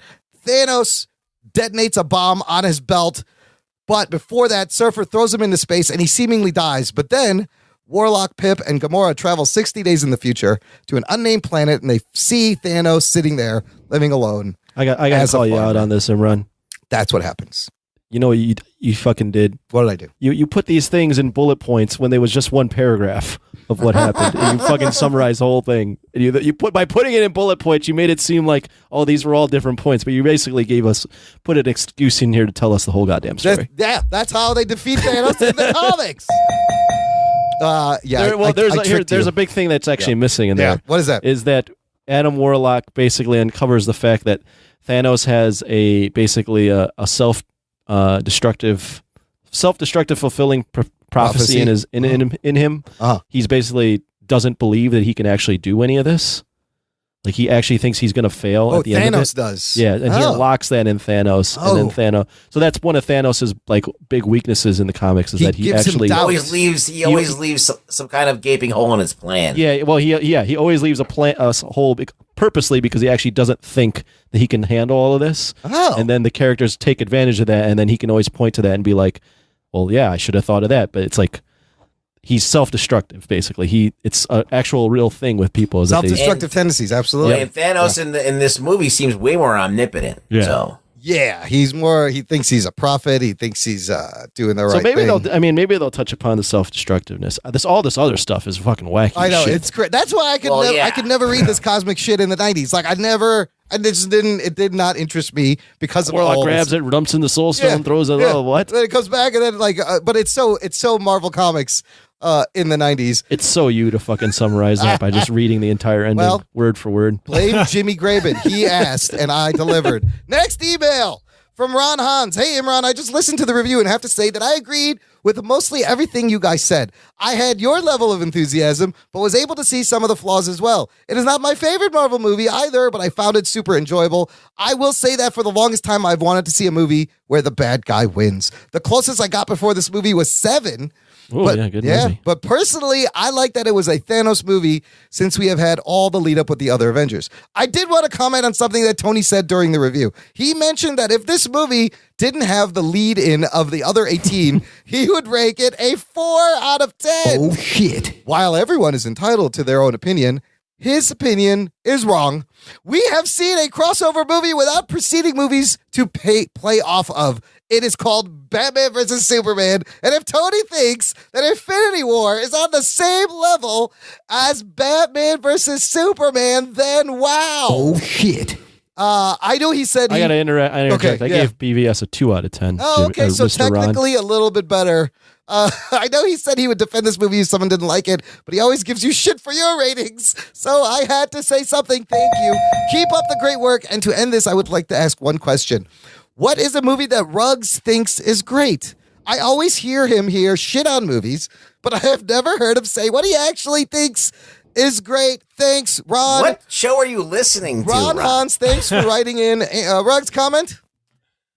Thanos detonates a bomb on his belt. But before that, Surfer throws him into space and he seemingly dies. But then Warlock, Pip, and Gamora travel 60 days in the future to an unnamed planet, and they see Thanos sitting there, living alone. I got to call you out on this, Imran. That's what happens. You know what you fucking did? What did I do? You put these things in bullet points when there was just one paragraph of what happened. And you fucking summarized the whole thing. And you by putting it in bullet points, you made it seem like, oh, these were all different points. But you basically put an excuse in here to tell us the whole goddamn story. That's how they defeat Thanos in the comics. There's a big thing that's actually missing in there. Yeah. What is that? Is that Adam Warlock basically uncovers the fact that Thanos has basically a self-destructive fulfilling prophecy in him. He's basically doesn't believe that he can actually do any of this. Like he actually thinks he's going to fail at the end of it. Thanos does. Yeah, and he unlocks that in Thanos. And then Thanos. So that's one of Thanos' like big weaknesses in the comics is that he actually always leaves some kind of gaping hole in his plan. Yeah, well he always leaves a hole purposely because he actually doesn't think that he can handle all of this. And then the characters take advantage of that, and then he can always point to that and be like, well, yeah, I should have thought of that. But it's like he's self-destructive, basically. It's an actual real thing with people. Self-destructive tendencies, absolutely. And Thanos in this movie seems way more omnipotent. Yeah. So. Yeah, he thinks he's a prophet. He thinks he's doing the right thing. Maybe they'll touch upon the self-destructiveness. All this other stuff is fucking wacky. I know, shit. it's great. That's why I could never read this cosmic shit in the 90s. Like it did not interest me because of Warlock grabs it, dumps in the soul stone, throws it. Oh, what? Then it comes back and then but it's so Marvel Comics in the 90s. It's so you to fucking summarize that by just reading the entire ending word for word. Blame Jimmy Graben. He asked and I delivered. Next email from Ron Hans. Hey, Imran, I just listened to the review and have to say that I agreed with mostly everything you guys said. I had your level of enthusiasm, but was able to see some of the flaws as well. It is not my favorite Marvel movie either, but I found it super enjoyable. I will say that for the longest time, I've wanted to see a movie where the bad guy wins. The closest I got before this movie was Seven. Good movie. But personally, I like that it was a Thanos movie since we have had all the lead up with the other Avengers. I did want to comment on something that Tony said during the review. He mentioned that if this movie didn't have the lead in of the other 18, he would rank it a 4 out of 10. Oh, shit. While everyone is entitled to their own opinion, his opinion is wrong. We have seen a crossover movie without preceding movies to play off of. It is called Batman vs. Superman. And if Tony thinks that Infinity War is on the same level as Batman vs. Superman, then wow. Oh, shit. I know he said... I got to interject. Okay, I gave BVS a 2 out of 10. Oh, okay, so Mr. technically a little bit better. I know he said he would defend this movie if someone didn't like it, but he always gives you shit for your ratings. So I had to say something. Thank you. Keep up the great work. And to end this, I would like to ask one question. What is a movie that Ruggs thinks is great? I always hear him here shit on movies, but I have never heard him say what he actually thinks is great. Thanks, Ron. What show are you listening to, Ron Hans, thanks for writing in. Ruggs, comment?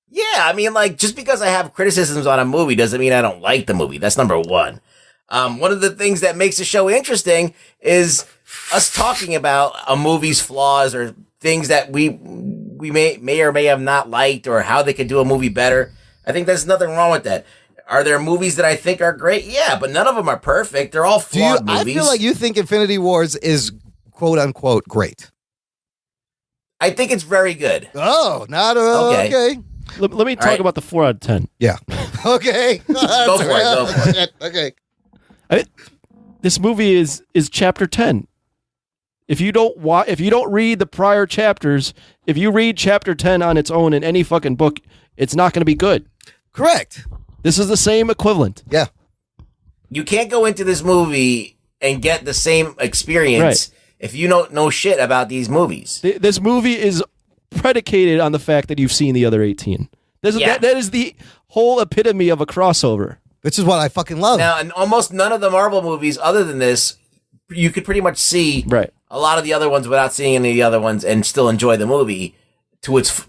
Yeah, I mean, like, just because I have criticisms on a movie doesn't mean I don't like the movie. That's number one. One of the things that makes the show interesting is us talking about a movie's flaws or things that we may or may have not liked or how they could do a movie better. I think there's nothing wrong with that. Are there movies that I think are great? Yeah, but none of them are perfect. They're all flawed movies. I feel like you think Infinity Wars is quote unquote great? I think it's very good. Oh, not okay. Let me talk right. about the 4 out of 10. Yeah. Okay. Go for it. Okay. This movie is chapter 10. If you don't read the prior chapters, if you read chapter 10 on its own in any fucking book, it's not going to be good. Correct. This is the same equivalent. Yeah. You can't go into this movie and get the same experience Right. if you don't know shit about these movies. This movie is predicated on the fact that you've seen the other 18. That is the whole epitome of a crossover. Which is what I fucking love. Now, and almost none of the Marvel movies, other than this, you could pretty much see Right. a lot of the other ones without seeing any of the other ones and still enjoy the movie to its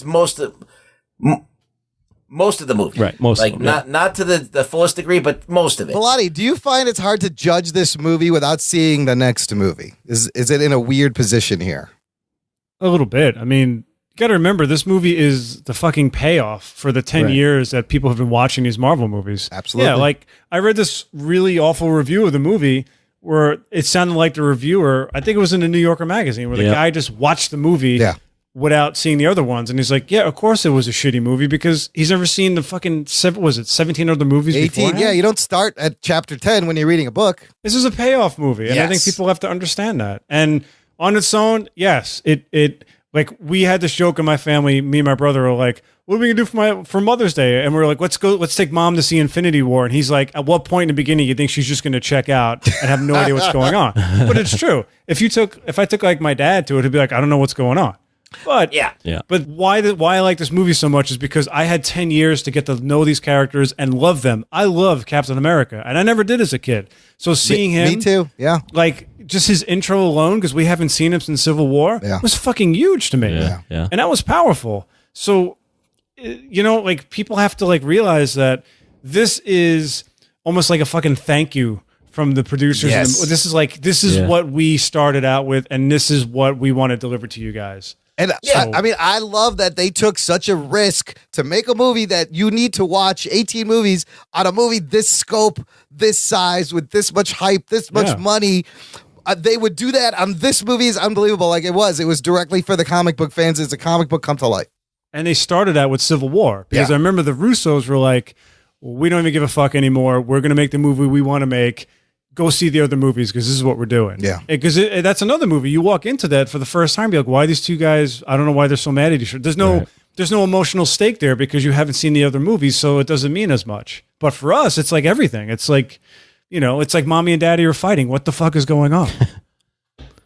most of the movie. Right, most like of them, not to the fullest degree, but most of it. Bilotti, do you find it's hard to judge this movie without seeing the next movie? Is it in a weird position here? A little bit. I mean, you got to remember, this movie is the fucking payoff for the 10 Right. years that people have been watching these Marvel movies. Absolutely. Yeah, like, I read this really awful review of the movie where it sounded like the reviewer, I think it was in the New Yorker magazine, where the guy just watched the movie without seeing the other ones. And he's like, yeah, of course it was a shitty movie because he's never seen the fucking, 17 other movies 18, beforehand? yeah, you don't start at chapter 10 when you're reading a book. This is a payoff movie, and I think Yes. people have to understand that. And on its own, yes, it like we had this joke in my family. Me and my brother were like, "What are we gonna do for Mother's Day?" And we're like, "Let's take Mom to see Infinity War." And he's like, "At what point in the beginning you think she's just gonna check out and have no idea what's going on?" But it's true. If I took like my dad to it, he'd be like, "I don't know what's going on." But Yeah. But why I like this movie so much is because I had 10 years to get to know these characters and love them. I love Captain America, and I never did as a kid. So seeing him, Me too. Yeah. like just his intro alone, because we haven't seen him since Civil War, was fucking huge to me. Yeah. And that was powerful. So, like people have to like realize that this is almost like a fucking thank you from the producers. Yes. This is what we started out with, and this is what we want to deliver to you guys. And Yeah. I love that they took such a risk to make a movie that you need to watch 18 movies on a movie this scope, this size, with this much hype, this much money. They would do that on this movie is unbelievable. Like it was directly for the comic book fans. It's a comic book come to life. And they started out with Civil War because Yeah. I remember the Russos were like, well, we don't even give a fuck anymore. We're going to make the movie we want to make. Go see the other movies because this is what we're doing. Yeah. Because that's another movie. You walk into that for the first time, be like, why are these two guys? I don't know why they're so mad at each other. There's no emotional stake there because you haven't seen the other movies, so it doesn't mean as much. But for us, it's like everything. It's like, it's like mommy and daddy are fighting. What the fuck is going on?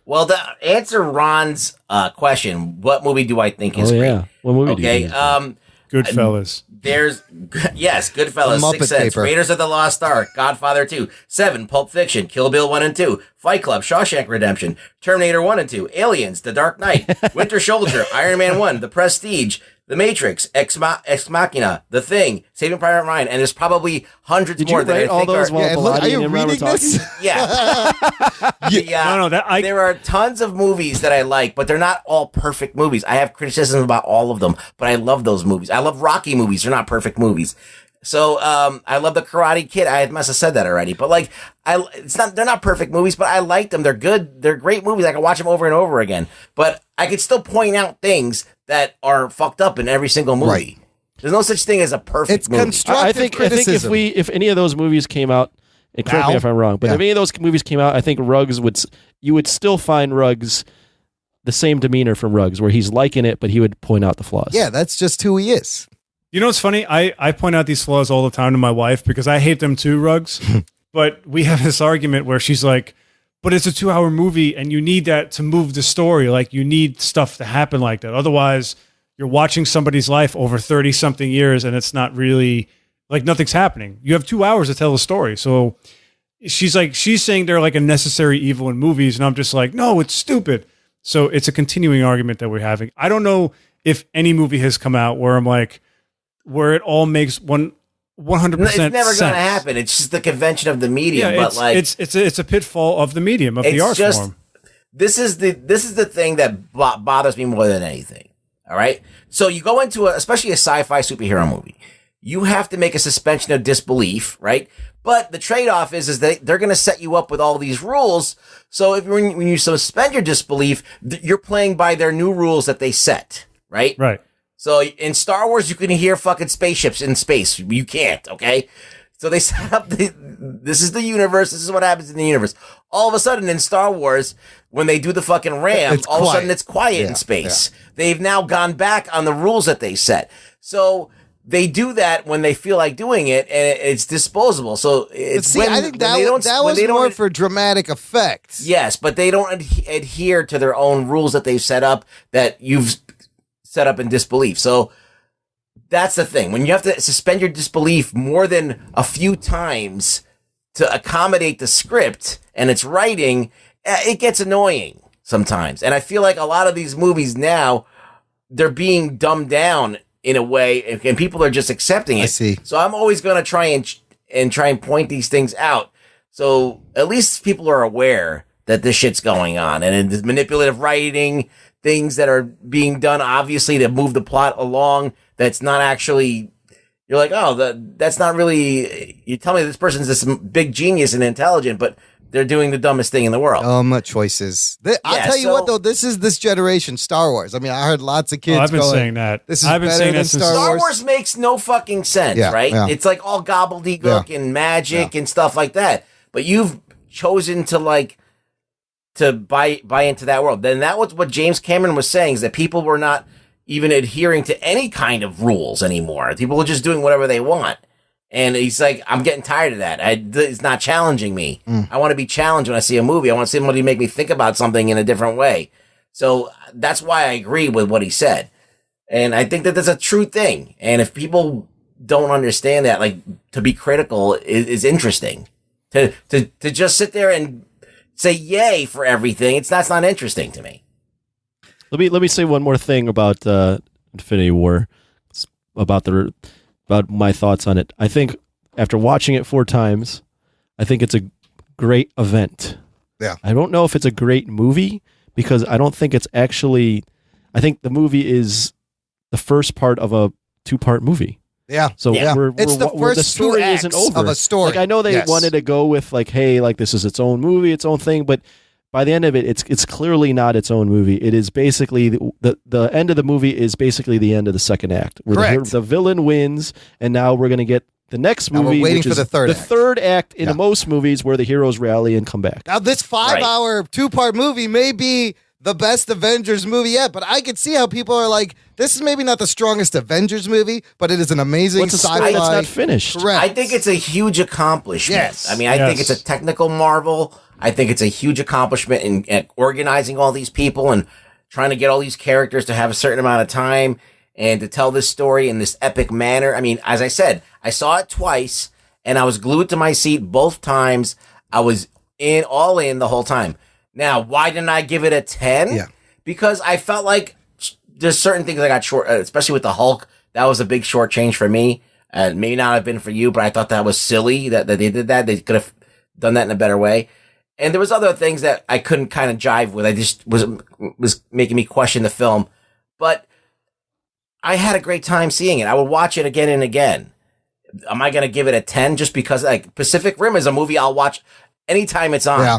Well, to answer Ron's question, what movie do I think is great? Yeah. What movie do you Okay. think? Goodfellas. There's Goodfellas, The Muppet Sixth Sense, Paper. Raiders of the Lost Ark, Godfather 2, 7, Pulp Fiction, Kill Bill 1 and 2, Fight Club, Shawshank Redemption, Terminator 1 and 2, Aliens, The Dark Knight, Winter Soldier, Iron Man 1, The Prestige, The Matrix, Ex Machina, The Thing, Saving Private Ryan, and there's probably hundreds Did more you that I write all think those are... while Yeah, and look, Bilotti are you and Imran were reading talking? this? Yeah. No, there are tons of movies that I like, but they're not all perfect movies. I have criticisms about all of them, but I love those movies. I love Rocky movies. They're not perfect movies. So, I love The Karate Kid. I must have said that already, but like, they're not perfect movies, but I like them. They're good. They're great movies. I can watch them over and over again, but I could still point out things that are fucked up in every single movie. Right. There's no such thing as a perfect It's movie. constructive I think criticism. if any of those movies came out, and correct me Now? if I'm wrong, but Yeah. if any of those movies came out, I think you would still find Ruggs the same demeanor from Ruggs, where he's liking it, but he would point out the flaws. Yeah, that's just who he is. You know what's funny? I point out these flaws all the time to my wife because I hate them too, Ruggs. But we have this argument where she's like, but it's a 2-hour movie and you need that to move the story. Like you need stuff to happen like that. Otherwise, you're watching somebody's life over 30 something years and it's not really like nothing's happening. You have 2 hours to tell a story. So she's saying they're like a necessary evil in movies. And I'm just like, no, it's stupid. So it's a continuing argument that we're having. I don't know if any movie has come out where I'm like, where it all makes 100% It's never going to sense. happen. It's just the convention of the medium. Yeah, but like, it's a pitfall of the medium of the art form. This is the thing that bothers me more than anything. All right. So you go into especially a sci-fi superhero movie. you have to make a suspension of disbelief, right? But the trade-off is that they're going to set you up with all these rules. So when you suspend your disbelief, you're playing by their new rules that they set, right? Right. So in Star Wars, you can hear fucking spaceships in space. You can't, okay? So they set up this is the universe. This is what happens in the universe. All of a sudden in Star Wars, when they do the fucking ram, It's all of a quiet. sudden it's quiet in space. They've now gone back on the rules that they set. So they do that when they feel like doing it, and it's disposable. So it's I think that was more for dramatic effects. Yes, but they don't adhere to their own rules that they've set up that you've set up in disbelief. So that's the thing. When you have to suspend your disbelief more than a few times to accommodate the script and its writing, it gets annoying sometimes. And I feel like a lot of these movies now, they're being dumbed down in a way, and people are just accepting it. I see. So I'm always going to try and point these things out. So at least people are aware that this shit's going on, and there's manipulative writing, things that are being done obviously to move the plot along. That's not actually. You're like, oh, that's not really. You tell me this person's this big genius and intelligent, but they're doing the dumbest thing in the world. Choices. I'll tell you what, though, this is this generation Star Wars. I mean, I heard lots of kids I've been going, saying that. This is I've been better saying than that since Star Wars makes no fucking sense, right? Yeah. It's like all gobbledygook and magic and stuff like that. But you've chosen to buy into that world. Then that was what James Cameron was saying, is that people were not even adhering to any kind of rules anymore. People were just doing whatever they want. And he's like, I'm getting tired of that. It's not challenging me. I want to be challenged when I see a movie. I want somebody to make me think about something in a different way. So that's why I agree with what he said. And I think that that's a true thing. And if people don't understand that, like, to be critical is interesting. To just sit there and say yay for everything, that's not interesting to me. Let me say one more thing about Infinity War, about my thoughts on it. I think after watching it 4 times, I think it's a great event. Yeah. I don't know if it's a great movie, because I don't think it's actually. I think the movie is the first part of a 2-part movie. Yeah. So it's the first the story 2 acts isn't over of a story. Like, I know they wanted to go with like, hey, like this is its own movie, its own thing, but by the end of it, it's clearly not its own movie. It is basically the end of the movie is basically the end of the second act, where Correct. the villain wins, and now we're going to get the next movie. We're waiting which for is the third act. third act in most movies, where the heroes rally and come back. Now, this 5-hour 2-part movie may be the best Avengers movie yet, but I can see how people are like, this is maybe not the strongest Avengers movie, but it is an amazing What's a story sci-fi. that's not finished? Correct. I think it's a huge accomplishment. Yes. I mean, I think it's a technical marvel. I think it's a huge accomplishment in organizing all these people and trying to get all these characters to have a certain amount of time and to tell this story in this epic manner. I mean, as I said, I saw it twice and I was glued to my seat both times. I was all in the whole time. Now, why didn't I give it a 10? Yeah. Because I felt like there's certain things I got short, especially with the Hulk. That was a big short change for me. Maybe not have been for you, but I thought that was silly that they did that. They could have done that in a better way. And there was other things that I couldn't kind of jive with. I just was making me question the film. But I had a great time seeing it. I would watch it again and again. Am I going to give it a 10 just because, like, Pacific Rim is a movie I'll watch anytime it's on? Yeah.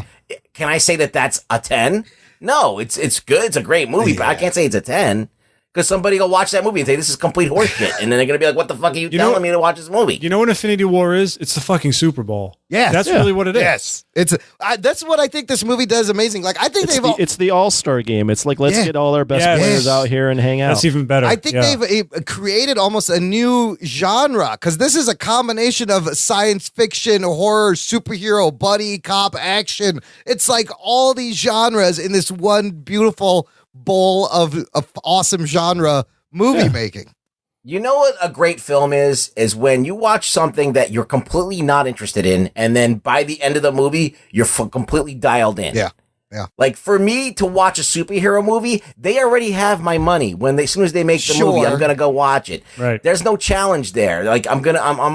Can I say that that's a 10? No, it's good. It's a great movie, but I can't say it's a 10. Because somebody will watch that movie and say, this is complete horseshit. And then they're going to be like, what the fuck are you telling me to watch this movie? You know what Infinity War is? It's the fucking Super Bowl. Yes. That's really what it is. Yes. That's what I think this movie does amazing. Like, I think It's the all-star game. It's like, let's get all our best players out here and hang out. That's even better. I think they've created almost a new genre, because this is a combination of science fiction, horror, superhero, buddy, cop, action. It's like all these genres in this one beautiful bowl of awesome genre movie making. You know what a great film is when you watch something that you're completely not interested in, and then by the end of the movie, you're completely dialed in. Yeah. Yeah. Like, for me to watch a superhero movie, they already have my money. As soon as they make the movie, I'm gonna go watch it. Right. There's no challenge there. Like, I'm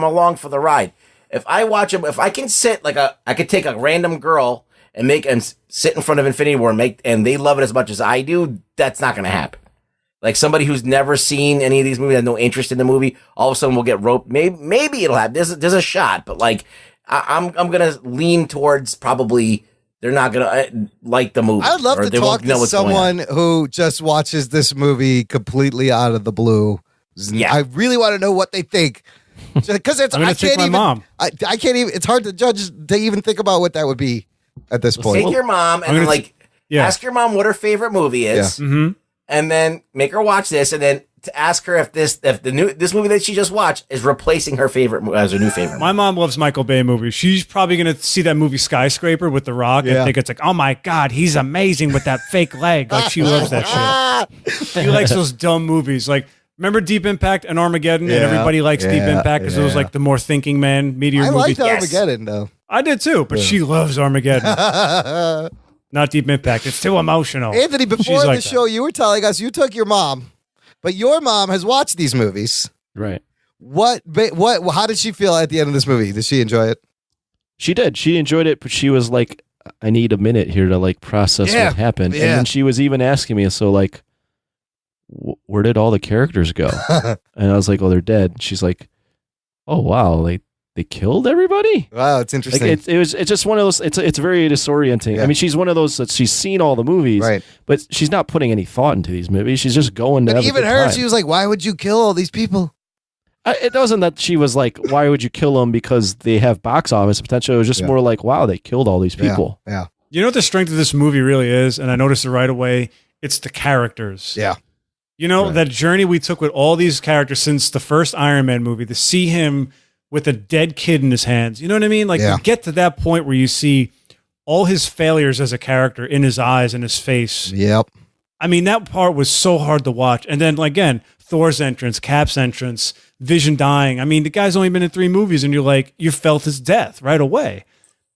along for the ride. If I watch it, if I can sit I could take a random girl and sit in front of Infinity War and they love it as much as I do, that's not going to happen. Like somebody who's never seen any of these movies, has no interest in the movie, all of a sudden will get roped. Maybe it'll happen. There's a shot, but like I'm gonna lean towards probably they're not gonna like the movie. I'd love or to they talk won't know to what's going on. someone who just watches this movie completely out of the blue. Yeah. I really want to know what they think. Because it's I'm gonna take my mom. I can't even. It's hard to judge to even think about what that would be at this point. Take your mom and ask your mom what her favorite movie is, and then make her watch this, and then to ask her if this movie that she just watched is replacing her favorite as her new favorite. My mom loves Michael Bay movies. She's probably going to see that movie Skyscraper with The Rock and think it's like, oh my God, he's amazing with that fake leg. Like she loves that shit. She likes those dumb movies. Like, remember Deep Impact and Armageddon? And everybody likes Deep Impact because it was like the more thinking man meteor movie. I liked Armageddon though. I did too, but she loves Armageddon. Not Deep Impact. It's too emotional. Anthony, before the show, you were telling us you took your mom, but your mom has watched these movies. Right. What? How did she feel at the end of this movie? Did she enjoy it? She did. She enjoyed it, but she was like, I need a minute here to like process what happened. Yeah. And then she was even asking me, so like, where did all the characters go? And I was like, oh, they're dead. She's like, oh, wow. Like, they killed everybody? Wow, it's interesting. Like it's just one of those, it's very disorienting. Yeah. I mean, she's one of those that she's seen all the movies, Right. but she's not putting any thought into these movies. She's just going to But have a even good her, time. she was like, why would you kill all these people? It wasn't that she was like, why would you kill them because they have box office potential? It was just more like, wow, they killed all these people. Yeah. You know what the strength of this movie really is? And I noticed it right away. It's the characters. Yeah. You know, that journey we took with all these characters since the first Iron Man movie, to see him with a dead kid in his hands. You know what I mean? Like to get to that point where you see all his failures as a character in his eyes and his face. Yep. I mean, that part was so hard to watch. And then again, Thor's entrance, Cap's entrance, Vision dying. I mean, the guy's only been in 3 movies and you're like, you felt his death right away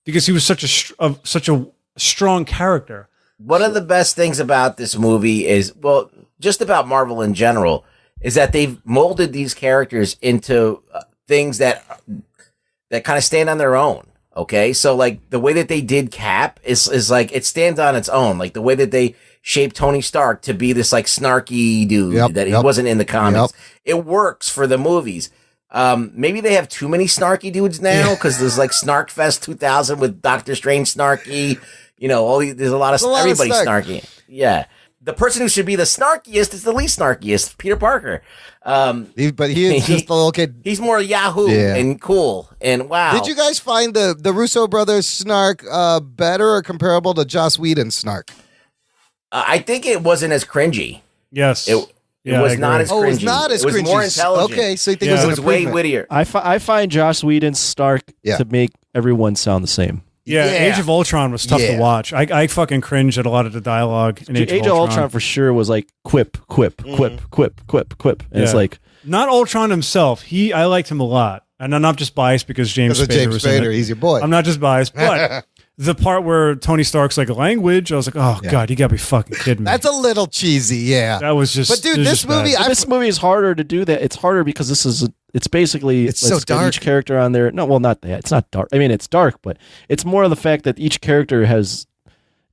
because he was such a strong character. One of the best things about this movie is, well, just about Marvel in general, is that they've molded these characters into things that kind of stand on their own. Okay, so like the way that they did Cap is like it stands on its own. Like the way that they shaped Tony Stark to be this like snarky dude that he wasn't in the comics. It works for the movies. Maybe they have too many snarky dudes now because there's like Snarkfest 2000 with Doctor Strange snarky. You know, there's a lot of everybody's snarky. Yeah. The person who should be the snarkiest is the least snarkiest, Peter Parker. But he is just a little kid. He's more Yahoo and cool and wow. Did you guys find the Russo brothers snark better or comparable to Joss Whedon's snark? I think it wasn't as cringy. Yes. It was not as cringy. Oh, it was not as cringy. It was more intelligent. Okay, so you think it it was way wittier. I find Joss Whedon's Stark to make everyone sound the same. Yeah, Age of Ultron was tough to watch. I fucking cringed at a lot of the dialogue in Age of Ultron. For sure was like quip. And it's like not Ultron himself. I liked him a lot. And I'm not just biased because James Spader in it. He's your boy. I'm not just biased, but the part where Tony Stark's like language, I was like, oh God, you gotta be fucking kidding me. That's a little cheesy, yeah. That was just. But dude, this movie, this movie is harder to do that. It's harder because it's basically it's so dark. Each character on there. No, well, not that. It's not dark. I mean, it's dark, but it's more of the fact that each character has.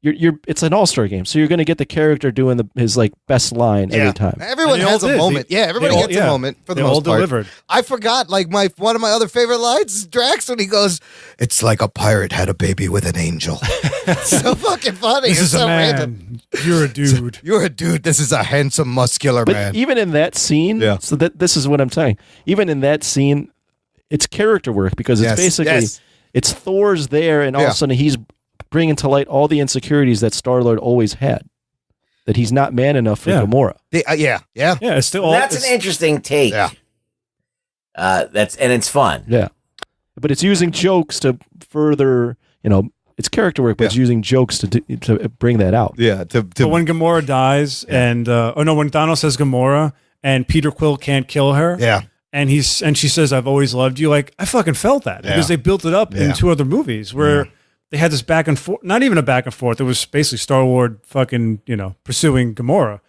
It's an all-star game, so you're going to get the character doing his like best line every time. Everyone has a moment. Everybody gets a moment for the most part. Delivered. I forgot like one of my other favorite lines is Drax when he goes, "It's like a pirate had a baby with an angel." So fucking funny. This is so a man. Random. You're a dude. You're a dude. This is a handsome, muscular man. Even in that scene, so this is what I'm saying. Even in that scene, it's character work because it's basically it's Thor's there, and all of a sudden he's bringing to light all the insecurities that Star-Lord always had, that he's not man enough for Gamora. It's still that's an interesting take. Yeah, and it's fun. Yeah, but it's using jokes to further, it's character work, but it's using jokes to bring that out. Yeah, but when Gamora dies, and when Thanos says Gamora, and Peter Quill can't kill her, and she says, "I've always loved you." Like I fucking felt that because they built it up in 2 other movies where. They had this back and forth, not even a back and forth. It was basically Star-Lord fucking, pursuing Gamora.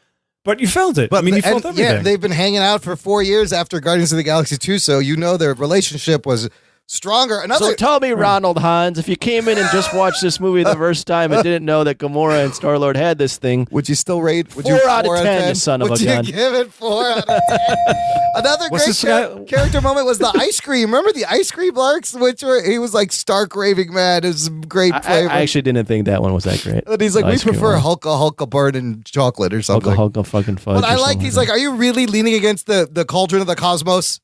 But you felt it. You felt everything. Yeah, they've been hanging out for 4 years after Guardians of the Galaxy 2, so their relationship was stronger. So tell me, Ronald Hans, if you came in and just watched this movie the first time and didn't know that Gamora and Star-Lord had this thing, would you still rate? Would 4 you out of 10, you son of a would gun. you give it 4 out of 10? Another What's great this guy- character moment was the ice cream. Remember the ice cream larks, he was like stark raving mad. It was great I flavor. actually didn't think that one was that great. And he's like, we Ice cream prefer one. Hulka burning chocolate or something. Hulka fucking fudge. But I or like, something he's like like, are you really leaning against the cauldron of the cosmos?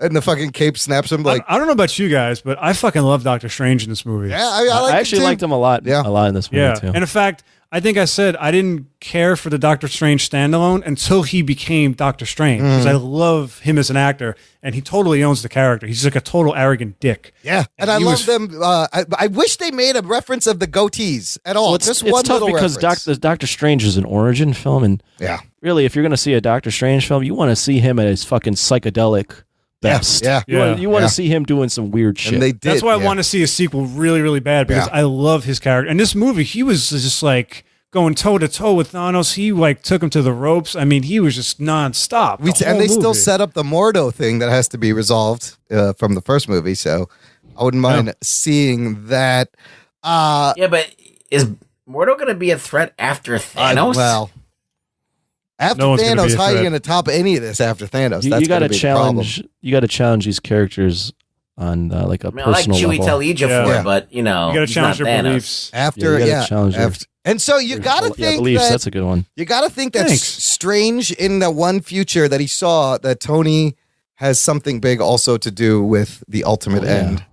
And the fucking cape snaps him like, I don't know about you guys, but I fucking love Doctor Strange in this movie. yeah, I that. like I actually liked him a lot. Yeah. A lot in this movie Yeah. too. And in fact, I think I said I didn't care for the Doctor Strange standalone until he became Doctor Strange because I love him as an actor, and he totally owns the character. He's like a total arrogant dick. Yeah, and I he love was- them. I wish they made a reference of the goatees at all. Well, it's Just one tough little because reference. Doctor Strange is an origin film, and Yeah. really, if you're going to see a Doctor Strange film, you want to see him at his fucking psychedelic best. yeah. You want Yeah. to see him doing some weird shit. And they did. That's why I yeah. want to see a sequel really, really bad because Yeah. I love his character. And this movie, he was just like going toe to toe with Thanos. He like took him to the ropes. I mean, he was just nonstop. And they still set up the Mordo thing that has to be resolved from the first movie. So I wouldn't mind seeing that. Yeah, but is Mordo going to be a threat after Thanos? Well, after No one's gonna be Thanos, a how are you threat. going to top any of this after Thanos? you That's got to gonna be the problem. challenge. You got to challenge these characters on like a I mean, I like personal Chewie level. Telija Yeah. for Yeah. it, but, You got to he's challenge not your Thanos. beliefs. After, you gotta yeah. challenge her. And so you got to think beliefs. that That's a good one. you got to think that's Thanks. strange in the one future that he saw that Tony has something big also to do with the ultimate end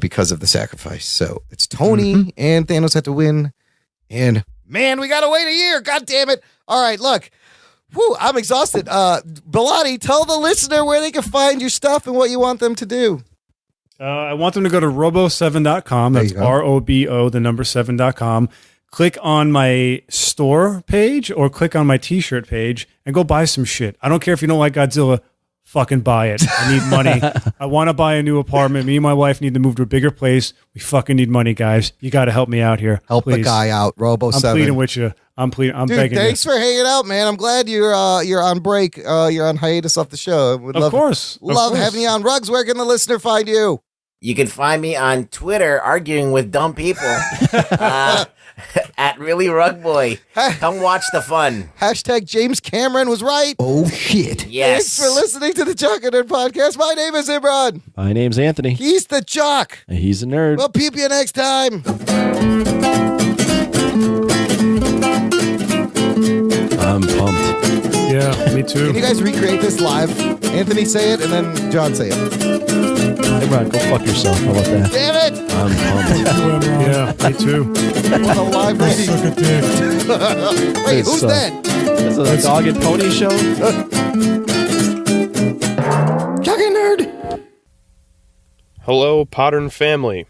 because of the sacrifice. So it's Tony and Thanos had to win. And man, we got to wait a year. God damn it. All right, look. Whew, I'm exhausted. Bilotti, tell the listener where they can find your stuff and what you want them to do. I want them to go to robo7.com. There That's you go. ROBO, the number 7.com. Click on my store page or click on my t-shirt page and go buy some shit. I don't care if you don't like Godzilla. Fucking buy it. I need money. I want to buy a new apartment. Me and my wife need to move to a bigger place. We fucking need money, guys. You got to help me out here. Help the please. guy out, Robo I'm 7. pleading with you. I'm Dude, begging thanks you. for hanging out, man. I'm glad you're on break. You're on hiatus off the show. Would Of course. love having you on. Rugs, where can the listener find you? You can find me on Twitter arguing with dumb people at Really Rug Boy. Come watch the fun. Hashtag James Cameron was right. Oh shit. Yes. Thanks for listening to the Jock and Nerd Podcast. My name is Imran. My name's Anthony. He's the Jock. And he's a nerd. We'll peep you next time. I'm pumped. Yeah, me too. Can you guys recreate this live? Anthony say it and then John say it. Hey, Ron, go fuck yourself. How about that? Damn it! I'm pumped. Yeah, me too. On a live radio. Suck a dick. Wait, It's, who's that? This is a dog and pony show. Jock and Nerd. Hello, Podern family.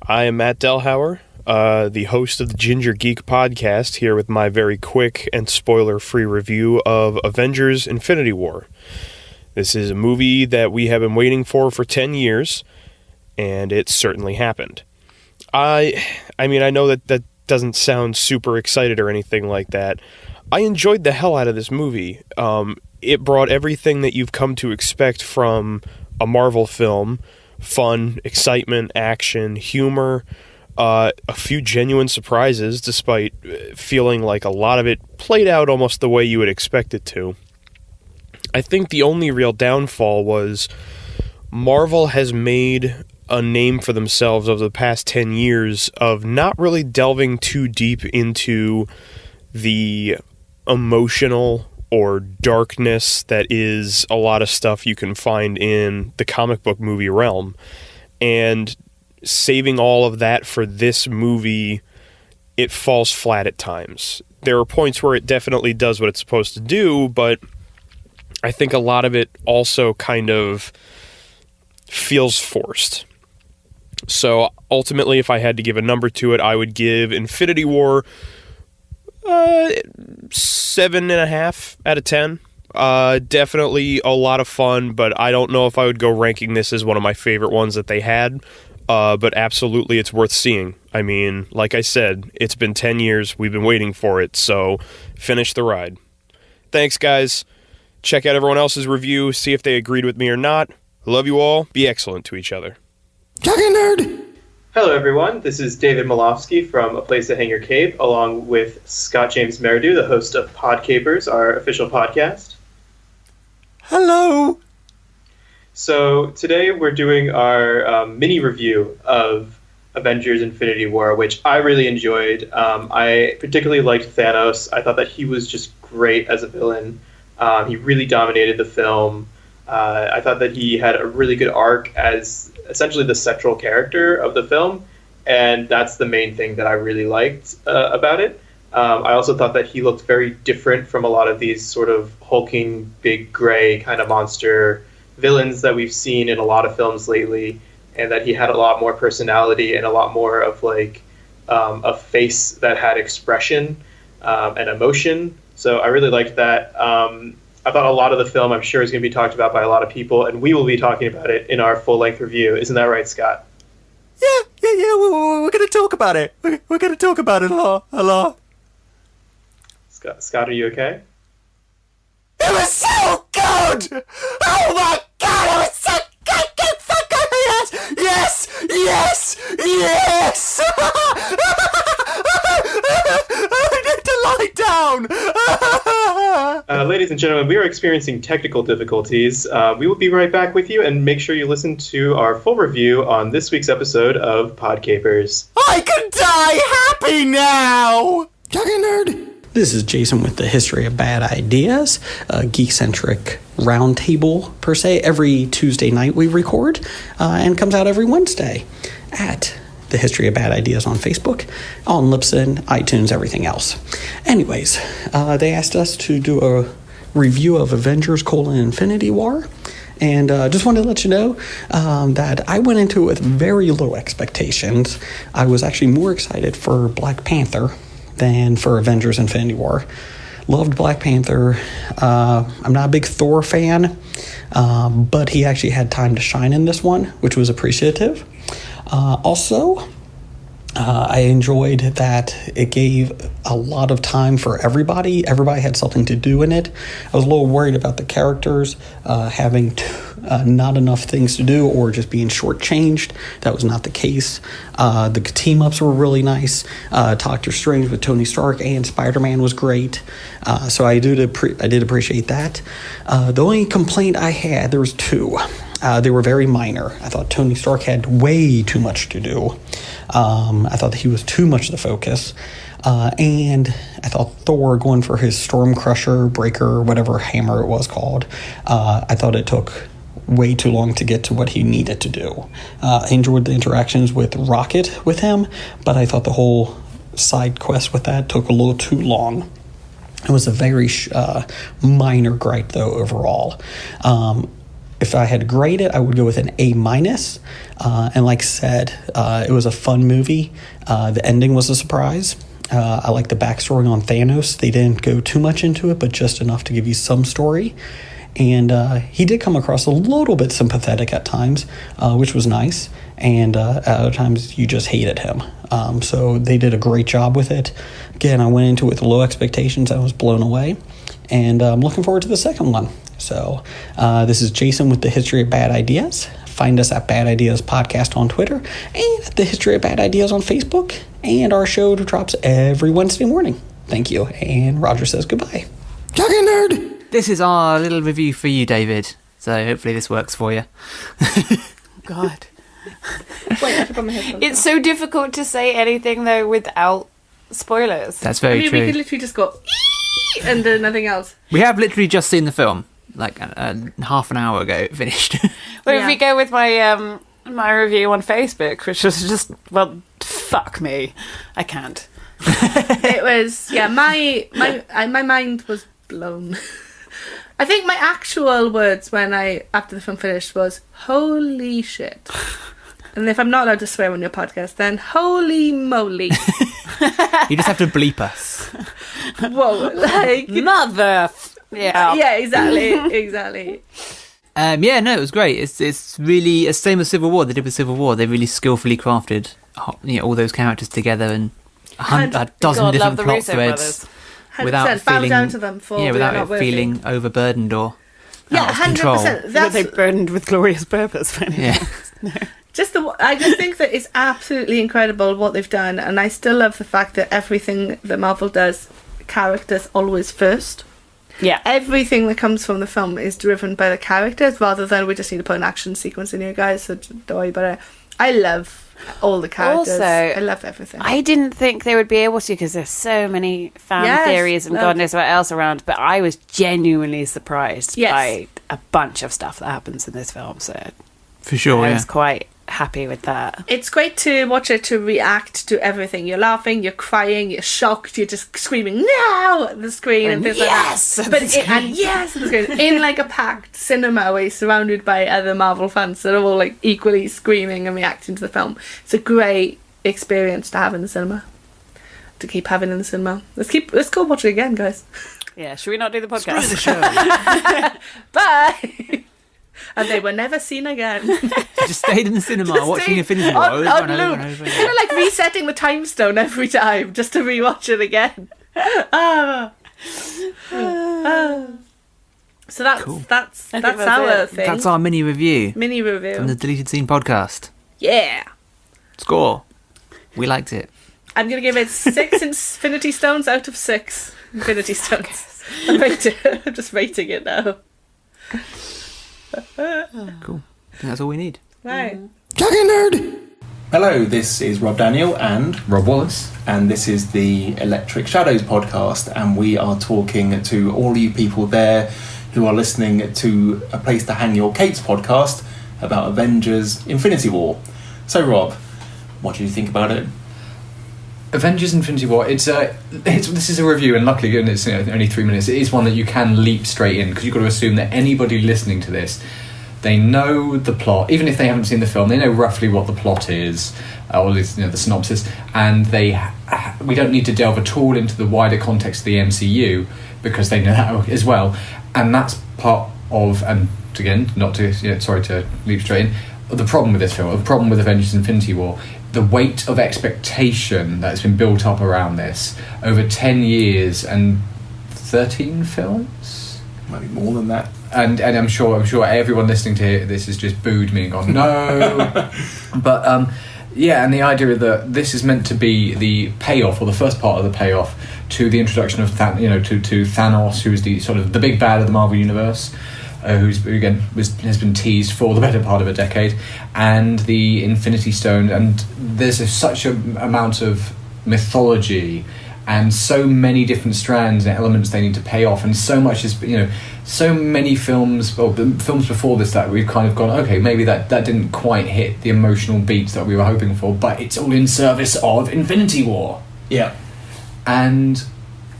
I am Matt Delhauer, the host of the Ginger Geek podcast, here with my very quick and spoiler-free review of Avengers Infinity War. This is a movie that we have been waiting for 10 years, and it certainly happened. I mean, I know that doesn't sound super excited or anything like that. I enjoyed the hell out of this movie. It brought everything that you've come to expect from a Marvel film: fun, excitement, action, humor, a few genuine surprises, despite feeling like a lot of it played out almost the way you would expect it to. I think the only real downfall was Marvel has made a name for themselves over the past 10 years of not really delving too deep into the emotional or darkness that is a lot of stuff you can find in the comic book movie realm. And saving all of that for this movie, it falls flat at times. There are points where it definitely does what it's supposed to do, but I think a lot of it also kind of feels forced. So ultimately, if I had to give a number to it, I would give Infinity War 7.5 out of 10. Definitely a lot of fun, but I don't know if I would go ranking this as one of my favorite ones that they had. But absolutely, it's worth seeing. I mean, like I said, it's been 10 years. We've been waiting for it, so finish the ride. Thanks, guys. Check out everyone else's review, see if they agreed with me or not. I love you all. Be excellent to each other. Talking Nerd. Hello, everyone. This is David Malofsky from A Place to Hang Your Cape, along with Scott James Meridew, the host of Podcapers, our official podcast. Hello. So today we're doing our mini review of Avengers Infinity War, which I really enjoyed. I particularly liked Thanos. I thought that he was just great as a villain. He really dominated the film. I thought that he had a really good arc as essentially the central character of the film, and that's the main thing that I really liked about it. I also thought that he looked very different from a lot of these sort of hulking, big gray kind of monster villains that we've seen in a lot of films lately, and that he had a lot more personality and a lot more of like a face that had expression and emotion. So I really liked that. I thought a lot of the film, I'm sure, is going to be talked about by a lot of people, and we will be talking about it in our full-length review. Isn't that right, Scott? Yeah. We're going to talk about it. We're going to talk about it a lot. Scott, are you okay? It was so good! Oh my god, it was so good! Yes! I need to lie down! Ladies and gentlemen, we are experiencing technical difficulties. We will be right back with you, and make sure you listen to our full review on this week's episode of Podcapers. I can die happy now! Talking Nerd. This is Jason with the History of Bad Ideas, a geek-centric roundtable, per se. Every Tuesday night we record, and comes out every Wednesday at the History of Bad Ideas on Facebook, on Libsyn, iTunes, everything else. Anyways, they asked us to do a review of Avengers: Infinity War, and just wanted to let you know that I went into it with very low expectations. I was actually more excited for Black Panther than for Avengers Infinity War. Loved Black Panther. I'm not a big Thor fan, but he actually had time to shine in this one, which was appreciative. Also, I enjoyed that it gave a lot of time for everybody. Everybody had something to do in it. I was a little worried about the characters having not enough things to do or just being shortchanged. That was not the case. The team-ups were really nice. Doctor Strange with Tony Stark and Spider-Man was great. So I did appreciate that. The only complaint I had, there was two. They were very minor. I thought Tony Stark had way too much to do. I thought that he was too much the focus. And I thought Thor going for his Storm Crusher, Breaker, whatever hammer it was called, I thought it took way too long to get to what he needed to do. I enjoyed the interactions with Rocket with him, but I thought the whole side quest with that took a little too long. It was a very minor gripe, though, overall. If I had to grade it, I would go with an A-. And like I said, it was a fun movie. The ending was a surprise. I like the backstory on Thanos. They didn't go too much into it, but just enough to give you some story. And he did come across a little bit sympathetic at times, which was nice. And at other times, you just hated him. So they did a great job with it. Again, I went into it with low expectations. I was blown away. And I'm looking forward to the second one. So this is Jason with the History of Bad Ideas. Find us at Bad Ideas Podcast on Twitter and at the History of Bad Ideas on Facebook. And our show drops every Wednesday morning. Thank you. And Roger says goodbye. Talking Nerd. This is our little review for you, David. So hopefully this works for you. God. Wait, I have to put my headphones It's so difficult to say anything, though, without spoilers. That's very true. We could literally just go and do nothing else. We have literally just seen the film. Like half an hour ago it finished. Well, if we go with my my review on Facebook, which was just, well, fuck me. I can't. It was, my mind was blown. I think my actual words after the film finished was, holy shit. And if I'm not allowed to swear on your podcast, then holy moly. You just have to bleep us. Whoa, like... Mother... Yeah, exactly. It was great. It's really the same as Civil War. They did with Civil War. They really skillfully crafted, all those characters together and a dozen different plot threads without feeling down to them for without it feeling overburdened or Yeah, out of control. 100%. That's they burned with glorious purpose. Yeah. I just think that it's absolutely incredible what they've done, and I still love the fact that everything that Marvel does, characters always first. Yeah, everything that comes from the film is driven by the characters rather than we just need to put an action sequence in here, guys. So don't worry about it. I love all the characters. Also, I love everything. I didn't think they would be able to because there's so many fan theories and God knows what else around. But I was genuinely surprised by a bunch of stuff that happens in this film. So for sure, I was quite happy with that. It's great to watch it to react to everything. You're laughing, you're crying, you're shocked, you're just screaming "no" at the screen and things like that. But in like a packed cinema where you're surrounded by other Marvel fans that are all like equally screaming and reacting to the film. It's a great experience to have in the cinema. To keep having in the cinema. Let's go watch it again, guys. Yeah, should we not do the podcast? Screw the show. Bye. And they were never seen again. Just stayed in the cinema watching Infinity War over and over and over again. They were like resetting the time stone every time just to rewatch it again. So that's cool. that's our thing. That's our mini review. From the Deleted Scene podcast. Yeah. Score. We liked it. I'm going to give it 6 Infinity Stones out of 6 Infinity Stones. I'm just rating it now. Cool. I think that's all we need. Right. Talking Nerd! Hello, this is Rob Daniel and Rob Wallace, and this is the Electric Shadows podcast, and we are talking to all you people there who are listening to A Place to Hang Your Capes podcast about Avengers Infinity War. So Rob, what do you think about it? Avengers Infinity War, this is a review, and luckily given it's only 3 minutes, it is one that you can leap straight in, because you've got to assume that anybody listening to this, they know the plot. Even if they haven't seen the film, they know roughly what the plot is, or at least the synopsis, and we don't need to delve at all into the wider context of the MCU, because they know that as well. And that's part of, and again, sorry to leap straight in, the problem with this film, the problem with Avengers Infinity War, the weight of expectation that's been built up around this over 10 years and 13 films? Maybe more than that. And I'm sure everyone listening to this has just booed me and gone, no. But and the idea that this is meant to be the payoff, or the first part of the payoff, to the introduction of to Thanos, who is the sort of the big bad of the Marvel Universe, who has been teased for the better part of a decade, and the Infinity Stone, and there's such an amount of mythology and so many different strands and elements they need to pay off, and so much is so many films, well, the films before this, that we've kind of gone, okay, maybe that didn't quite hit the emotional beats that we were hoping for, but it's all in service of Infinity War. Yeah. And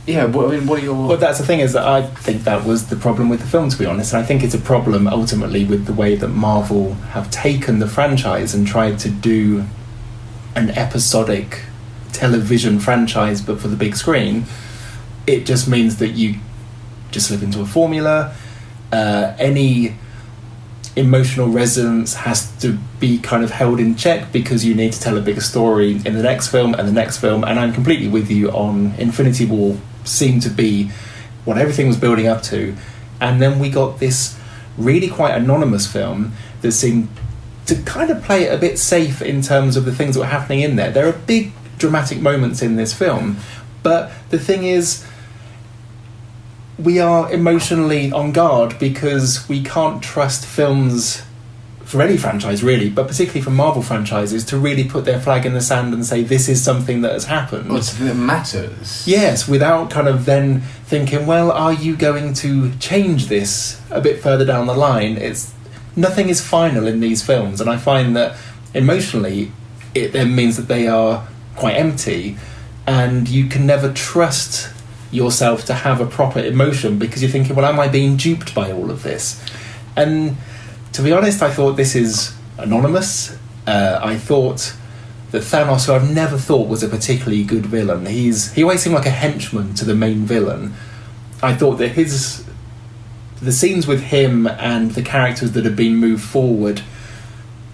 yeah, what are your... Well, that's the thing, is that I think that was the problem with the film, to be honest, and I think it's a problem ultimately with the way that Marvel have taken the franchise and tried to do an episodic television franchise, but for the big screen. It just means that you just slip into a formula. Any emotional resonance has to be kind of held in check, because you need to tell a bigger story in the next film and the next film. And I'm completely with you on Infinity War seemed to be what everything was building up to, and then we got this really quite anonymous film that seemed to kind of play it a bit safe in terms of the things that were happening in there. There are big dramatic moments in this film, but the thing is, we are emotionally on guard because we can't trust films for any franchise really, but particularly for Marvel franchises, to really put their flag in the sand and say this is something that has happened. Well, it's something that matters. Yes, without kind of then thinking, well, are you going to change this a bit further down the line? Nothing is final in these films, and I find that emotionally it then means that they are quite empty, and you can never trust yourself to have a proper emotion, because you're thinking, well, am I being duped by all of this? And to be honest, I thought this is anonymous. I thought that Thanos, who I've never thought was a particularly good villain, he always seemed like a henchman to the main villain. I thought that the scenes with him and the characters that have been moved forward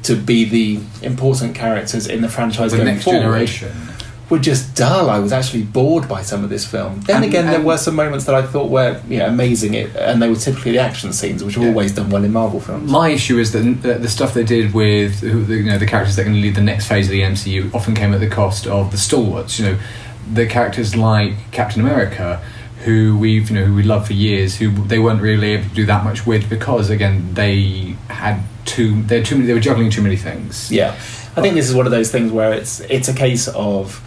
to be the important characters in the franchise the going next forward generation were just dull. I was actually bored by some of this film. Then again, there were some moments that I thought were amazing, and they were typically the action scenes, which are always done well in Marvel films. My issue is that the stuff they did with the characters that are going to lead the next phase of the MCU often came at the cost of the stalwarts. The characters like Captain America, who we loved for years, who they weren't really able to do that much with because again they were juggling too many things. Yeah, I think this is one of those things where it's a case of,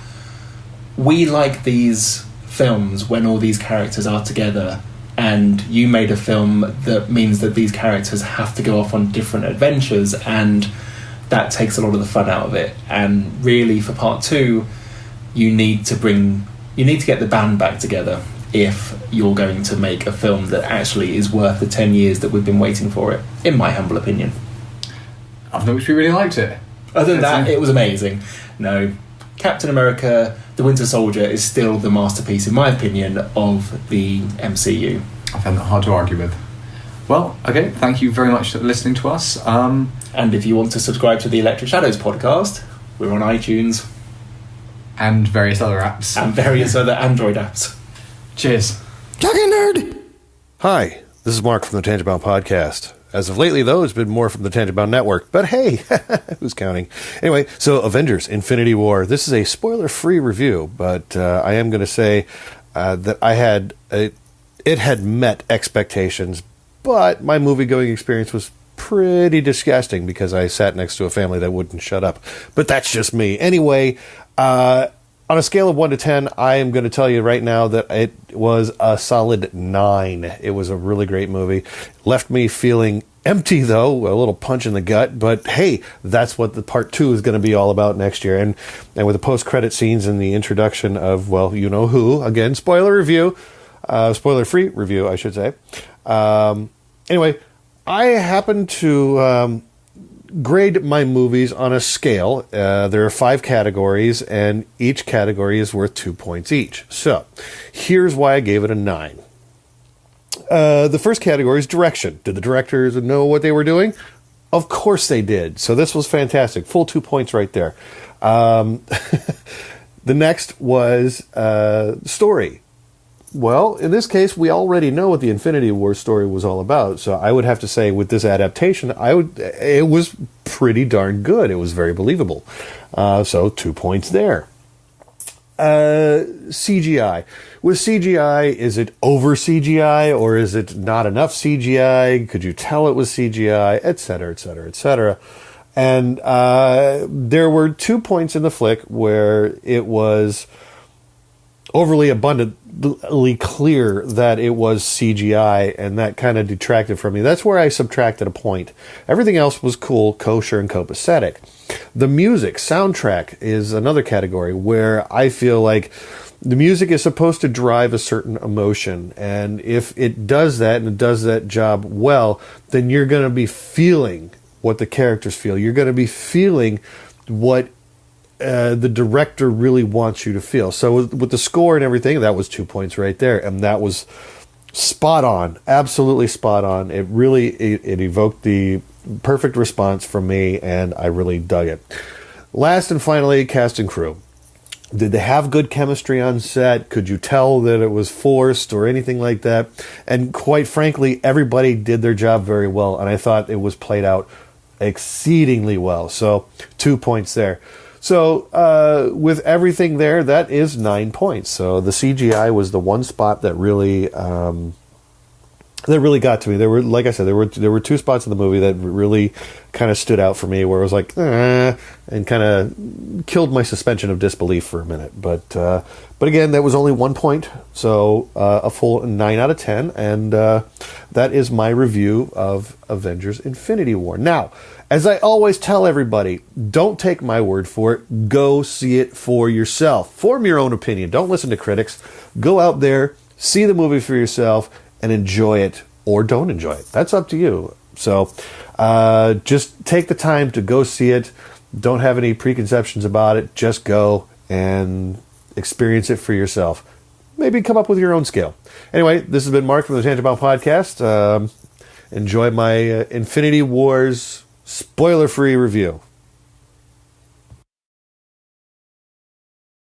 we like these films when all these characters are together, and you made a film that means that these characters have to go off on different adventures, and that takes a lot of the fun out of it. And really, for part 2, you need to get the band back together if you're going to make a film that actually is worth the 10 years that we've been waiting for it, in my humble opinion. I've noticed we really liked it. Other than that, it was amazing. No, Captain America, The Winter Soldier is still the masterpiece, in my opinion, of the MCU. I found that hard to argue with. Well, okay, thank you very much for listening to us. And if you want to subscribe to the Electric Shadows podcast, we're on iTunes. And various other apps. And various other Android apps. Cheers. Talking Nerd! Hi, this is Mark from the Tangent Bound Podcast. As of lately, though, it's been more from the Tangent Bound Network. But hey, who's counting? Anyway, so Avengers Infinity War. This is a spoiler-free review, but I am going to say that it had met expectations, but my movie-going experience was pretty disgusting because I sat next to a family that wouldn't shut up. But that's just me. Anyway, on a scale of 1 to 10, I am going to tell you right now that it was a solid 9. It was a really great movie. Left me feeling empty, though, a little punch in the gut. But hey, that's what the part 2 is going to be all about next year. And with the post-credit scenes and the introduction of, well, you know who. Again, spoiler-free review, I should say. Anyway, I happen to grade my movies on a scale. There are 5 categories, and each category is worth 2 points each. So, here's why I gave it a 9. The first category is direction. Did the directors know what they were doing? Of course they did. So this was fantastic. Full 2 points right there. The next was story. Well, in this case, we already know what the Infinity War story was all about. So I would have to say, with this adaptation, it was pretty darn good. It was very believable. So 2 points there. CGI. With CGI, is it over CGI or is it not enough CGI? Could you tell it was CGI? Et cetera, et cetera, et cetera. And there were 2 points in the flick where it was overly abundantly clear that it was CGI, and that kind of detracted from me. That's where I subtracted a point. Everything else was cool, kosher, and copacetic. The music, soundtrack, is another category where I feel like the music is supposed to drive a certain emotion, and if it does that, and it does that job well, then you're going to be feeling what the characters feel. You're going to be feeling what the director really wants you to feel. So with the score and everything, that was 2 points right there, and that was spot on, absolutely spot on. It really it evoked the perfect response from me, and I really dug it. Last and finally, cast and crew. Did they have good chemistry on set? Could you tell that it was forced or anything like that? And quite frankly, everybody did their job very well, and I thought it was played out exceedingly well. So 2 points there. So with everything there, that is 9 points. So the CGI was the one spot that really got to me. There were, like I said, there were 2 spots in the movie that really kind of stood out for me, where I was like, and kind of killed my suspension of disbelief for a minute. But again, that was only 1 point, so a full 9 out of 10, and that is my review of Avengers: Infinity War. Now, as I always tell everybody, don't take my word for it. Go see it for yourself. Form your own opinion. Don't listen to critics. Go out there, see the movie for yourself, and enjoy it or don't enjoy it. That's up to you. So just take the time to go see it. Don't have any preconceptions about it. Just go and experience it for yourself. Maybe come up with your own scale. Anyway, this has been Mark from the Tangent Bound Podcast. Enjoy my Infinity Wars spoiler-free review.